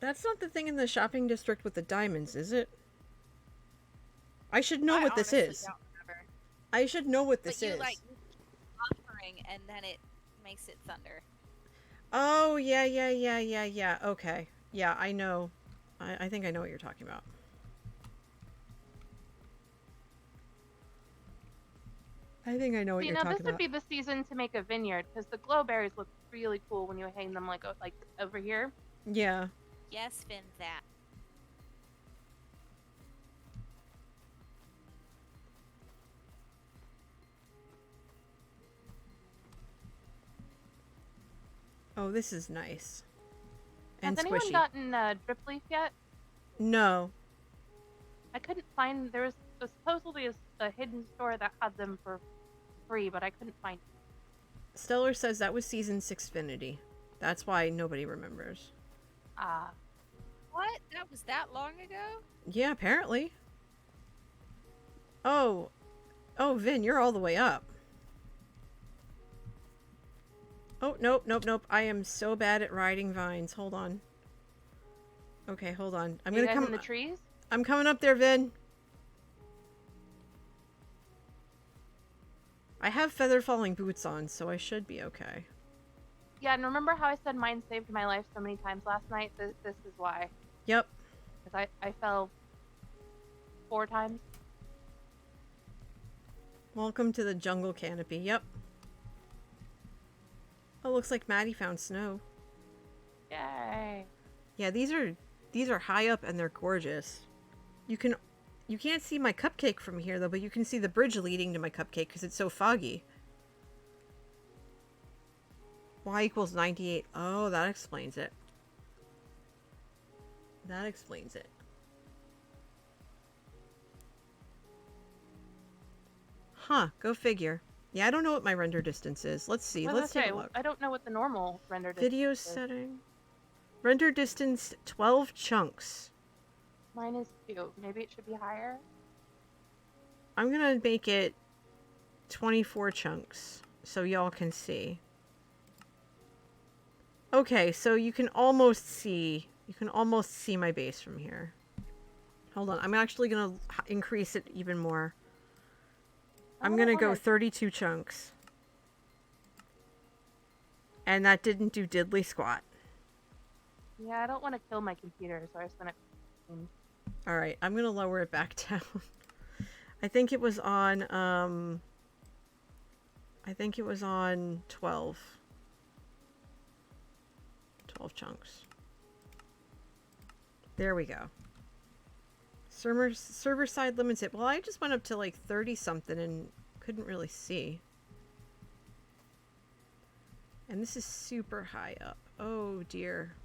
That's not the thing in the shopping district with the diamonds, is it? I should know I what this honestly is. don't remember. I should know what this But you is. like offering and then it makes it thunder. Oh, yeah. Okay. Yeah, I know. I think I know what you're talking about. I think I know what See, you're now talking this would about. be the season to make a vineyard because the glow berries look really cool when you hang them like over here. Yeah. Yes, Finn, that. Oh, this is nice. And Has anyone squishy. gotten drip leaf yet? No. I couldn't find. There was supposedly a hidden store that had them for free, but I couldn't find it. Stellar says that was season 6finity. That's why nobody remembers. Ah. What? That was that long ago? Yeah, apparently. Oh, Vin, you're all the way up. Oh, nope. I am so bad at riding vines. Hold on. Okay, hold on. I'm you gonna guys come in the trees? I'm coming up there, Vin. I have feather falling boots on, so I should be okay. Yeah, and remember how I said mine saved my life so many times last night? This is why. Yep. Because I fell 4 times. Welcome to the jungle canopy. Yep. Oh, looks like Maddie found snow. Yay. Yeah, these are high up and they're gorgeous. You can't see my cupcake from here though, but you can see the bridge leading to my cupcake because it's so foggy. Y equals 98. Oh, that explains it. That explains it. Huh, go figure. Yeah, I don't know what my render distance is. Let's see. Well, Let's take okay, a look. I don't know what the normal render distance Video is. setting. Render distance 12 chunks. Mine is 2. Maybe it should be higher. I'm gonna make it 24 chunks so y'all can see. Okay, so you can almost see my base from here. Hold on, I'm actually gonna increase it even more. I'm gonna go 32 chunks. And that didn't do diddly squat. Yeah, I don't want to kill my computer, so I just want to... Alright, I'm gonna lower it back down. I think it was on 12. 12 chunks. There we go. Server side limits it. Well, I just went up to like 30 something and couldn't really see. And this is super high up. Oh dear.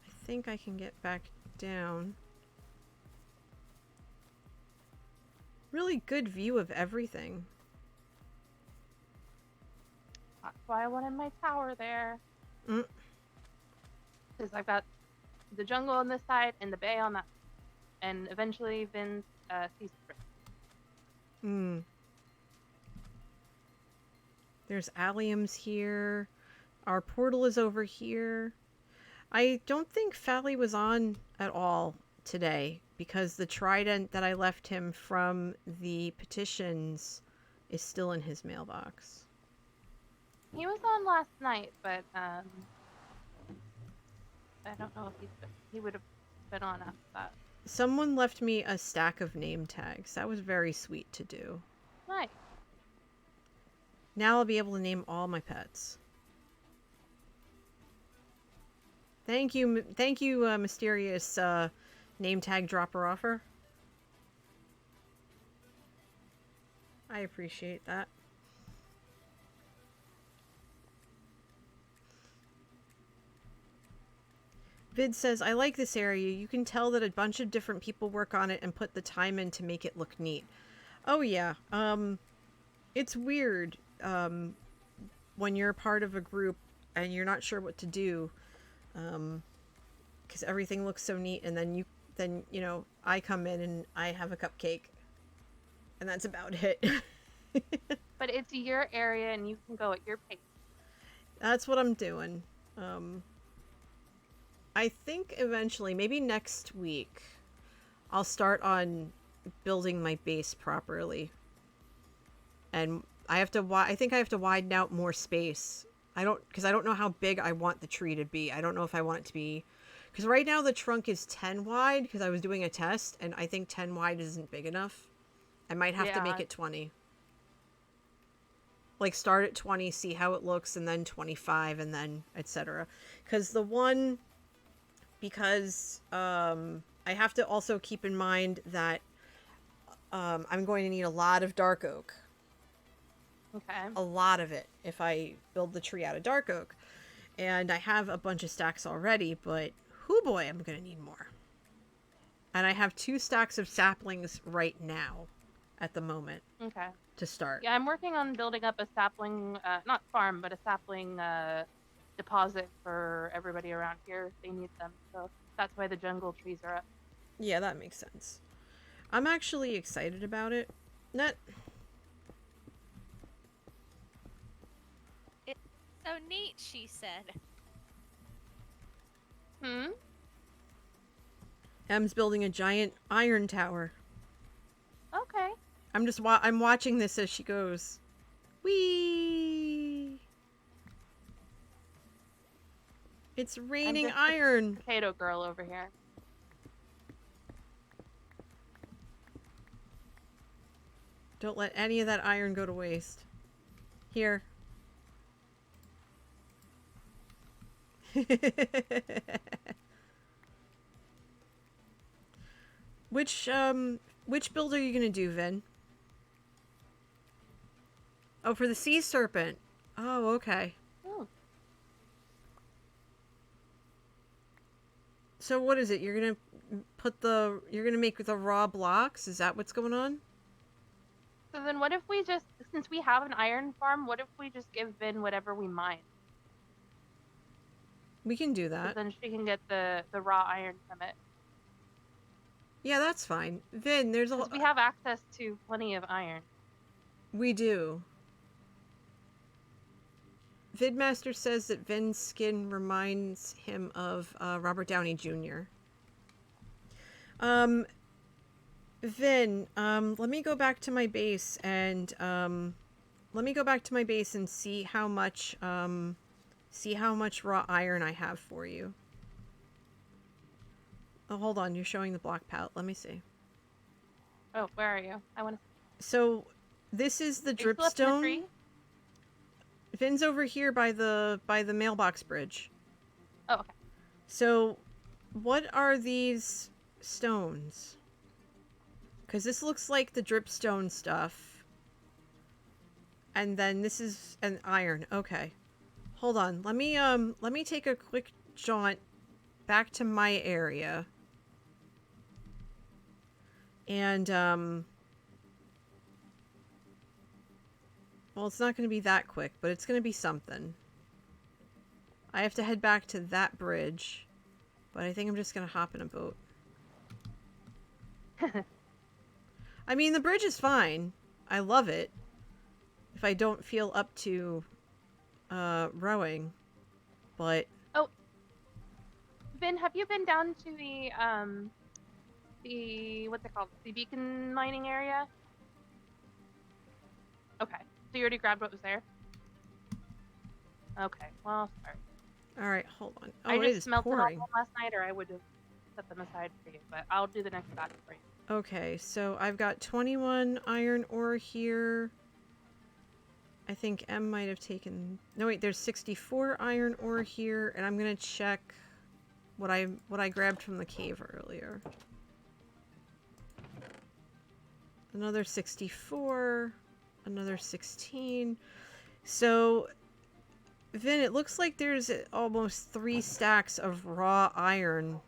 I think I can get back down. Really good view of everything. That's why I wanted my tower there. Because I've got the jungle on this side and the bay on that. And eventually Vin's sea strip. There's alliums here. Our portal is over here. I don't think Fally was on at all today because the trident that I left him from the petitions is still in his mailbox. He was on last night, but I don't know if he would have been on after that. Someone left me a stack of name tags. That was very sweet to do. Nice. Now I'll be able to name all my pets. Thank you, mysterious name tag dropper offer. I appreciate that. Vid says, I like this area. You can tell that a bunch of different people work on it and put the time in to make it look neat. Oh yeah. It's weird when you're part of a group and you're not sure what to do. Because everything looks so neat, and then you know, I come in and I have a cupcake. And that's about it. But it's your area and you can go at your pace. That's what I'm doing. I think eventually, maybe next week, I'll start on building my base properly. And I think I have to widen out more space. Because I don't know how big I want the tree to be. I don't know if I want it to be, because right now the trunk is 10 wide because I was doing a test and I think 10 wide isn't big enough. I might have to make it 20. Like start at 20, see how it looks, and then 25, and then etc. Because I have to also keep in mind that I'm going to need a lot of dark oak. Okay. A lot of it if I build the tree out of dark oak. And I have a bunch of stacks already, but hoo boy, I'm going to need more. And I have 2 stacks of saplings right now at the moment. Okay. To start. Yeah, I'm working on building up a sapling, not farm, but a sapling deposit for everybody around here. They need them, so that's why the jungle trees are up. Yeah, that makes sense. I'm actually excited about it. It's so neat, she said. Em's building a giant iron tower. Okay. I'm watching this as she goes. Whee! It's raining iron. Potato girl over here. Don't let any of that iron go to waste. Here. Which build are you gonna do, Vin? Oh, for the sea serpent. Oh, okay. Oh. So what is it? You're gonna make the raw blocks? Is that what's going on? So then what if we just, since we have an iron farm, what if we just give Vin whatever we mine? We can do Because that. then she can get the raw iron from it. Yeah, that's fine. Vin, there's a... Because we have access to plenty of iron. We do. Vidmaster says that Vin's skin reminds him of Robert Downey Jr. Vin, let me go back to my base and see how much raw iron I have for you. Oh, hold on, you're showing the block palette. Let me see. Oh, where are you? I want to. So, this is the dripstone. Vin's over here by the mailbox bridge. Oh, okay. So, what are these stones? Because this looks like the dripstone stuff. And then this is an iron. Okay. Hold on. Let me take a quick jaunt back to my area. And, well, it's not going to be that quick, but it's going to be something. I have to head back to that bridge. But I think I'm just going to hop in a boat. I mean, the bridge is fine. I love it. If I don't feel up to rowing. But... Oh. Vin, have you been down to the what's it called? The beacon mining area? Okay. So you already grabbed what was there? Okay. Well, sorry. Alright, hold on. Oh, I it just is smelted pouring. all last night, or I would have set them aside for you, but I'll do the next batch for you. Okay, so I've got 21 iron ore here. I think M might have taken... No, wait, there's 64 iron ore here, and I'm gonna check what I grabbed from the cave earlier. Another 64, another 16. So, Vin, it looks like there's almost 3 stacks of raw iron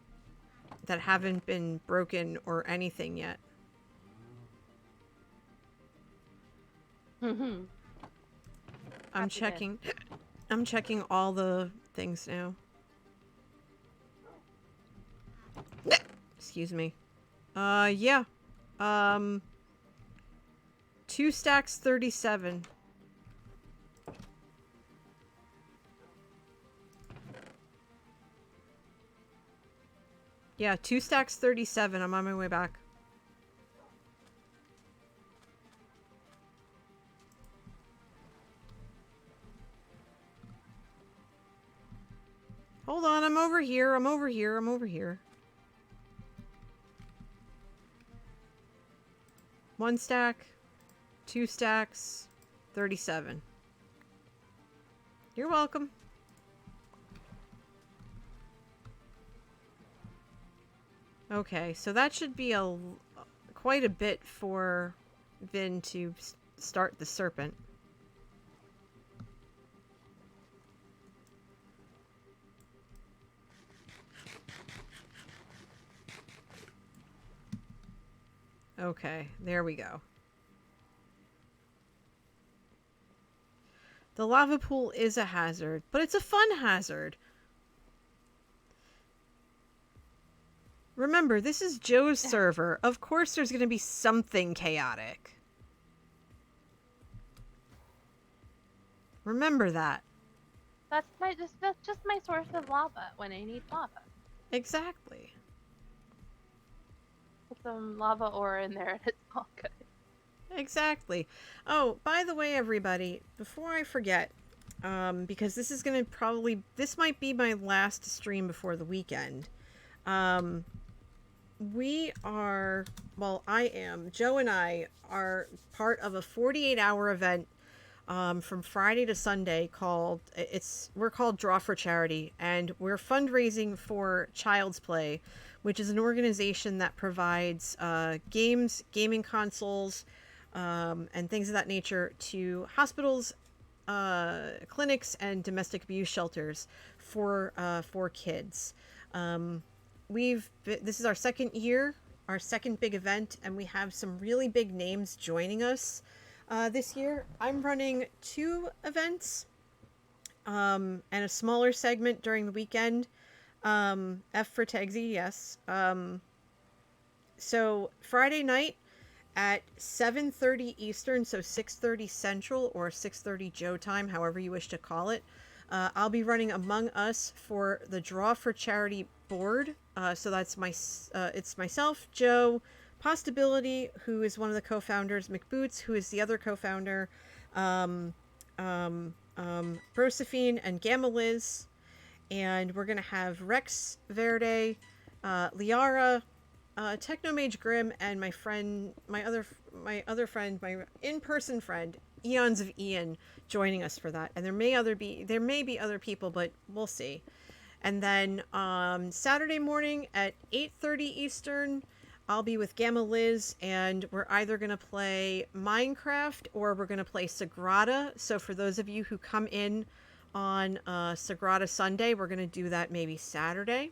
that haven't been broken or anything yet. Mm-hmm. I'm checking all the things now. Excuse me. Yeah. 2 stacks 37. Yeah, 2 stacks 37. I'm on my way back. Hold on, I'm over here. I'm over here. I'm over here. 1 stack, 2 stacks, 37. You're welcome. Okay, so that should be quite a bit for Vin to start the serpent. Okay, there we go. The lava pool is a hazard, but it's a fun hazard. Remember, this is Joe's server. Of course there's going to be something chaotic. Remember that. That's just my source of lava when I need lava. Exactly. Put some lava ore in there and it's all good. Exactly. Oh, by the way, everybody, before I forget, because this is going to this might be my last stream before the weekend. Joe and I are part of a 48-hour event from Friday to Sunday we're called Draw for Charity, and we're fundraising for Child's Play, which is an organization that provides games, gaming consoles, and things of that nature to hospitals, clinics, and domestic abuse shelters for kids. This is our second year our second big event, and we have some really big names joining us this year. I'm running 2 events and a smaller segment during the weekend. F for Tegsy, yes. So Friday night at 7:30 Eastern, so 6:30 Central or 6:30 Joe time, however you wish to call it. I'll be running Among Us for the Draw for Charity board. So that's it's myself, Joe, Postability, who is one of the co-founders, McBoots, who is the other co-founder, Brosephine, and Gamma Liz. And we're gonna have Rex Verde, Liara, Technomage Grim, and my other friend, my in-person friend, Eons of Ian, joining us for that. And there may be other people, but we'll see. And then Saturday morning at 8:30 Eastern, I'll be with Gamma Liz, and we're either going to play Minecraft or we're going to play Sagrada. So for those of you who come in on Sagrada Sunday, we're going to do that maybe Saturday.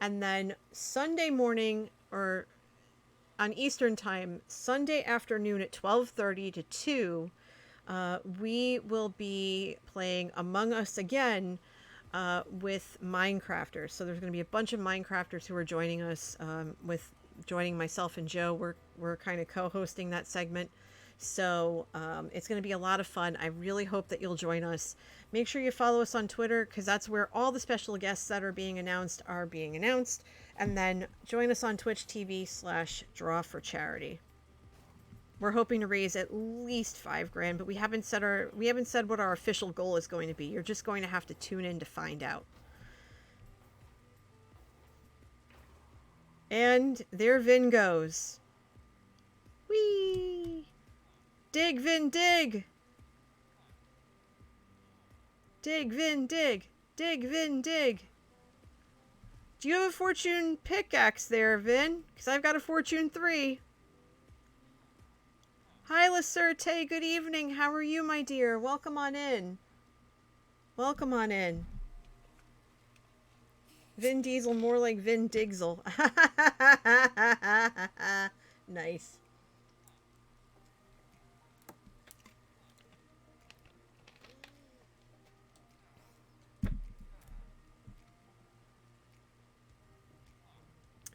And then Sunday morning, or on Eastern time, Sunday afternoon at 12:30 to 2, we will be playing Among Us again with Minecrafters. So there's going to be a bunch of Minecrafters who are joining us, joining myself and Joe. We're kind of co-hosting that segment. So it's going to be a lot of fun. I really hope that you'll join us. Make sure you follow us on Twitter, because that's where all the special guests that are being announced are being announced. And then join us on Twitch TV/Draw for Charity. We're hoping to raise at least $5,000, but we haven't said what our official goal is going to be. You're just going to have to tune in to find out. And there Vin goes. Whee! Dig, Vin, dig! Dig, Vin, dig! Dig, Vin, dig! Do you have a fortune pickaxe there, Vin? Because I've got a fortune 3. Hi, Lacerte. Good evening. How are you, my dear? Welcome on in. Welcome on in. Vin Diesel, more like Vin Digzel. Nice.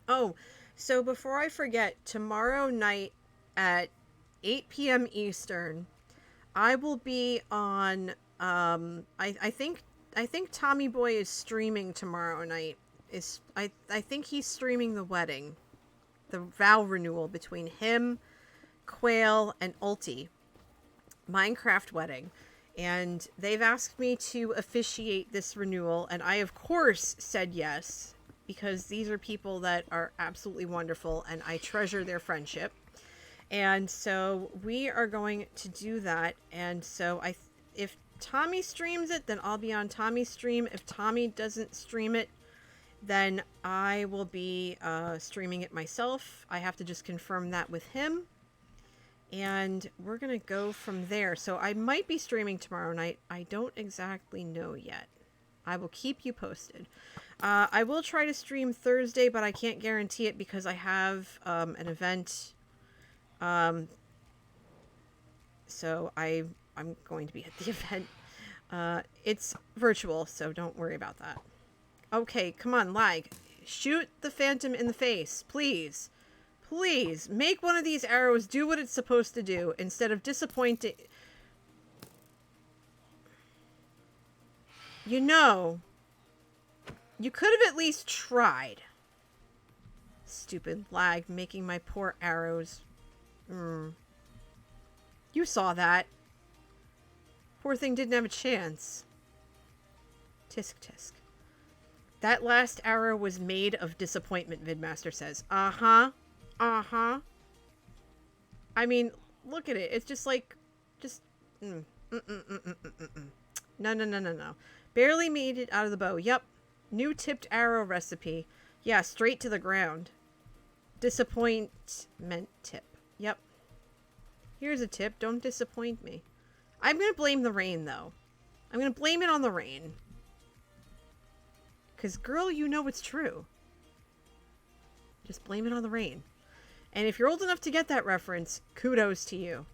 Oh, so before I forget, tomorrow night at 8 p.m. Eastern, I will be on, I think Tommy Boy is streaming tomorrow night. I think he's streaming the wedding, the vow renewal between him, Quail, and Ulti. Minecraft wedding. And they've asked me to officiate this renewal, and I of course said yes, because these are people that are absolutely wonderful and I treasure their friendship. And so we are going to do that. And so if Tommy streams it, then I'll be on Tommy's stream. If Tommy doesn't stream it, then I will be streaming it myself. I have to just confirm that with him. And we're going to go from there. So I might be streaming tomorrow night. I don't exactly know yet. I will keep you posted. I will try to stream Thursday, but I can't guarantee it because I have an event. So I'm going to be at the event. It's virtual, so don't worry about that. Okay, come on, lag. Shoot the phantom in the face, please. Please, make one of these arrows do what it's supposed to do instead of disappointing. You know, you could have at least tried. Stupid lag, making my poor arrows. You saw that. Poor thing didn't have a chance. Tisk tisk. That last arrow was made of disappointment, Vidmaster says. Uh-huh. Uh-huh. I mean, look at it. It's just like... No. Barely made it out of the bow. Yep. New tipped arrow recipe. Yeah, straight to the ground. Disappointment tip. Yep. Here's a tip. Don't disappoint me. I'm going to blame the rain, though. I'm going to blame it on the rain. Because, girl, you know it's true. Just blame it on the rain. And if you're old enough to get that reference, kudos to you.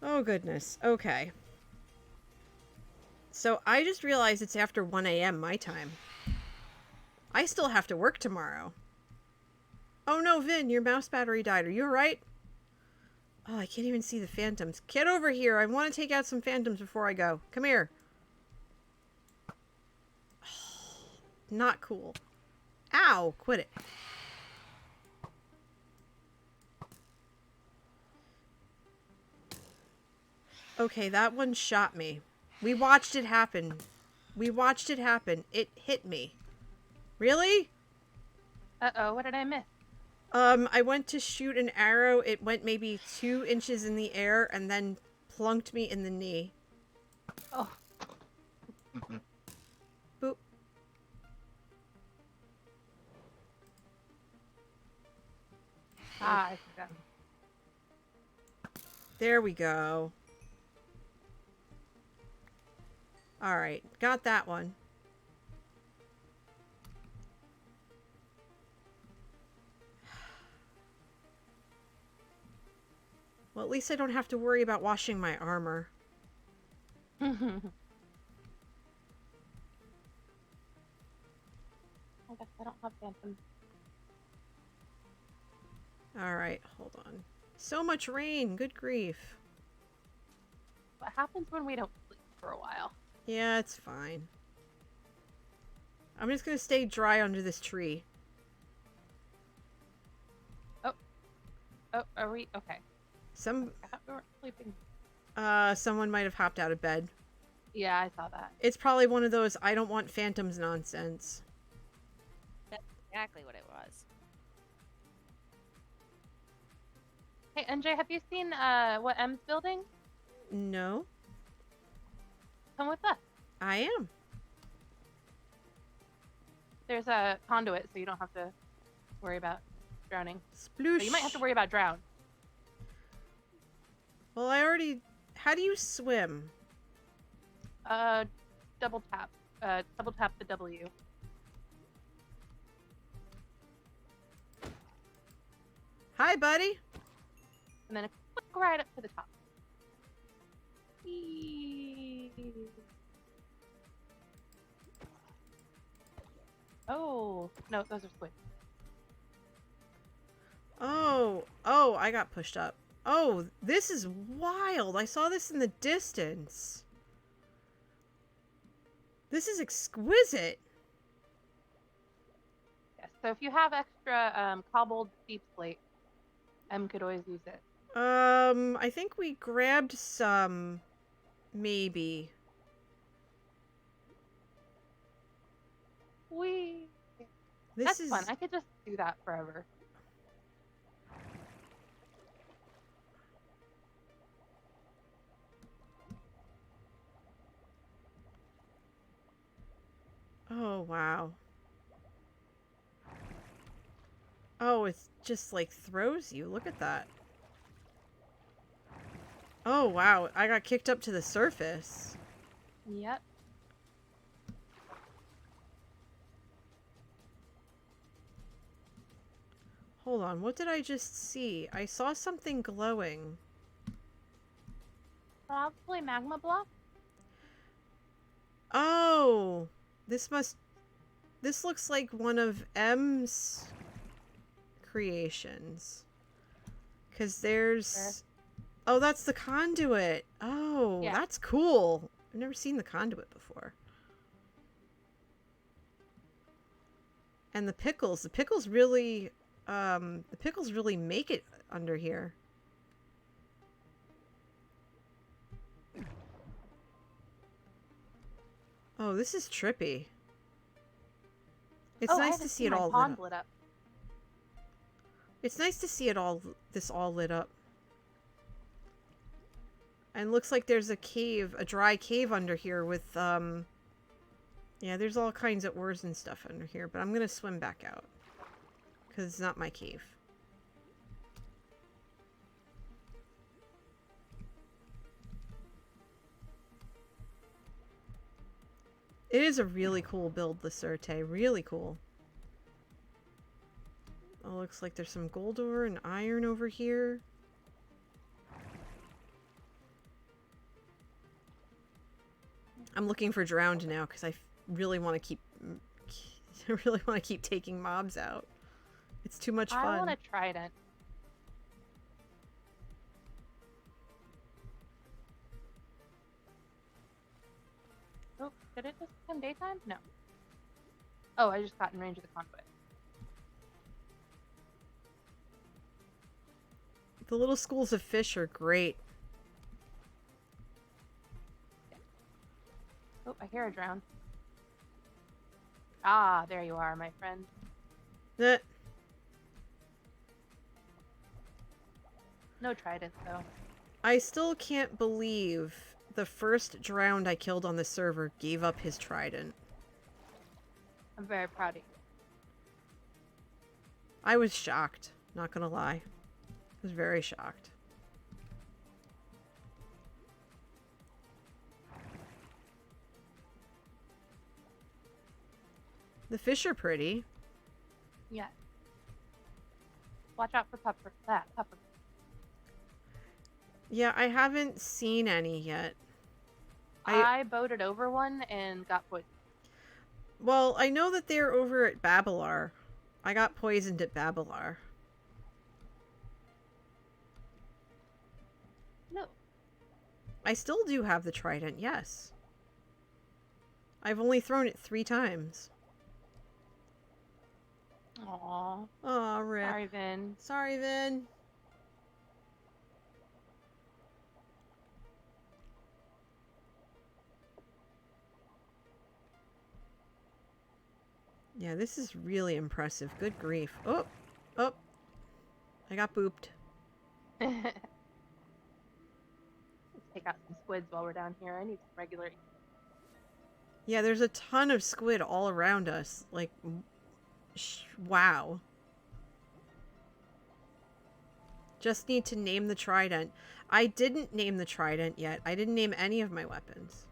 Oh, goodness. Okay. So I just realized it's after 1 a.m. my time. I still have to work tomorrow. Oh no, Vin, your mouse battery died. Are you alright? Oh, I can't even see the phantoms. Get over here. I want to take out some phantoms before I go. Come here. Not cool. Ow, quit it. Okay, that one shot me. We watched it happen. We watched it happen. It hit me. Really? Uh-oh, what did I miss? I went to shoot an arrow. It went maybe 2 inches in the air and then plunked me in the knee. Oh. Boop. Ah, I forgot. There we go. Alright, got that one. Well, at least I don't have to worry about washing my armor. I guess I don't have phantoms. Alright, hold on. So much rain, good grief. What happens when we don't sleep for a while? Yeah, it's fine. I'm just gonna stay dry under this tree. Oh, are we? Okay. I thought we weren't sleeping. Someone might have hopped out of bed. Yeah, I saw that. It's probably one of those I don't want phantoms nonsense. That's exactly what it was. Hey, NJ, have you seen what M's building? No, Come with us. I am. There's a conduit, so you don't have to worry about drowning. Sploosh. But you might have to worry about drown. Well, I already... How do you swim? Double tap. Double tap the W. Hi, buddy. And then click right up to the top. Whee! Oh, no, those are squids. Oh, I got pushed up. Oh, this is wild. I saw this in the distance. This is exquisite. Yes, so if you have extra cobbled deep slate, M could always use it. I think we grabbed some, maybe. Whee! This That's is fun. I could just do that forever. Oh, wow. Oh, it's just like throws you. Look at that. Oh, wow. I got kicked up to the surface. Yep. Hold on. What did I just see? I saw something glowing. Probably magma block. Oh, this looks like one of M's creations. 'Cause there's... Oh, that's the conduit. Oh, Yeah. that's cool. I've never seen the conduit before. And the pickles really, the pickles really make it under here. Oh, this is trippy. It's I nice haven't to see seen it my all pond lit up. lit up. It's nice to see it all, this all lit up. And looks like there's a cave, a dry cave under here with, yeah, there's all kinds of ores and stuff under here, but I'm gonna swim back out. Because it's not my cave. It is a really cool build, Lacerte. Really cool. Oh, looks like there's some gold ore and iron over here. I'm looking for drowned now because I really want to keep taking mobs out. It's too much fun. I want a trident. Oh, did it just become daytime? No. Oh, I just got in range of the conduit. The little schools of fish are great. Oh, I hear a drown. Ah, there you are, my friend. Eh, No trident, though. I still can't believe the first drowned I killed on the server gave up his trident. I'm very proud of you. I was shocked, not gonna lie. I was very shocked. The fish are pretty. Yeah. Watch out for pupper. Pupper. Yeah, I haven't seen any yet. I boated over one and got poisoned. Well, I know that they're over at Babalar. I got poisoned at Babalar. No. I still do have the trident, yes. I've only thrown it 3 times. Aww. Aw, rip. Sorry, Vin. Sorry, Vin. Yeah, this is really impressive. Good grief. Oh! Oh! I got booped. Let's take out some squids while we're down here. I need some regular. Yeah, there's a ton of squid all around us. Like, wow. Just need to name the trident. I didn't name the trident yet. I didn't name any of my weapons.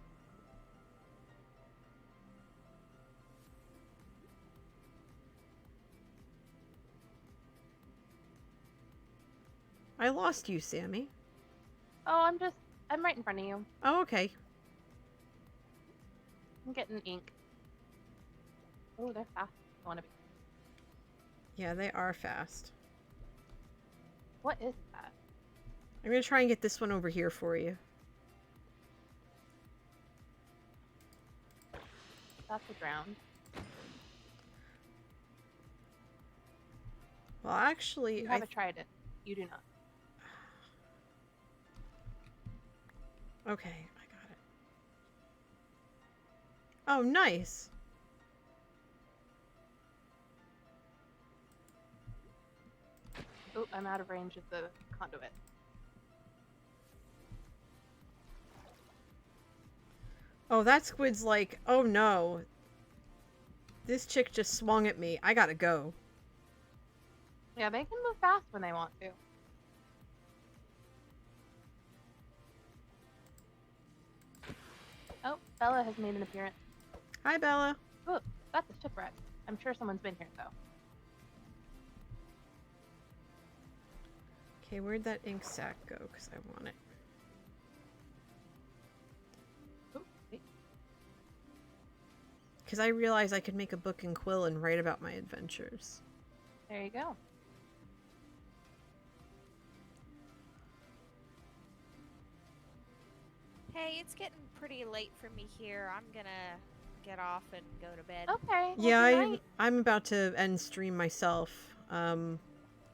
I lost you, Sammy. Oh, I'm right in front of you. Oh, okay. I'm getting ink. Oh, they're fast. I want to be. Yeah, they are fast. What is that? I'm gonna try and get this one over here for you. That's a drowned. Well, actually, You haven't tried it. You do not. Okay, I got it. Oh, nice. Oh, I'm out of range of the conduit. Oh, that squid's like, oh no. This chick just swung at me. I gotta go. Yeah, they can move fast when they want to. Oh, Bella has made an appearance. Hi, Bella. Oh, that's a shipwreck. I'm sure someone's been here, though. Okay, where'd that ink sac go? Because I want it. Oh, wait. Because I realized I could make a book and quill and write about my adventures. There you go. Hey, it's getting pretty late for me here. I'm gonna get off and go to bed. Okay. Well, Yeah, good night. I'm about to end stream myself.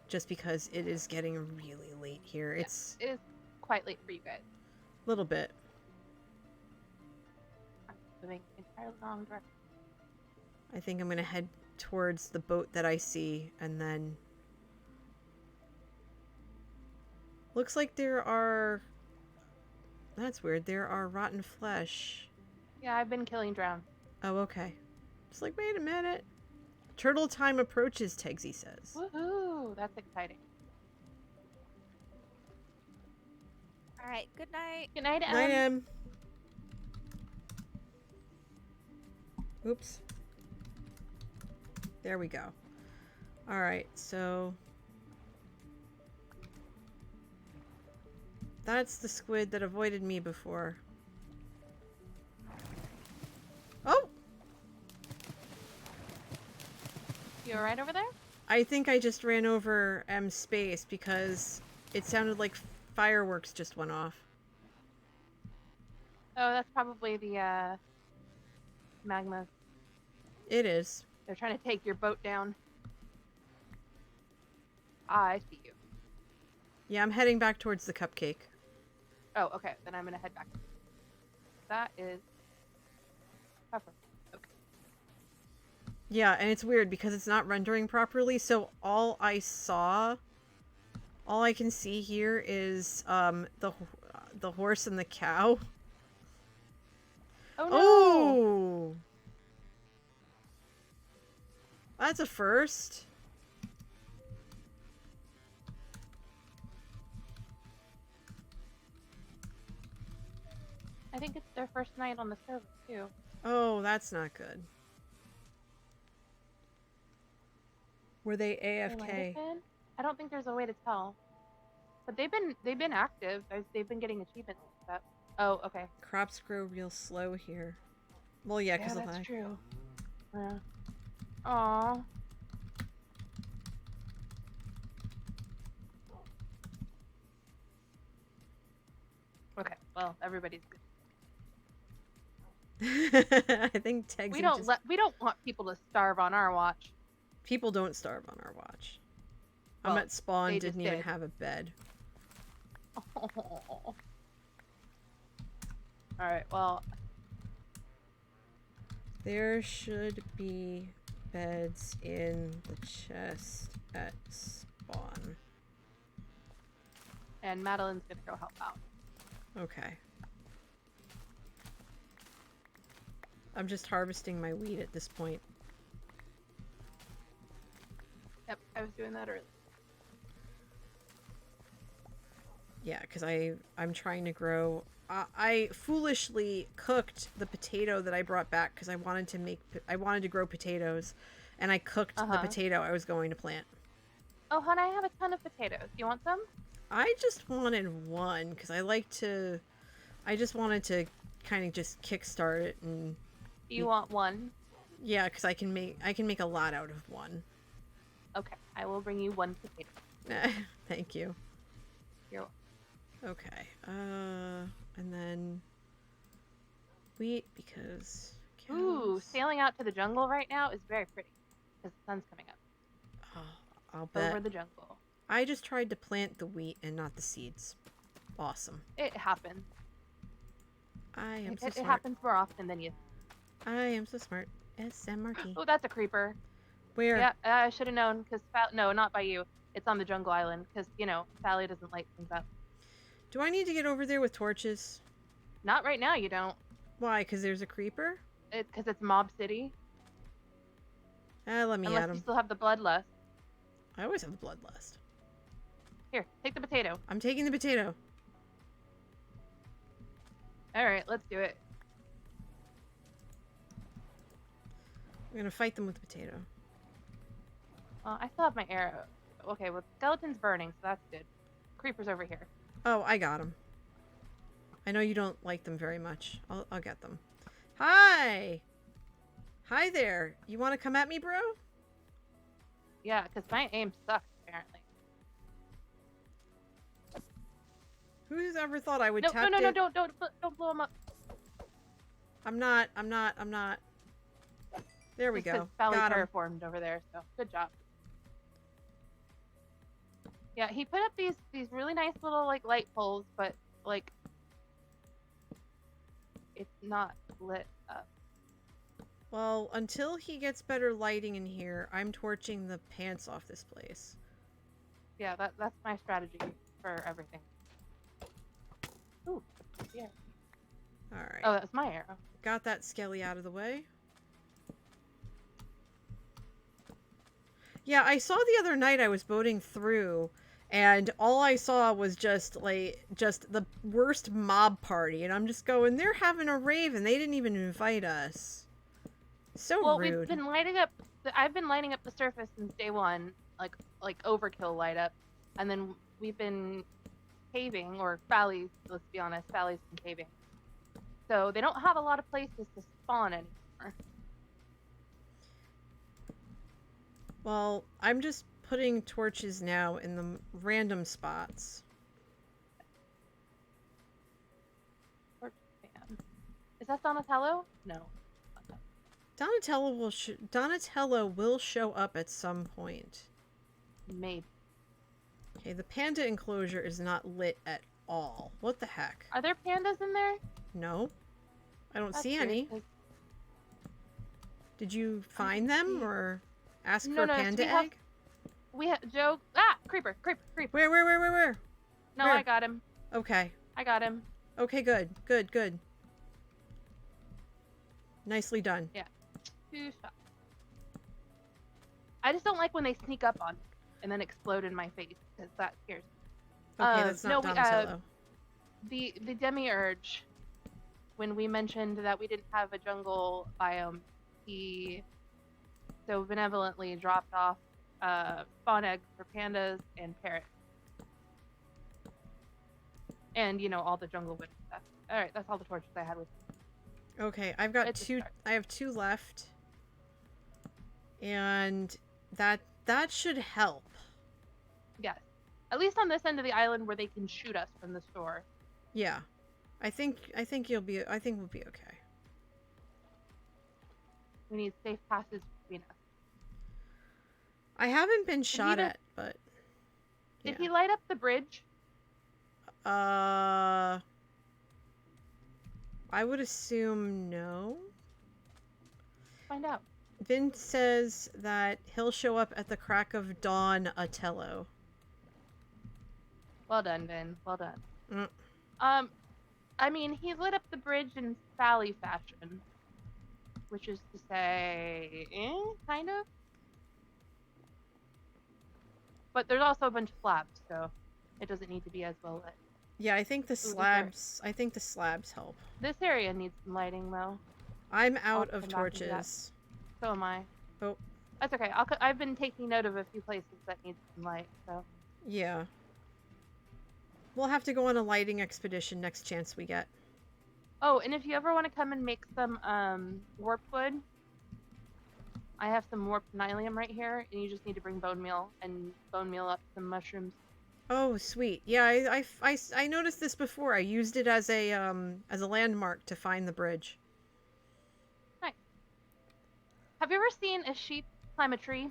Just because it is getting really late here. Yeah, It's it is quite late for you guys. a little bit. I'm moving entirely wrong direction. I think I'm gonna head towards the boat that I see, and then... Looks like there are... That's weird. There are rotten flesh. Yeah, I've been killing drown. Oh, okay. It's like, wait a minute. Turtle time approaches, Tegsy says. Woohoo! That's exciting. All right, good night. Good night, Night, Em. Em. Oops. There we go. Alright, so... That's the squid that avoided me before. Oh! You alright over there? I think I just ran over M's space because it sounded like fireworks just went off. Oh, that's probably the magma. It is. They're trying to take your boat down. I see you. Yeah, I'm heading back towards the cupcake. Oh, okay. Then I'm gonna head back. That is cover. Okay. Yeah, and it's weird because it's not rendering properly, so all I can see here is the horse and the cow. Oh no! Oh! That's a first. I think it's their first night on the server too. Oh, that's not good. Were they They might have AFK? been. I don't think there's a way to tell. But they've been active. They've been getting achievements and stuff. Oh, okay. Crops grow real slow here. Well, yeah, because of that's lag. true. Yeah. Aw. Okay. Well, everybody's good. I think Tegs We don't want people to starve on our watch. People don't starve on our watch. Well, I'm at spawn, they didn't just even did. have a bed. All right. Well, There should be beds in the chest at spawn. and Madeline's gonna go help out. Okay. I'm just harvesting my wheat at this point. Yep, I was doing that earlier. Yeah, because I'm trying to grow. I foolishly cooked the potato that I brought back because I wanted to grow potatoes, and I cooked the potato I was going to plant. Oh, hon, I have a ton of potatoes. Do you want some? I just wanted one because I just wanted to kind of just kickstart it and. Do you want one? Yeah, because I can make a lot out of one. Okay, I will bring you one potato. Thank you. You're welcome. Okay. And then wheat because Ooh, cows. sailing out to the jungle right now is very pretty because the sun's coming up Oh, I'll bet. over the jungle. I just tried to plant the wheat and not the seeds. Awesome. It happens. I am so It smart. happens more often than you. I am so smart. SMRT. Oh, that's a creeper. Where? Yeah, I should have known because no, not by you. It's on the jungle island because Sally doesn't light things up. Do I need to get over there with torches? Not right now. You don't. Why? Because there's a creeper? Because it's Mob City. Let me Unless at you him. still have the bloodlust. I always have the bloodlust. Here, take the potato. I'm taking the potato. All right, let's do it. I'm gonna fight them with the potato. Well, I still have my arrow. Okay, well, skeleton's burning, so that's good. Creeper's over here. Oh, I got them. I know you don't like them very much. I'll get them. Hi! Hi there. You want to come at me, bro? Yeah, because my aim sucks, apparently. Who's ever thought I would No, tap no, dan- don't blow him up. I'm not. There we go. Sally Got him. terraformed over there, so good job. Yeah, he put up these really nice little light poles, but it's not lit up. Well, until he gets better lighting in here, I'm torching the pants off this place. Yeah, that's my strategy for everything. Ooh, yeah. Alright. Oh, that was my arrow. Got that skelly out of the way. Yeah, I saw the other night I was boating through, and all I saw was just the worst mob party, and I'm just going, they're having a rave and they didn't even invite us. So Well, rude. we've been lighting up I've been lighting up the surface since day one, like overkill light up, and then we've been caving, or Bally's, let's be honest, Bally's been caving. So they don't have a lot of places to spawn anymore. Well, I'm just putting torches now in the random spots. Is that Donatello? No. Donatello will show up at some point. Maybe. Okay, the panda enclosure is not lit at all. What the heck? Are there pandas in there? No. I don't That's see weird, any. 'cause- Did you find them or ask No, for a no, so panda we have- egg? We have Joe. Ah, creeper. Where? No, Where? I got him. Okay. I got him. Okay, good. Nicely done. 2 shots. I just don't like when they sneak up on me and then explode in my face, because that scares me. Okay, that's not Donatello. The demiurge, when we mentioned that we didn't have a jungle biome, he so benevolently dropped off spawn eggs for pandas and parrots. And, all the jungle witch stuff. Alright, that's all the torches I had with me. Okay, I've got It's a 2. start. I have 2 left. And that should help. Yes. At least on this end of the island where they can shoot us from the store. Yeah. I think we'll be okay. We need safe passage between us. I haven't been shot he at, but Did he light up the bridge? I would assume no. Find out. Vin says that he'll show up at the crack of dawn, Atello. Well done, Vin. Well done. Mm. I mean, he lit up the bridge in Sally fashion. Which is to say, kind of. But there's also a bunch of slabs, so it doesn't need to be as well lit. Yeah, I think the Ooh, slabs help. This area needs some lighting, though. I'm out I'll of come back to that. torches. So am I. Oh. That's okay. I've been taking note of a few places that need some light, so. Yeah. We'll have to go on a lighting expedition next chance we get. Oh, and if you ever want to come and make some warp wood, I have some warped nylium right here, and you just need to bring bone meal and bone meal up some mushrooms. Oh, sweet. Yeah, I noticed this before. I used it as a landmark to find the bridge. Nice. Have you ever seen a sheep climb a tree?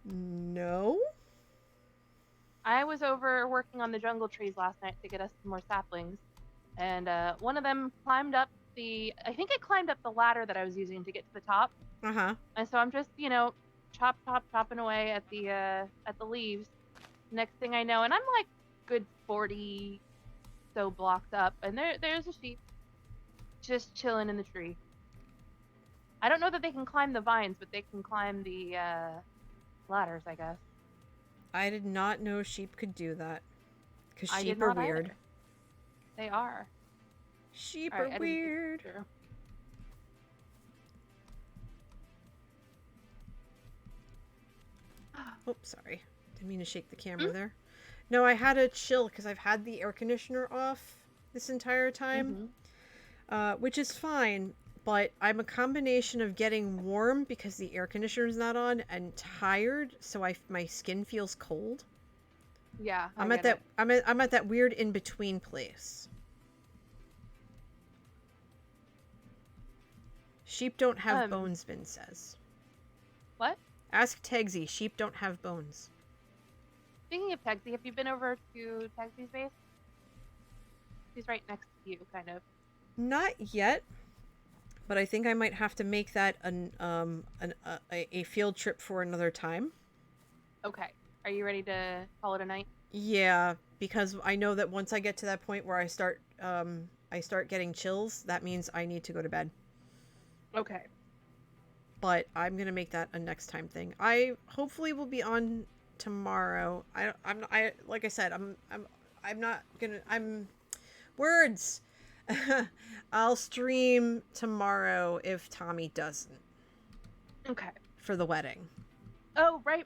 No. I was over working on the jungle trees last night to get us some more saplings, and one of them climbed up I think it climbed up the ladder that I was using to get to the top. Uh-huh. And so I'm just, chopping away at the leaves. Next thing I know, and I'm like good 40 so blocks up, and there's a sheep just chilling in the tree. I don't know that they can climb the vines, but they can climb the ladders, I guess. I did not know sheep could do that. Because I sheep did are not weird. either. They are. Sheep Alright, are I didn't think weird. for sure. Oh, sorry. Didn't mean to shake the camera there. No, I had a chill because I've had the air conditioner off this entire time. Which is fine, but I'm a combination of getting warm because the air conditioner's not on and tired, so my skin feels cold. Yeah, I'm at that weird in between place. Sheep don't have bones, Vin says. What? Ask Tegsy. Sheep don't have bones. Speaking of Tegsy, have you been over to Tegsy's base? He's right next to you, kind of. Not yet, but I think I might have to make that a field trip for another time. Okay. Are you ready to call it a night? Yeah, because I know that once I get to that point where I start getting chills, that means I need to go to bed. Okay. But I'm gonna make that a next time thing. I hopefully will be on tomorrow. Like I said, I'm not gonna. Words. I'll stream tomorrow if Tommy doesn't. Okay. for the wedding. Oh, right.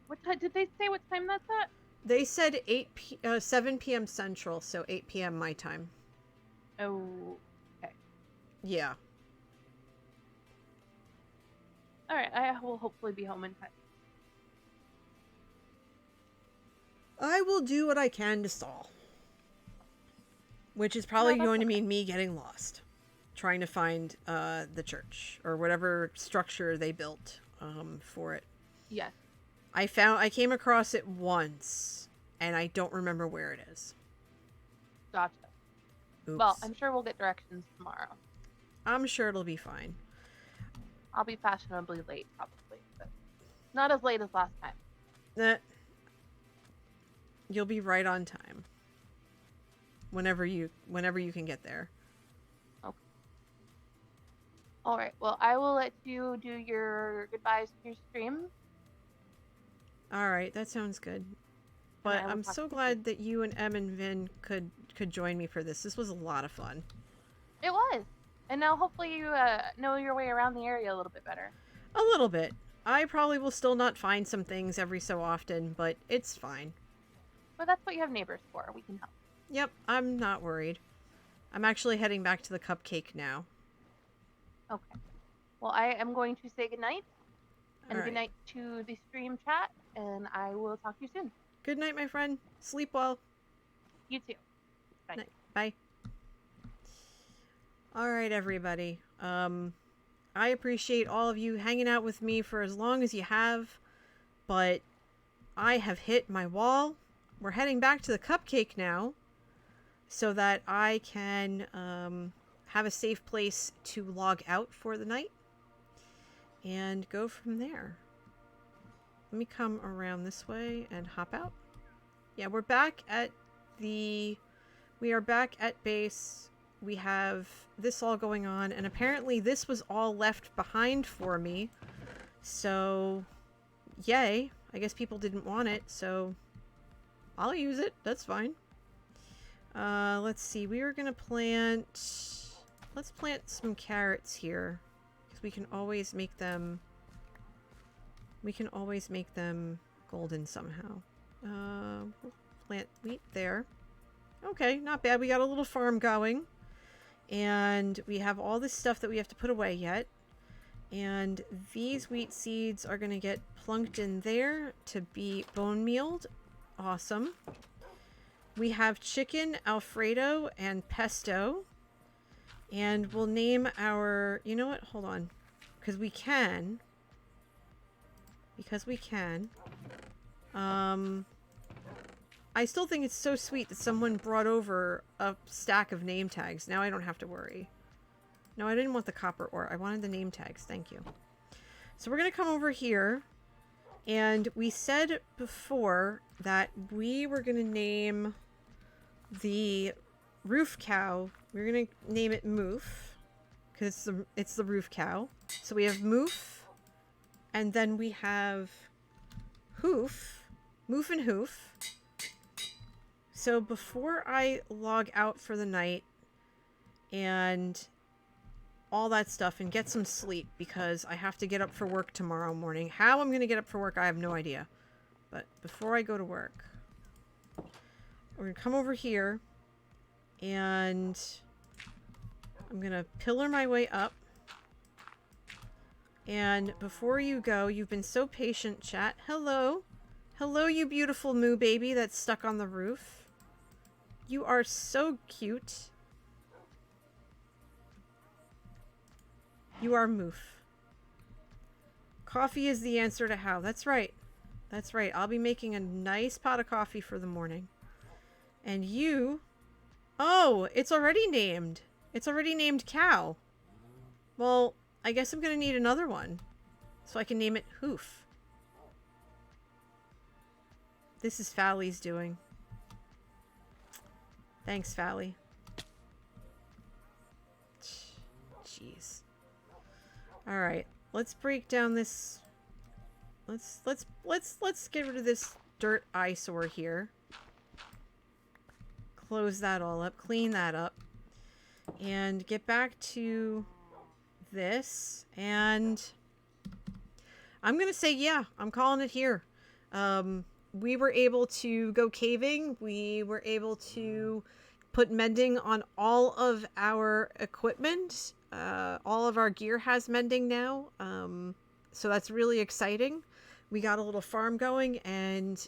What time did they say? What time that's at? They said 7 p.m. Central, so 8 p.m. my time. Oh, okay. Yeah. All right. I will hopefully be home in time. I will do what I can to stall. Which is probably No, that's going to mean me getting lost. Trying to find the church. Or whatever structure they built for it. Yes. I came across it once. And I don't remember where it is. Gotcha. Oops. Well, I'm sure we'll get directions tomorrow. I'm sure it'll be fine. I'll be fashionably late, probably, but not as late as last time. You'll be right on time. Whenever you can get there. Okay. All right. Well, I will let you do your goodbyes to your stream. All right, that sounds good. But I'm so glad that you and Em and Vin could join me for this. This was a lot of fun. It was. And now hopefully you know your way around the area a little bit better. A little bit. I probably will still not find some things every so often, but it's fine. But that's what you have neighbors for. We can help. Yep, I'm not worried. I'm actually heading back to the cupcake now. Okay. Well, I am going to say goodnight. And All right. good night to the stream chat. And I will talk to you soon. Good night, my friend. Sleep well. You too. Bye. Night. Bye. All right, everybody. I appreciate all of you hanging out with me for as long as you have, but I have hit my wall. We're heading back to the cupcake now so that I can have a safe place to log out for the night and go from there. Let me come around this way and hop out. Yeah, we're back at we are back at base. We have this all going on, and apparently this was all left behind for me. So, yay. I guess people didn't want it, so I'll use it. That's fine. Let's see. We are going to plant... Let's plant some carrots here, because we can always make them... We can always make them golden somehow. We'll plant wheat there. Okay, not bad. We got a little farm going. And we have all this stuff that we have to put away yet. And these wheat seeds are going to get plunked in there to be bone mealed. Awesome. We have chicken, Alfredo, and pesto. And we'll name our... You know what? Hold on. Because we can. I still think it's so sweet that someone brought over a stack of name tags. Now I don't have to worry. No, I didn't want the copper ore. I wanted the name tags. Thank you. So we're going to come over here. And we said before that we were going to name the roof cow. We're going to name it Moof. Because it's the roof cow. So we have Moof. And then we have Hoof. Moof and Hoof. So before I log out for the night and all that stuff and get some sleep because I have to get up for work tomorrow morning. How I'm going to get up for work, I have no idea. But before I go to work, we're going to come over here and I'm going to pillar my way up. And before you go, you've been so patient, chat. Hello. Hello, you beautiful moo baby that's stuck on the roof. You are so cute. You are Moof. Coffee is the answer to how. That's right. That's right. I'll be making a nice pot of coffee for the morning. And you... Oh, it's already named. It's already named Cow. Well, I guess I'm going to need another one. So I can name it Hoof. This is Fally's doing. Thanks, Fally. Jeez. All right, let's break down this. Let's get rid of this dirt eyesore here. Close that all up, clean that up, and get back to this. And I'm gonna say yeah. I'm calling it here. We were able to go caving. We were able to put mending on all of our equipment. All of our gear has mending now. So that's really exciting. We got a little farm going, and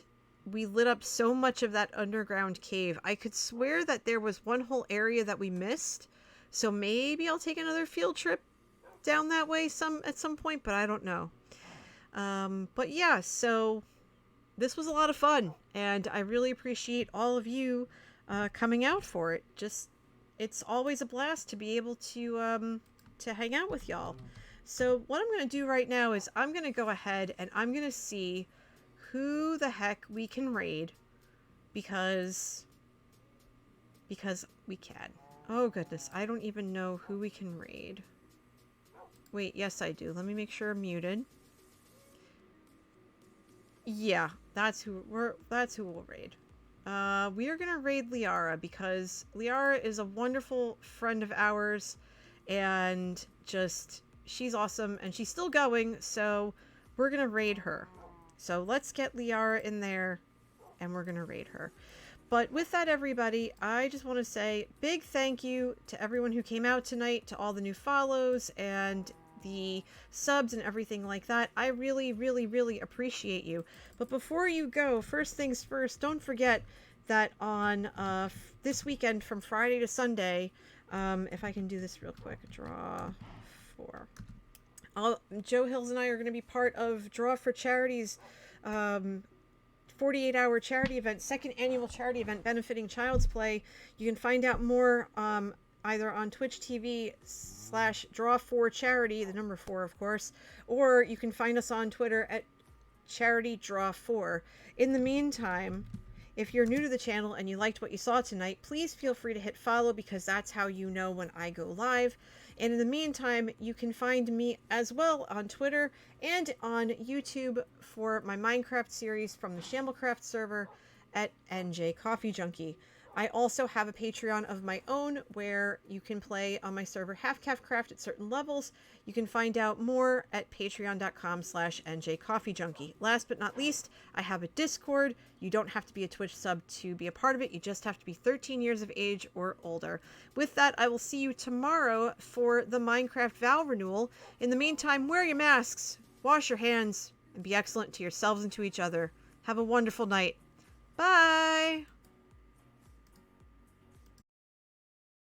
we lit up so much of that underground cave. I could swear that there was one whole area that we missed. So maybe I'll take another field trip down that way at some point, but I don't know. But yeah, so this was a lot of fun, and I really appreciate all of you coming out for it. It's always a blast to be able to hang out with y'all. So what I'm going to do right now is I'm going to go ahead and I'm going to see who the heck we can raid, because we can. Oh goodness, I don't even know who we can raid. Wait, yes I do. Let me make sure I'm muted. Yeah, that's who we'll raid. We are gonna raid Liara because Liara is a wonderful friend of ours, and she's awesome, and she's still going, so we're gonna raid her. So let's get Liara in there, and we're gonna raid her. But with that, everybody, I just want to say big thank you to everyone who came out tonight, to all the new follows and the subs and everything like that. I really, really, really appreciate you. But before you go, first things first, don't forget that on this weekend from Friday to Sunday, if I can do this real quick, draw 4. Joe Hills and I are going to be part of Draw for Charity's 48-hour charity event, second annual charity event benefiting Child's Play. You can find out more either on Twitch TV/Draw4Charity, the number 4 of course, or you can find us on Twitter at CharityDraw4. In the meantime, if you're new to the channel and you liked what you saw tonight, please feel free to hit follow, because that's how you know when I go live. And in the meantime, you can find me as well on Twitter and on YouTube for my Minecraft series from the Shamblecraft server at NJ Coffee Junkie. I also have a Patreon of my own where you can play on my server HalfCalfCraft at certain levels. You can find out more at patreon.com/NJCoffeeJunkie. Last but not least, I have a Discord. You don't have to be a Twitch sub to be a part of it. You just have to be 13 years of age or older. With that, I will see you tomorrow for the Minecraft vow renewal. In the meantime, wear your masks, wash your hands, and be excellent to yourselves and to each other. Have a wonderful night. Bye!